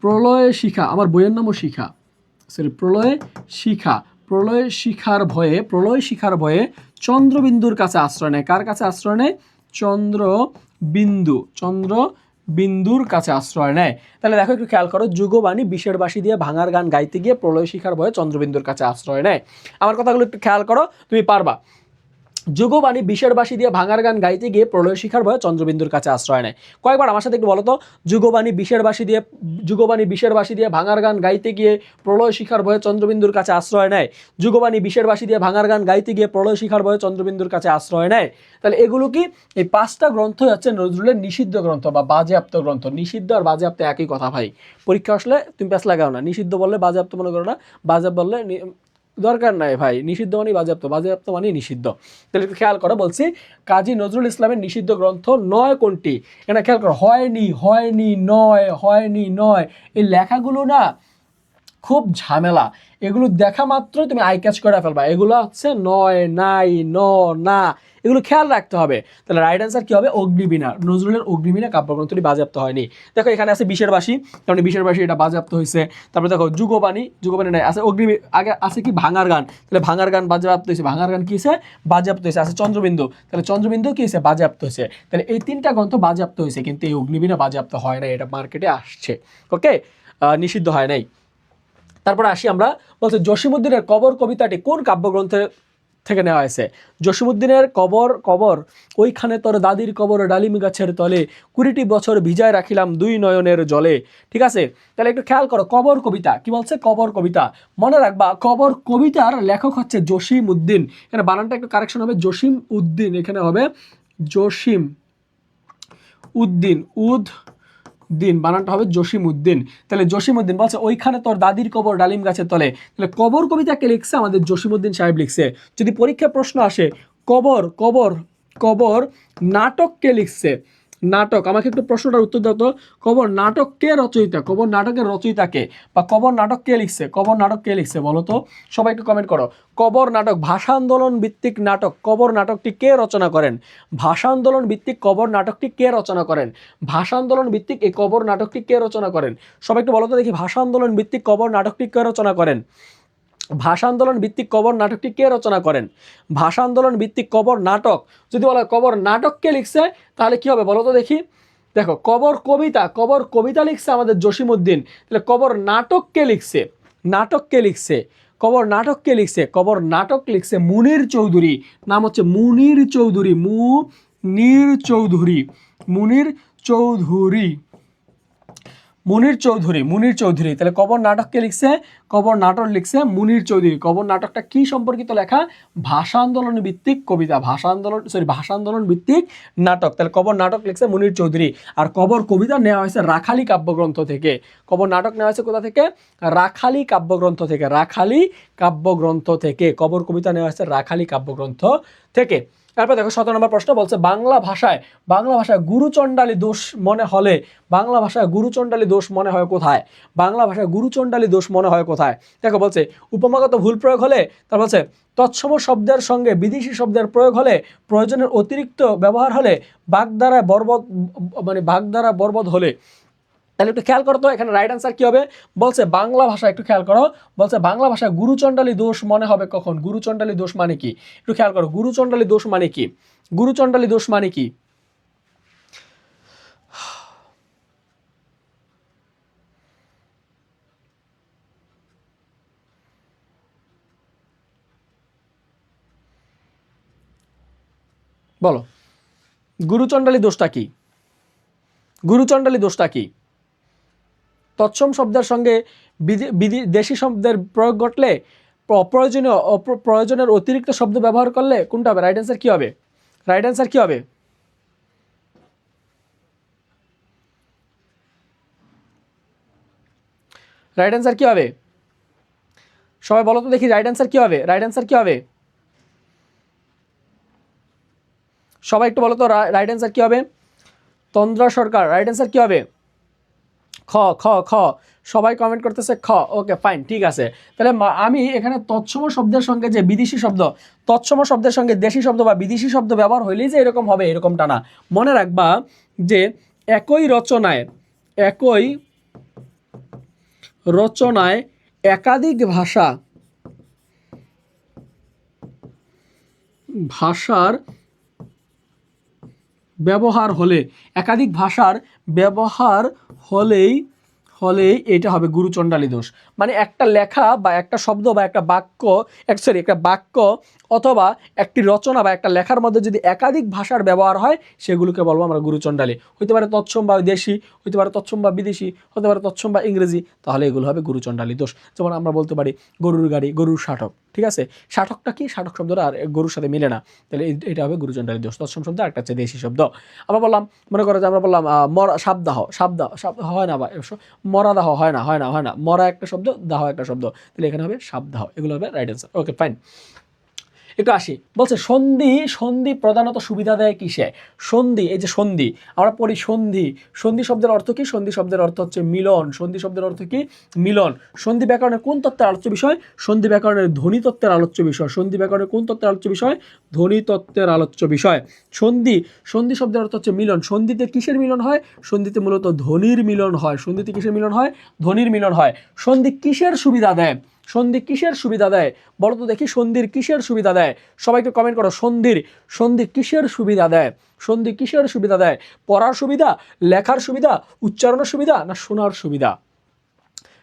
প্রলয় শিখা, আমার বইয়ের নামও শিখা, সরি প্রলয় শিখা, প্রলয় শিখার ভয়ে, প্রলয় শিখার ভয়ে চন্দ্রবিন্দুর কাছে আশ্রয় নেয়। কার কাছে আশ্রয় নেয়, চন্দ্রবিন্দু, চন্দ্রবিন্দুর কাছে আশ্রয় নেয়। তাহলে দেখো একটু খেয়াল করো, যুগবাণী বিষের বাঁশি দিয়ে ভাঙার গান গাইতে গিয়ে প্রলয় শিখার ভয়ে চন্দ্রবিন্দুর কাছে আশ্রয় নেয়। আমার কথাগুলো একটু খেয়াল করো, তুমি পারবা। যুগবাণী বিষের বাঁশি দিয়ে ভাঙার গান গাইতে গিয়ে প্রলয় শিখার ভয়ে চন্দ্রবিন্দুর কাছে আশ্রয় নেয়। কয়েকবার আমার সাথে একটু বলো তো, যুগবাণী বিষের বাঁশি দিয়ে, যুগবাণী বিষের বাঁশি দিয়ে ভাঙার গান গাইতে গিয়ে প্রলয় শিখার ভয়ে চন্দ্রবিন্দুর কাছে আশ্রয় নেয়। যুগবাণী বিষের বাঁশি দিয়ে ভাঙার গান গাইতে গিয়ে প্রলয় শিখার ভয়ে চন্দ্রবিন্দুর কাছে আশ্রয় নেয়। তাহলে এগুলো কি, এই 5টা গ্রন্থই হচ্ছে নজরুলের নিষিদ্ধ গ্রন্থ বা বাজেয়াপ্ত গ্রন্থ। নিষিদ্ধ আর বাজেয়াপ্ত একই কথা ভাই, পরীক্ষা আসলে তুমি প্যাস লাগাও না, নিষিদ্ধ বললে বাজেয়াপ্ত মনে করো না, বাজেয়াপ্ত বললে দরকার নাই ভাই, নিষিদ্ধ মানে বাজেয়াপ্ত, বাজেয়াপ্ত মানে নিষিদ্ধ। তাহলে একটু খেয়াল করো, বলছি কাজী নজরুল ইসলামের নিষিদ্ধ গ্রন্থ 9 কোনটি, এটা খেয়াল করো, হয়নি, হয়নি, নয়, হয়নি, নয়, এই লেখাগুলো না খুব ঝামেলা, এগুলো দেখা মাত্রই তুমি আই ক্যাচ করে ফেলবা। এগুলো হচ্ছে নয়, নাই, না, এগুলো খেয়াল রাখতে হবে। তাহলে রাইট অ্যান্সার কি হবে, অগ্নিবীণা। নজরুলের অগ্নিবীণা কাব্যগ্রন্থটি বাজেয়াপ্ত হয়নি। দেখো এখানে আছে বিষের বাঁশি, কারণ বিষের বাঁশি এটা বাজেয়াপ্ত হয়েছে। তারপরে দেখো যুগবাণী, যুগবাণী নাই, আছে অগ্নি, আগে আছে কি ভাঙার গান, তাহলে ভাঙার গান বাজেয়াপ্ত হয়েছে, ভাঙার গান কি হয়েছে, বাজেয়াপ্ত হয়েছে। আছে চন্দ্রবিন্দু, তাহলে চন্দ্রবিন্দু কি হয়েছে, বাজেয়াপ্ত হয়েছে। তাহলে এই 3টা গ্রন্থ বাজেয়াপ্ত হয়েছে, কিন্তু এই অগ্নিবীণা বাজেয়াপ্ত হয় না, এটা মার্কেটে আসছে, ওকে, নিষিদ্ধ হয় নাই। তারপরে আসি আমরা, বলছে জসীমউদ্দিনের কবর কবিতাটি কোন কাব্যগ্রন্থের থেকে নেওয়া হয়েছে। জসীমউদ্দিনের কবর ওইখানে তোর দাদির কবর ডালিম গাছের তলে, 20টি বছর ভিজায় রাখিলাম 2 নয়নের জলে। ঠিক আছে, তাহলে একটু খেয়াল করো, কবর কবিতা কি বলছে, কবর কবিতা, মনে রাখবা কবর কবিতার লেখক হচ্ছে জসীমউদ্দিন। এখানে বানানটা একটু কারেকশন হবে, জসীম উদ্দিন, এখানে হবে জসীম উদ্দিন, দিন বানানটা হবে জসীমউদ্দিন। তাহলে জসীমউদ্দিন বলছে ওইখানে তোর দাদির কবর ডালিম গাছের তলে, তাহলে কবর কবিতা কে লিখছে, আমাদের জসীমউদ্দিন সাহেব লিখছে। যদি পরীক্ষা প্রশ্ন আসে কবর কবর কবর নাটক কে লিখছে, নাটক, আমাকে একটু প্রশ্নটার উত্তর দাও তো। কবর নাটক কে রচয়িতা, কবর নাটকের রচয়িতা কে, বা কবর নাটক কে লিখছে, কবর নাটক কে লিখছে বলো তো, সবাই একটু কমেন্ট করো। কবর নাটক, ভাষা আন্দোলন ভিত্তিক নাটক, কবর নাটকটি কে রচনা করেন, ভাষা আন্দোলন ভিত্তিক কবর নাটকটি কে রচনা করেন, ভাষা আন্দোলন ভিত্তিক এই কবর নাটকটি কে রচনা করেন, সবাই একটু বলো তো দেখি, ভাষা আন্দোলন ভিত্তিক কবর নাটকটি কে রচনা করেন, ভাষা আন্দোলন ভিত্তিক কবর নাটকটি কে রচনা করেন, ভাষা আন্দোলন ভিত্তিক কবর নাটক, যদি বলা কবর নাটক কে লিখছে তাহলে কি হবে বলো তো দেখি। দেখো কবর কবিতা, কবর কবিতা লিখছে আমাদের জসিমউদ্দিন, তাহলে কবর নাটক কে লিখছে, নাটক কে লিখছে, কবর নাটক কে লিখছে, কবর নাটক লিখছে মুনির চৌধুরী, নাম হচ্ছে মুনির চৌধুরী, মুনির চৌধুরী, মুনির চৌধুরী, মুনির চৌধুরী, মুনির চৌধুরী। তাহলে কবর নাটককে লিখছে, কবর নাটক লিখছে মুনির চৌধুরী। কবর নাটকটা কি সম্পর্কিত লেখা, ভাষা আন্দোলন ভিত্তিক কবিতা, ভাষা আন্দোলন ভাষা আন্দোলন ভিত্তিক নাটক, তাহলে কবর নাটক লিখছে মুনির চৌধুরী। আর কবর কবিতা নেওয়া হয়েছে রাখালি কাব্যগ্রন্থ থেকে, কবর নাটক নেওয়া হয়েছে কোথা থেকে, রাখালি কাব্যগ্রন্থ থেকে, রাখালি কাব্যগ্রন্থ থেকে, কবর কবিতা নেওয়া হয়েছে রাখালি কাব্যগ্রন্থ থেকে। তারপর দেখো 17 নম্বর প্রশ্ন বলছে বাংলা ভাষায় গুরুচণ্ডালী দোষ মনে হলে, বাংলা ভাষায় গুরুচণ্ডালী দোষ মনে হয় কোথায়, বাংলা ভাষায় গুরুচণ্ডালী দোষ মনে হয় কোথায়। দেখো বলছে উপমাগত ভুল প্রয়োগ হলে, তারপর বলছে তৎসম শব্দের সঙ্গে বিদেশি শব্দের প্রয়োগ হলে, প্রয়োজনের অতিরিক্ত ব্যবহার হলে, বাগধারা বর্বদ হলে। তাহলে একটু খেয়াল করো তো এখানে রাইট অ্যান্সার কি হবে, বলছে বাংলা ভাষা, একটু খেয়াল করো, বলছে বাংলা ভাষায় গুরুচণ্ডালী দোষ মনে হবে কখন, গুরুচণ্ডালী দোষ মানে কি, একটু খেয়াল করো, গুরুচণ্ডালী দোষ মানে কি, গুরুচণ্ডালী দোষ মানে কি, বলো গুরুচণ্ডালী দোষটা কি, গুরুচণ্ডালী দোষটা কি, তৎসম শব্দের সঙ্গে দেশি শব্দের প্রয়োগ ঘটলে, প্রয়োজনের অতিরিক্ত শব্দ ব্যবহার করলে, কোনটা হবে রাইট অ্যান্সার কি হবে, রাইট অ্যান্সার কি হবে, রাইট অ্যান্সার কি হবে, সবাই বলো তো দেখি রাইট অ্যান্সার কি হবে, রাইট অ্যান্সার কি হবে, সবাই একটু বলো তো রাইট অ্যান্সার কি হবে, তন্দ্রা সরকার, রাইট অ্যান্সার কি হবে, খ খ খ, সবাই কমেন্ট করতেছে খ, ওকে ফাইন ঠিক আছে। তাহলে আমি এখানে তৎসম শব্দের সঙ্গে যে বিদেশি শব্দ, তৎসম শব্দের সঙ্গে দেশি শব্দ বা বিদেশি শব্দ ব্যবহার হইলেই যে এরকম হবে এরকমটা না, মনে রাখবা যে একই রচনায়, একই রচনায় একাধিক ভাষার ব্যবহার হলে, একাধিক ভাষার ব্যবহার হলেই এটা হবে গুরুচণ্ডালী দোষ। মানে একটা লেখা বা একটা শব্দ বা একটা বাক্য, একটা বাক্য অথবা একটি রচনা বা একটা লেখার মধ্যে যদি একাধিক ভাষার ব্যবহার হয় সেগুলোকে বলবো আমরা গুরুচণ্ডালী। হতে পারে তৎসম বা দেশি, হতে পারে তৎসম বা বিদেশি, হতে পারে তৎসম বা ইংরেজি, তাহলে এগুলো হবে গুরুচণ্ডালী দোষ। যেমন আমরা বলতে পারি গরুর গাড়ি, গরুর সাঠক, ঠিক আছে, সাঠকটা কি, সাঠক শব্দটা আর গরুর সাথে মিলে না, তাহলে এটা হবে গুরুচণ্ডালী দোষ। তৎসম শব্দ একটা হচ্ছে দেশি শব্দ। আমরা বললাম, মনে করো যে আমরা বললাম সাবদাহ, সাবদাহ হয় না, বা মরাদাহ হয় না, মরা একটা শব্দ, দাহ একটা শব্দ, তাহলে এখানে হবে সাবদাহ, এগুলো হবে রাইট অ্যান্সার। ওকে ফাইন, একটু আসি, বলছে সন্ধি প্রধানত সুবিধা দেয় কিসে, সন্ধি, এই যে সন্ধি আমরা পড়ি, সন্ধি শব্দের অর্থ কি, সন্ধি শব্দের অর্থ হচ্ছে মিলন, সন্ধি শব্দের অর্থ কি মিলন। সন্ধি ব্যাকরণের কোন তত্ত্বের আলোচ্য বিষয়, সন্ধি ব্যাকরণের ধ্বনি তত্ত্বের আলোচ্য বিষয়, সন্ধি ব্যাকরণের কোন তত্ত্বের আলোচ্য বিষয়, ধ্বনি তত্ত্বের আলোচ্য বিষয়। সন্ধি শব্দের অর্থ হচ্ছে মিলন, সন্ধিতে কিসের মিলন হয়, সন্ধিতে মূলত ধ্বনির মিলন হয়, সন্ধিতে কিসের মিলন হয়, ধ্বনির মিলন হয়। সন্ধি কিসের সুবিধা দেয়, সন্ধি কিসের সুবিধা দেয় বলো তো দেখি, সন্ধির কিসের সুবিধা দেয়, সবাইকে কমেন্ট করো, সন্ধি কিসের সুবিধা দেয়, সন্ধি কিসের সুবিধা দেয়, পড়ার সুবিধা, লেখার সুবিধা, উচ্চারণের সুবিধা, না শোনার সুবিধা।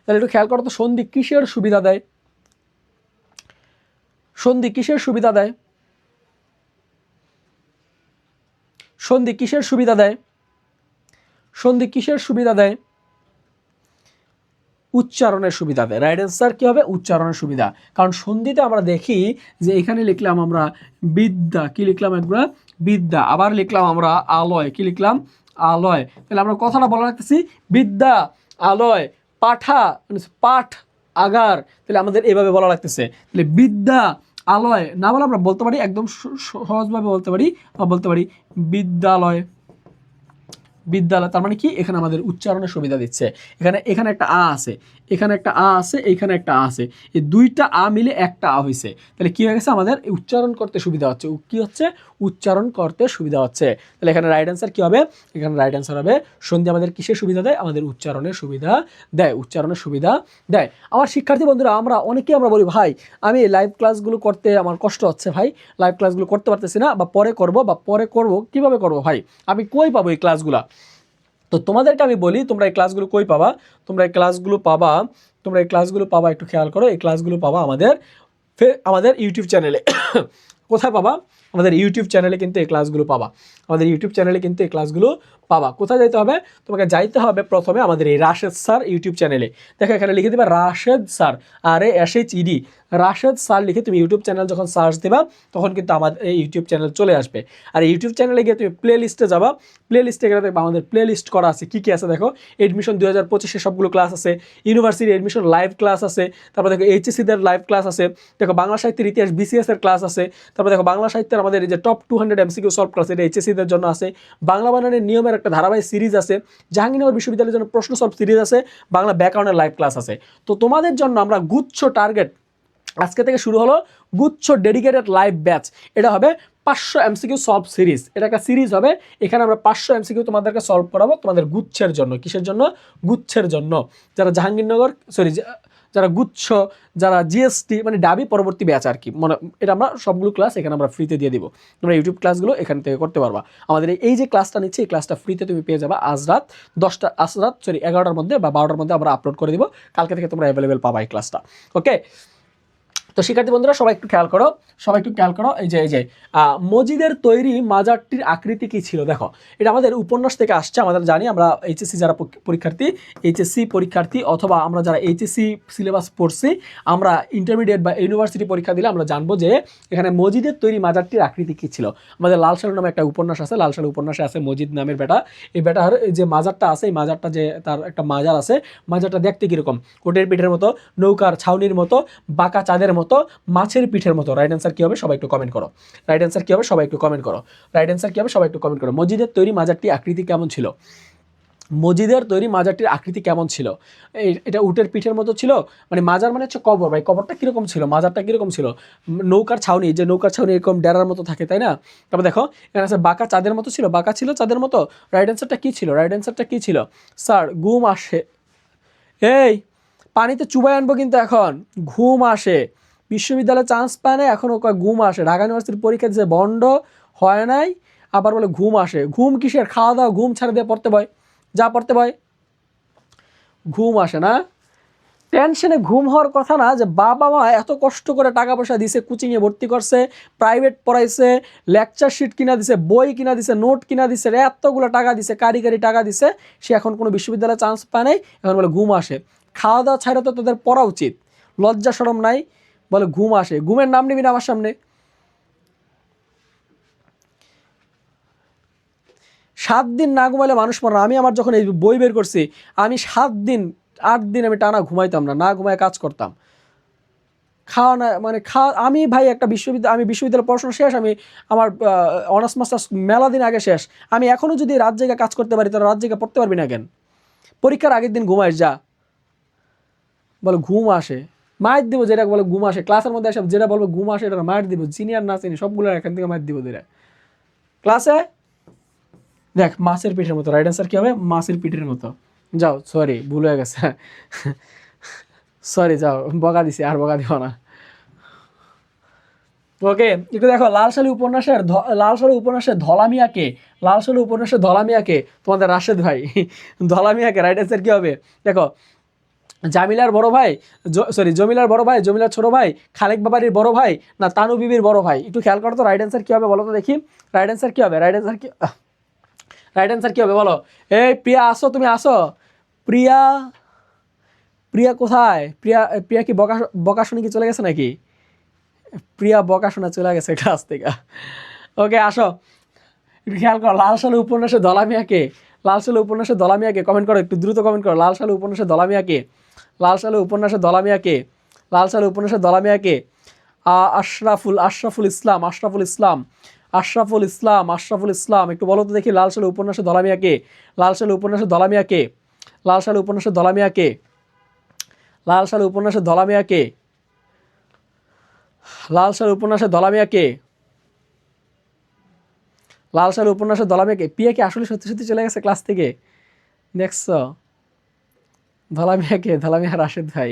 তাহলে একটু খেয়াল করো তো, সন্ধি কিসের সুবিধা দেয়, সন্ধি কিসের সুবিধা দেয়, সন্ধি কিসের সুবিধা দেয়, সন্ধি কিসের সুবিধা দেয়, উচ্চারণের সুবিধা দেয়। রাইট অ্যান্সার কি হবে, উচ্চারণের সুবিধা। কারণ সন্ধিতে আমরা দেখি যে এখানে লিখলাম আমরা বিদ্যা, কি লিখলাম একবার বিদ্যা, আবার লিখলাম আমরা আলয়, কি লিখলাম আলয়, তাহলে আমরা কথাটা বলা রাখতেছি বিদ্যা আলয় পাঠা, পাঠ আগার, তাহলে আমাদের এভাবে বলা লাগতেছে। তাহলে বিদ্যা আলয় না বলে আমরা বলতে পারি একদম সহজভাবে বলতে পারি, বলতে পারি বিদ্যালয়, বিদ্যালয়, তার মানে কি এখানে আমাদের উচ্চারণের সুবিধা দিচ্ছে। এখানে একটা আ আছে, এখানে একটা আ আছে, এইখানে একটা আ আছে, এই দুইটা আ মিলে একটা আ হয়েছে। তাহলে কি হয়ে গেছে, আমাদের উচ্চারণ করতে সুবিধা হচ্ছে। কি হচ্ছে, উচ্চারণ করতে সুবিধা হচ্ছে। তাহলে এখানে রাইট অ্যান্সার কি হবে, এখানে রাইট অ্যান্সার হবে সন্ধি আমাদের কিসের সুবিধা দেয়, আমাদের উচ্চারণের সুবিধা দেয়, উচ্চারণের সুবিধা দেয়। আমার শিক্ষার্থী বন্ধুরা, অনেকেই আমরা বলি ভাই আমি লাইভ ক্লাসগুলো করতে আমার কষ্ট হচ্ছে, ভাই লাইভ ক্লাসগুলো করতে পারতেছি না, বা পরে করব কিভাবে করব ভাই, আমি কই পাবো এই ক্লাসগুলা? তো তোমাদেরকে আমি বলি, তোমরা এই ক্লাসগুলো কই পাবা, তোমরা এই ক্লাসগুলো পাবা একটু খেয়াল করো, এই ক্লাসগুলো পাবা আমাদের ইউটিউব চ্যানেলে। কোথায় পাবা, আমাদের ইউটিউব চ্যানেলে কিন্তু এই ক্লাসগুলো পাবা। কোথায় যাইতে হবে, তোমাকে যাইতে হবে প্রথমে আমাদের এই রাশেদ স্যার ইউটিউব চ্যানেলে। দেখো এখানে লিখে দিবা Rashed sir, RASHED, Rashed sir লিখে তুমি ইউটিউব চ্যানেল যখন সার্চ দেবা তখন কিন্তু আমাদের এই ইউটিউব চ্যানেল চলে আসবে। আর ইউটিউব চ্যানেলে গিয়ে তুমি প্লে লিস্টে যাবা, প্লে লিস্টে গেলে দেখবা আমাদের প্লে লিস্ট করা আছে, কী কী আছে দেখো, এডমিশন 2025 সবগুলো ক্লাস আছে, ইউনিভার্সিটি এডমিশন লাইভ ক্লাস আছে, তারপর দেখো HSC-দের লাইভ ক্লাস আছে, দেখো বাংলা সাহিত্যের ইতিহাস BCS-এর ক্লাস আছে, তারপর দেখো বাংলা সাহিত্যের আমাদের এই যে টপ 200 MCQ সলভ ক্লাস, এটা HSC-দের জন্য আছে, বাংলা বানানের নিয়মের একটা ধারাবাহিক সিরিজ আছে, জাহাঙ্গীরনগর বিশ্ববিদ্যালয়ের জন্য প্রশ্ন সলভ সিরিজ আছে, বাংলা ব্যাকরণের লাইভ ক্লাস আছে। তো তোমাদের জন্য আমরা গুচ্ছ টার্গেট, আজকে থেকে শুরু হলো গুচ্ছ ডেডিকেটেড লাইভ ব্যাচ। এটা হবে 500 MCQ সলভ সিরিজ, এটা একটা সিরিজ হবে। এখানে আমরা 500 MCQ তোমাদেরকে সলভ করাবো তোমাদের গুচ্ছের জন্য। কিসের জন্য, গুচ্ছের জন্য। যারা জাহাঙ্গীরনগর যারা গুচ্ছ, যারা GST মানে ডাবি পরবর্তী ব্যাচ আর কি, এটা আমরা সবগুলো ক্লাস এখানে আমরা ফ্রিতে দিয়ে দিব। তোমরা ইউটিউব ক্লাসগুলো এখান থেকে করতে পারবা। আমাদের এই যে ক্লাসটা নিচ্ছে, এই ক্লাসটা ফ্রিতে তুমি পেয়ে যাবা আজ রাত 11টার মধ্যে বা 12টার মধ্যে আমরা আপলোড করে দিব। কালকে থেকে তোমরা অ্যাভেলেবেল পাবা এই ক্লাসটা। ওকে, তো শিক্ষার্থী বন্ধুরা সবাই একটু খেয়াল করো, এই যে মসজিদের তৈরি মাজারটির আকৃতি কি ছিল। দেখো এটা আমাদের উপন্যাস থেকে আসছে। আমাদের জানি আমরা HSC পরীক্ষার্থী অথবা আমরা যারা HSC সিলেবাস পড়ছি, আমরা ইন্টারমিডিয়েট বা ইউনিভার্সিটি পরীক্ষা দিলে আমরা জানবো যে এখানে মসজিদের তৈরি মাজারটির আকৃতি কি ছিল। আমাদের লাল সালু নামে একটা উপন্যাস আছে, লাল সালু উপন্যাসে আছে মসজিদ নামের বেটা, এই বেটার যে মাজারটা আছে, এই মাজারটা যে তার একটা মাজার আছে, মাজারটা দেখতে কীরকম, কোটের পিঠের মতো, নৌকার ছাউনির মতো, বাঁকা চাঁদের মতো, মাছের পিঠের মতো। রাইট অ্যান্সার কি হবে, সবাই একটু কমেন্ট করো। মসজিদের তৈরি মাজারটির আকৃতি কেমন ছিল? এটা উটের পিঠের মতো ছিল, মানে মাজার মানে হচ্ছে কবর। ভাই কবরটা কিরকম ছিল, মাজারটা কিরকম ছিল? নৌকার ছাউনি এরকম ডেরার মতো থাকে, তাই না? তারপর দেখো এখানে আছে বাঁকা চাঁদের মতো ছিল, বাঁকা ছিল চাঁদের মতো। রাইট অ্যান্সারটা কি ছিল? স্যার ঘুম আসে। এই পানিতে চুবাই আনবো কিন্তু এখন। ঘুম আসে, বিশ্ববিদ্যালয়ে চান্স পায় না, এখন ওকে ঘুম আসে। ঢাকা ইউনিভার্সিটির পরীক্ষা দিচ্ছে, বন্ড হয় নাই, আবার বলে ঘুম আসে। ঘুম কিসের, খাওয়া দাওয়া ঘুম ছাড়া দিয়ে পড়তে বয়, যা পড়তে বয়। ঘুম আসে না, টেনশনে ঘুম হওয়ার কথা না। যে বাবা মা এত কষ্ট করে টাকা পয়সা দিছে, কোচিংয়ে ভর্তি করছে, প্রাইভেট পড়াইছে, লেকচার শিট কিনা দিছে, বই কিনা দিছে, নোট কিনা দিছে, এতগুলো টাকা দিছে, কারি টাকা দিছে, সে এখন কোনো বিশ্ববিদ্যালয়ে চান্স পায় নাই, এখন বলে ঘুম আসে। খাওয়া দাওয়া ছাড়া তো তাদের পড়া উচিত, লজ্জা শরম নাই, বলে ঘুম আসে। ঘুমের নাম নিবি না আমার সামনে। 7 দিন না ঘুমাইলে মানুষ মরে না। আমি আমার যখন এই বই বের করছি, আমি 7 দিন 8 দিন আমি টানা ঘুমাইতাম না, ঘুমায় কাজ করতাম। আমি ভাই একটা বিশ্ববিদ্যালয় পড়াশোনা শেষ, আমি আমার অনার্স মাস্টার্স মেলা দিন আগে শেষ। আমি এখনও যদি রাত জায়গা কাজ করতে পারি, তাহলে রাত জায়গা পড়তে পারবি না কেন? পরীক্ষার আগের দিন ঘুমাইস যা, বলে ঘুম আসে, মায়ের দিব। যেটা বলে ঘুম আসে, ক্লাসের মধ্যে এসে যেটা বলবো ঘুম আসে, এটা মায়ের দিব। সিনিয়র না চিনি সবগুলো এখান থেকে মায়ের দিব দিলে ক্লাসে। দেখ মাছের পিঠের মতো, রাইট অ্যান্সার কি হবে? মাছের পিঠের মতো। যাও, সরি ভুল হয়ে গেছে, সরি, যাও, বকা দিছি, আর বকা দিব না। ওকে, একটু দেখো লাল সালু উপন্যাসের ধলামিয়াকে, তোমাদের রাশেদ ভাই ধলামিয়াকে। রাইট অ্যান্সার কি হবে? দেখো জমিলার বড় ভাই, জমিলার ছোট ভাই, খালেক বাবারির বড় ভাই, না তানু বিবির বড় ভাই? একটু খেয়াল করো তো, রাইট অ্যান্সার কি হবে বলো তো দেখি। রাইট অ্যান্সার কি হবে বলো। এই প্রিয়া আসো, তুমি আসো। প্রিয়া কোথায়? প্রিয়া কি বকা শুনে কি চলে গেছে নাকি? প্রিয়া বকা শোনা চলে গেছে ক্লাস থেকে। ওকে আসো, একটু খেয়াল করো। লাল সালু উপন্যাসের ধলামিয়াকে কমেন্ট করো, একটু দ্রুত কমেন্ট করো। লাল সালু উপন্যাসের ধলামিয়াকে। আশরাফুল ইসলাম, আশরাফুল ইসলাম, আশরাফুল ইসলাম একটু বলো তো দেখি, লাল সালে উপন্যাসে ধলামিয়া কে? লাল সালে উপন্যাসে ধলামিয়া কে? লাল সালে উপন্যাসে ধলামিয়া কে? লাল সালে উপন্যাসে ধলামিয়া কে? লাল সালে উপন্যাসে ধলামিয়া কে? লাল সালে উপন্যাসে ধলামিয়া কে? পিয়া কি আসলে সত্যি সত্যি চলে গেছে ক্লাস থেকে? দেখছো? ধলামিয়া কে? ধলামিয়া রাশেদ ভাই,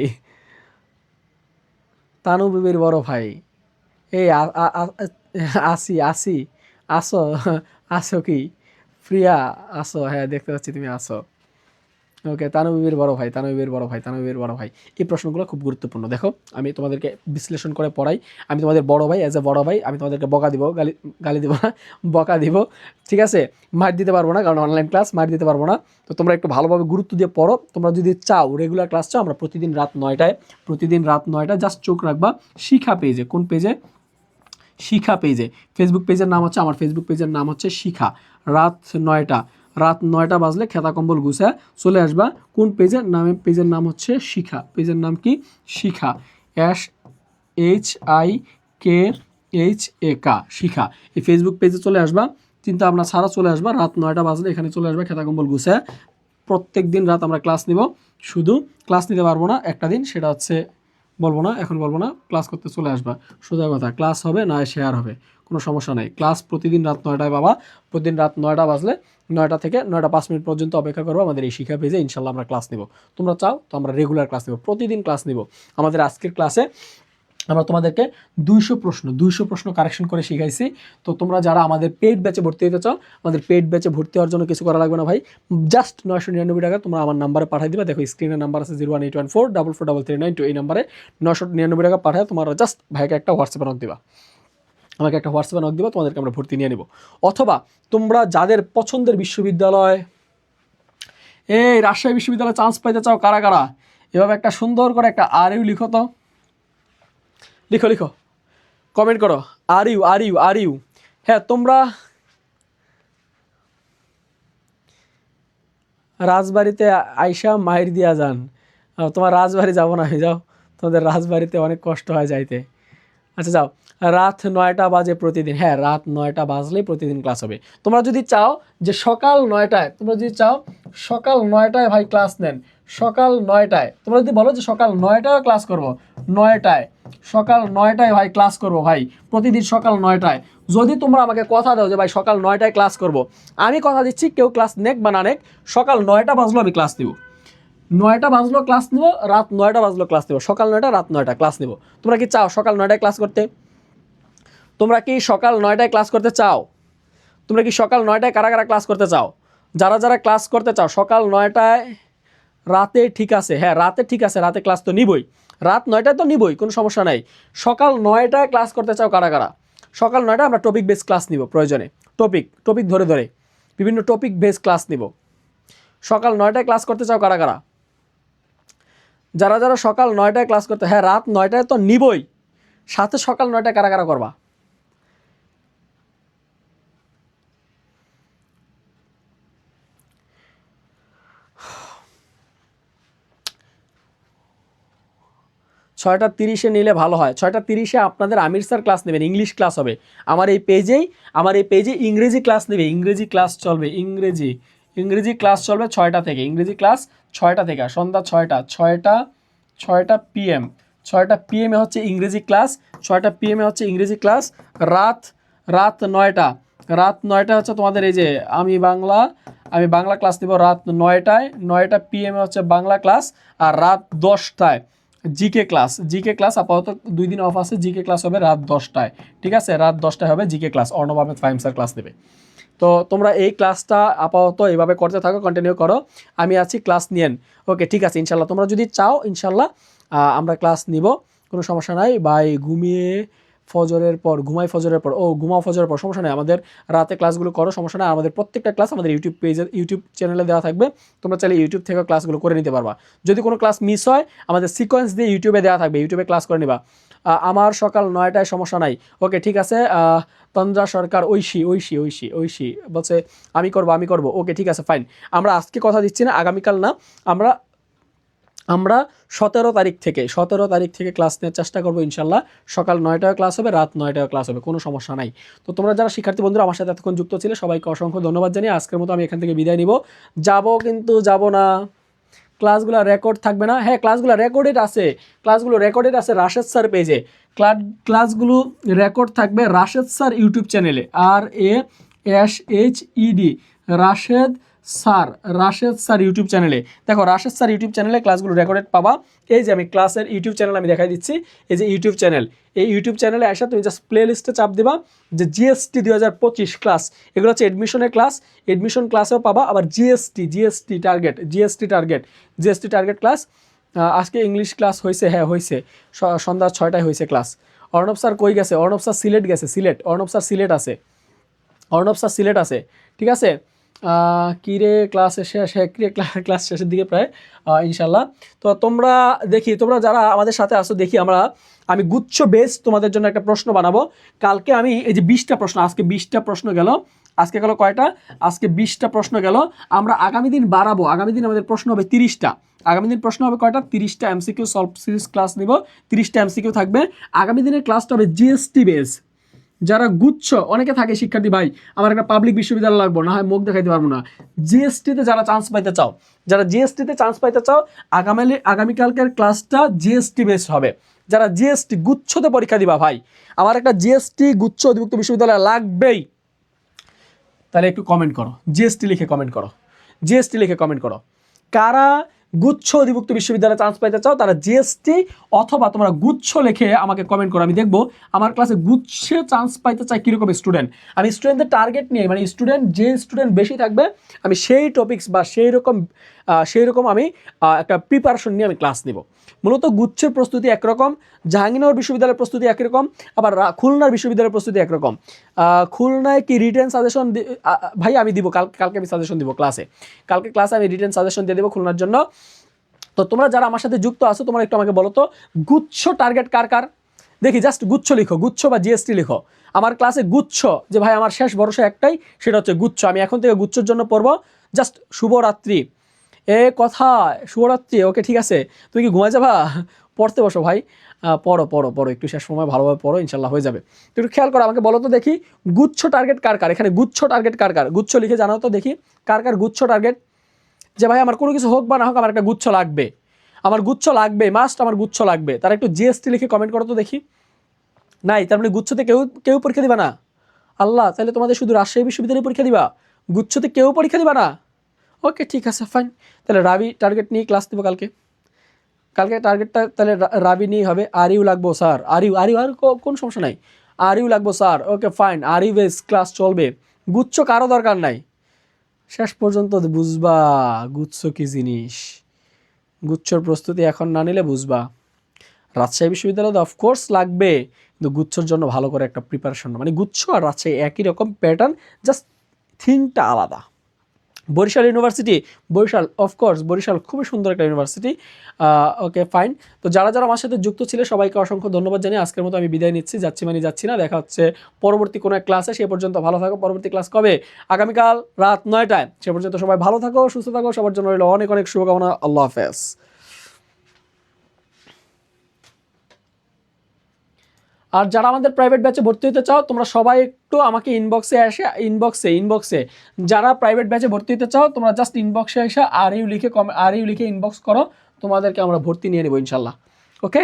তানু বিবির বড় ভাই। এই আসি আসি, আসো, আসো কি প্রিয়া? আসো, হ্যাঁ দেখতে পাচ্ছি তুমি আসো। ওকে, তানবীর বড় ভাই, তানবীর বড় ভাই, তানবীর বড় ভাই। এই প্রশ্নগুলো খুব গুরুত্বপূর্ণ। দেখো আমি তোমাদেরকে বিশ্লেষণ করে পড়াই, আমি তোমাদের বড় ভাই, অ্যাজ এ বড় ভাই আমি তোমাদেরকে বকা দিব, গালি গালি দিব না, বকা দিব, ঠিক আছে? মার দিতে পারবো না, কারণ অনলাইন ক্লাস, মার দিতে পারবো না। তো তোমরা একটু ভালোভাবে গুরুত্ব দিয়ে পড়ো। তোমরা যদি চাও রেগুলার ক্লাস চাও, আমরা প্রতিদিন রাত 9টায়, প্রতিদিন রাত 9টায় জাস্ট চোখ রাখবা শিখা পেজে। কোন পেজে? শিখা পেজে। ফেসবুক পেজের নাম হচ্ছে, আমার ফেসবুক পেজের নাম হচ্ছে শিখা। রাত 9টা, রাত 9টা বাজলে খেতা কম্বল গুছায় চলে আসবা। কোন পেজের নামে? পেজের নাম হচ্ছে শিখা। পেজের নাম কি? শিখা, SHIKHA, শিখা। এই ফেসবুক পেজে চলে আসবা, চিন্তা ভাবনা ছাড়া চলে আসবা। রাত 9টা বাজলে এখানে চলে আসবা, খেতা কম্বল গুছায়। প্রত্যেক দিন রাত আমরা ক্লাস নিব। শুধু ক্লাস নিতে পারবো না একটা দিন, সেটা হচ্ছে বলবো না, এখন বলবো না, ক্লাস করতে চলে আসবা। সোজা কথা, ক্লাস হবে না শেয়ার হবে, কোনো সমস্যা নেই। ক্লাস প্রতিদিন রাত 9টায় বাবা, প্রতিদিন রাত 9টা বাজলে 9টা থেকে 9টা 5 মিনিট পর্যন্ত অপেক্ষা করবো আমাদের এই শিক্ষা পেজে। ইনশাল্লাহ আমরা ক্লাস নিব। তোমরা চাও তো আমরা রেগুলার ক্লাস নিব, প্রতিদিন ক্লাস নিব। আমাদের আজকের ক্লাসে আমরা তোমাদেরকে 200 প্রশ্ন কারেকশন করে শিখাইছি। তো তোমরা যারা আমাদের পেইড ব্যাচে ভর্তি হতে চাও, আমাদের পেইড ব্যাচে ভর্তি হওয়ার জন্য কিছু করা লাগবে না ভাই, জাস্ট 999 টাকা তোমরা আমার নাম্বারে পাঠিয়ে দিবা। দেখো স্ক্রিনের নাম্বার আছে 01814443392, এই নাম্বারে 999 টাকা পাঠায় তোমরা জাস্ট ভাইকে একটা হোয়াটসঅ্যাপে নক দিবা, আমাকে একটা হোয়াটসঅ্যাপে নক দিবা, তোমাদেরকে আমরা ভর্তি নিয়ে নেব। অথবা তোমরা যাদের পছন্দের বিশ্ববিদ্যালয়, এই রাজশাহী বিশ্ববিদ্যালয়ে চান্স পাইতে চাও, কারা কারা এভাবে একটা সুন্দর করে একটা RU লিখো তো, লিখো লিখো, কমেন্ট করো, RU। হ্যাঁ, তোমরা রাজবাড়িতে আইসা মাইর দিয়া যান। তোমার রাজবাড়ি যাবো না, আমি যাও, তোমাদের রাজবাড়িতে অনেক কষ্ট হয় যাইতে। আচ্ছা যাও, রাত 9টা বাজে প্রতিদিন, হ্যাঁ রাত 9টা বাজলেই প্রতিদিন ক্লাস হবে। তোমরা যদি চাও যে সকাল 9টায়, তোমরা যদি চাও সকাল 9টায় ভাই ক্লাস নেন, সকাল 9টায়, তোমরা যদি বলো যে সকাল 9টায় ক্লাস করব, 9টায়, সকাল 9টায় ভাই ক্লাস করব ভাই, প্রতিদিন সকাল 9টায়, যদি তোমরা আমাকে কথা দাও যে ভাই সকাল 9টায় ক্লাস করব, আমি কথা দিচ্ছি কেউ ক্লাস নেক বা না নেক, সকাল 9টা বাজলো আমি ক্লাস দিব, 9টা বাজলো ক্লাস নিব, রাত 9টা বাজলো ক্লাস নিব, সকাল 9টা রাত 9টা ক্লাস নিব। তোমরা কি চাও সকাল 9টায় ক্লাস করতে? তোমরা কি সকাল 9টায় ক্লাস করতে চাও? তোমরা কি সকাল 9টায় কারা কারা ক্লাস করতে চাও? যারা যারা ক্লাস করতে চাও সকাল 9টায়, রাতে ঠিক আছে, হ্যাঁ রাতে ঠিক আছে, রাতে ক্লাস তো নিবই, রাত 9টায় তো নিবই, কোনো সমস্যা নাই। সকাল 9টায় ক্লাস করতে চাও কারা কারা? সকাল 9টায় আমরা টপিক বেস ক্লাস নিব, প্রয়োজনে টপিক ধরে ধরে বিভিন্ন টপিক বেস ক্লাস নিব। সকাল 9টায় ক্লাস করতে চাও কারা কারা? যারা যারা সকাল 9টায় ক্লাস করতে, হ্যাঁ রাত 9টায় তো নিবই, সাথে সকাল 9টায় কারা কারা করবা? ছয়টা 30-এ নিলে ভালো হয়। 6টা 30-এ আপনাদের আমির স্যার ক্লাস নেবেন, ইংলিশ ক্লাস হবে। আমার এই পেজে ইংরেজি ক্লাস নেবে, ইংরেজি ক্লাস চলবে, ইংরেজি ক্লাস চলবে 6টা থেকে, ইংরেজি ক্লাস 6টা থেকে, সন্ধ্যা 6টা PM, 6টা PM-এ হচ্ছে ইংরেজি ক্লাস, 6টা PM-এ হচ্ছে ইংরেজি ক্লাস। রাত 9টা হচ্ছে তোমাদের এই যে আমি বাংলা ক্লাস নেব রাত 9টা PM-এ হচ্ছে বাংলা ক্লাস। আর রাত 10টায় জিকে ক্লাস আপাতত 2 দিন অফ আছে, জিকে ক্লাস হবে রাত 10টায়, ঠিক আছে? রাত 10টায় হবে GK class, Arnab Ahmed Fahim sir class নেবে। তো তোমরা এই ক্লাসটা আপাতত এইভাবে করতে থাকো, কন্টিনিউ করো, আমি আছি, ক্লাস নিয়েন। ওকে ঠিক আছে, ইনশাল্লাহ তোমরা যদি চাও ইনশাল্লাহ আমরা ক্লাস নিব, কোনো সমস্যা নাই ভাই। ঘুমাই ফজরের পর, ঘুমাও ফজরের পর, সমস্যা নেই, আমাদের রাতে ক্লাসগুলো করো, সমস্যা নেই। আমাদের প্রত্যেকটা ক্লাস আমাদের ইউটিউব চ্যানেলে দেওয়া থাকবে, তোমরা চাইলে ইউটিউব থেকে ক্লাসগুলো করে নিতে পারবা। যদি কোনো ক্লাস মিস হয় আমাদের সিকোয়েন্স দিয়ে ইউটিউবে দেওয়া থাকবে, ইউটিউবে ক্লাস করে নিবা। আমার সকাল 9টায়, সমস্যা নাই। ওকে ঠিক আছে, তন্দ্রা সরকার, ঐশী বলছে আমি করব। ওকে ঠিক আছে ফাইন, আমরা আজকে কথা দিচ্ছি না, আগামীকাল না, আমরা আমরা 17 তারিখ থেকে ক্লাস নেওয়ার চেষ্টা করবো ইনশাল্লাহ। সকাল 9টায় ক্লাস হবে, রাত 9টায় ক্লাস হবে, কোনো সমস্যা নাই। তো তোমরা যারা শিক্ষার্থী বন্ধুরা আমার সাথে এতক্ষণ যুক্ত ছিলে সবাইকে অসংখ্য ধন্যবাদ জানিয়ে আজকের মতো আমি এখান থেকে বিদায় নিব। কিন্তু যাব না, ক্লাসগুলো রেকর্ড থাকবে না। হ্যাঁ, ক্লাসগুলো রেকর্ডেড আছে রাশেদ স্যার পেজে। ক্লাসগুলো রেকর্ড থাকবে রাশেদ স্যার ইউটিউব চ্যানেলে, RASHED রাশেদ স্যার ইউটিউব চ্যানেলে। দেখো রাশেদ স্যার ইউটিউব চ্যানেলে ক্লাসগুলো রেকর্ডেড পাবা। এই যে আমি ক্লাসের ইউটিউব চ্যানেল আমি দেখাই দিচ্ছি, এই যে ইউটিউব চ্যানেল। এই ইউটিউব চ্যানেলে আসা তুমি জাস্ট প্লে লিস্টে চাপ দিবা যে GST 2025 ক্লাস, এগুলো হচ্ছে এডমিশনের ক্লাস। এডমিশন ক্লাসেও পাবা। আবার জিএসটি টার্গেট ক্লাস। আজকে ইংলিশ ক্লাস হয়েছে, হ্যাঁ হয়েছে, সন্ধ্যা 6টায় হয়েছে ক্লাস। অর্ণব স্যার কই গেছে? অর্ণব স্যার সিলেট গেছে, অর্ণব স্যার সিলেট আছে, ঠিক আছে। কিরে ক্লাস শেষ? হ্যাঁ কিরে ক্লাস শেষের দিকে প্রায় ইনশাল্লাহ। তো তোমরা যারা আমাদের সাথে আসো, আমি গুচ্ছ বেস তোমাদের জন্য একটা প্রশ্ন বানাবো কালকে। আমি এই যে 20টা প্রশ্ন, আজকে 20টা প্রশ্ন গেল, আজকে গেল কয়টা? আজকে 20টা প্রশ্ন গেল। আমরা আগামী দিন বাড়াবো, আগামী দিন আমাদের প্রশ্ন হবে 30টা। আগামী দিন প্রশ্ন হবে কয়টা? 30টা MCQ সলভ সিরিজ ক্লাস নিব, 30টা MCQ থাকবে। আগামী দিনের ক্লাসটা হবে জিএসটি বেস। যারা গুচ্ছ, অনেকে থাকে শিক্ষার্থী ভাই আমার একটা পাবলিক বিশ্ববিদ্যালয় লাগবে, না হয় মুখ দেখাইতে পারবো না। জিএসটিতে যারা চান্স পাইতে চাও, আগামীকালকের ক্লাসটা জিএসটি বেস হবে। যারা জিএসটি গুচ্ছতে পরীক্ষা দিবা ভাই, আমার একটা জিএসটি গুচ্ছ অধিভুক্ত বিশ্ববিদ্যালয় লাগবেই, তাহলে একটু কমেন্ট করো, জিএসটি লিখে কমেন্ট করো। কারা গুচ্ছ অধিভুক্ত বিশ্ববিদ্যালয়ে চান্স পাইতে চাও তারা জিএসটি অথবা তোমরা গুচ্ছ লিখে আমাকে কমেন্ট করো। আমি দেখবো আমার ক্লাসে গুচ্ছে চান্স পাইতে চাই কীরকম স্টুডেন্ট। আমি স্টুডেন্টদের টার্গেট নিয়ে, মানে যে স্টুডেন্ট বেশি থাকবে আমি সেই টপিক্স বা সেই রকম আমি একটা প্রিপারেশন নিয়ে আমি ক্লাস নিব। মূলত গুচ্ছের প্রস্তুতি একরকম, জাহাঙ্গীরনগর বিশ্ববিদ্যালয়ের প্রস্তুতি একরকম, আবার খুলনার বিশ্ববিদ্যালয়ের প্রস্তুতি একরকম। খুলনায় কি রিটেন সাজেশন ভাই আমি দিব, কালকে আমি সাজেশন দিব কালকে ক্লাসে আমি রিটেন সাজেশন দিয়ে দেবো খুলনার জন্য। তো তোমরা যারা আমার সাথে যুক্ত আছো তোমরা একটু আমাকে বলো তো গুচ্ছ টার্গেট কার? দেখি, জাস্ট গুচ্ছ লিখো, গুচ্ছ বা জিএসটি লিখো। আমার ক্লাসে গুচ্ছ, যে ভাই আমার শেষ ভরসা একটাই, সেটা হচ্ছে গুচ্ছ। আমি এখন থেকে গুচ্ছর জন্য পড়বো। জাস্ট শুভরাত্রি শুভরাত্রি। ওকে ঠিক আছে, তুমি কি ঘুমায় যাবা? পড়তে বসো ভাই, পড়ো একটু, শেষ সময় ভালোভাবে পড়ো, ইনশাল্লাহ হয়ে যাবে। একটু খেয়াল করো, আমাকে বলো তো দেখি গুচ্ছ টার্গেট কার? এখানে গুচ্ছ টার্গেট কার? গুচ্ছ লিখে জানাও তো দেখি কার গুচ্ছ টার্গেট। যে ভাই আমার কোনো কিছু হোক বা না হোক আমার একটা গুচ্ছ লাগবে, মাস্ট আমার গুচ্ছ লাগবে, তারা একটু জিএসটি লিখে কমেন্ট করো তো দেখি। নাই, তার মানে গুচ্ছতে কেউ পরীক্ষা দিবা না? আল্লাহ, তাহলে তোমাদের শুধু রাজশাহী বিশ্ববিদ্যালয়ে পরীক্ষা দিবা, গুচ্ছতে কেউ পরীক্ষা দিবা না? ওকে ঠিক আছে ফাইন, তাহলে রাবি টার্গেট নিয়ে ক্লাস দেবো কালকে টার্গেটটা তাহলে রাবি নিয়ে হবে। আরিউ লাগবো স্যার, আরিউ আর কোন সমস্যা নাই, আরিউ লাগবো স্যার। ওকে ফাইন, আরিউ বেস ক্লাস চলবে, গুচ্ছ কারো দরকার নাই। শেষ পর্যন্ত বুঝবা গুচ্ছ কি জিনিস, গুচ্ছর প্রস্তুতি এখন না নিলে বুঝবা। রাজশাহী বিশ্ববিদ্যালয় তো অফকোর্স লাগবে, কিন্তু গুচ্ছর জন্য ভালো করে একটা প্রিপারেশন, মানে গুচ্ছ আর রাজশাহী একই রকম প্যাটার্ন, জাস্ট থিংটা আলাদা। বরিশাল ইউনিভার্সিটি, অফকোর্স বরিশাল খুবই সুন্দর একটা ইউনিভার্সিটি। Okay fine. তো যারা আমার সাথে যুক্ত ছিল সবাইকে অসংখ্য ধন্যবাদ জানিয়ে আজকের মতো আমি বিদায় নিচ্ছি। যাচ্ছি না, দেখা হচ্ছে পরবর্তী কোনো এক ক্লাসে। সে পর্যন্ত ভালো থাকো। পরবর্তী ক্লাস কবে? আগামীকাল রাত 9টায়। সে পর্যন্ত সবাই ভালো থাকো, সুস্থ থাকো, সবার জন্য রইল অনেক অনেক শুভকামনা। আল্লাহ হাফেজ। আর যারা আমাদের প্রাইভেট ব্যাচে ভর্তি হতে চাও তোমরা সবাই একটু আমাকে ইনবক্সে যারা প্রাইভেট ব্যাচে ভর্তি হতে চাও তোমরা জাস্ট ইনবক্সে এসে আর ইউ লিখে ইনবক্স করো, তোমাদেরকে আমরা ভর্তি নিয়ে নেবো ইনশাল্লাহ। ওকে।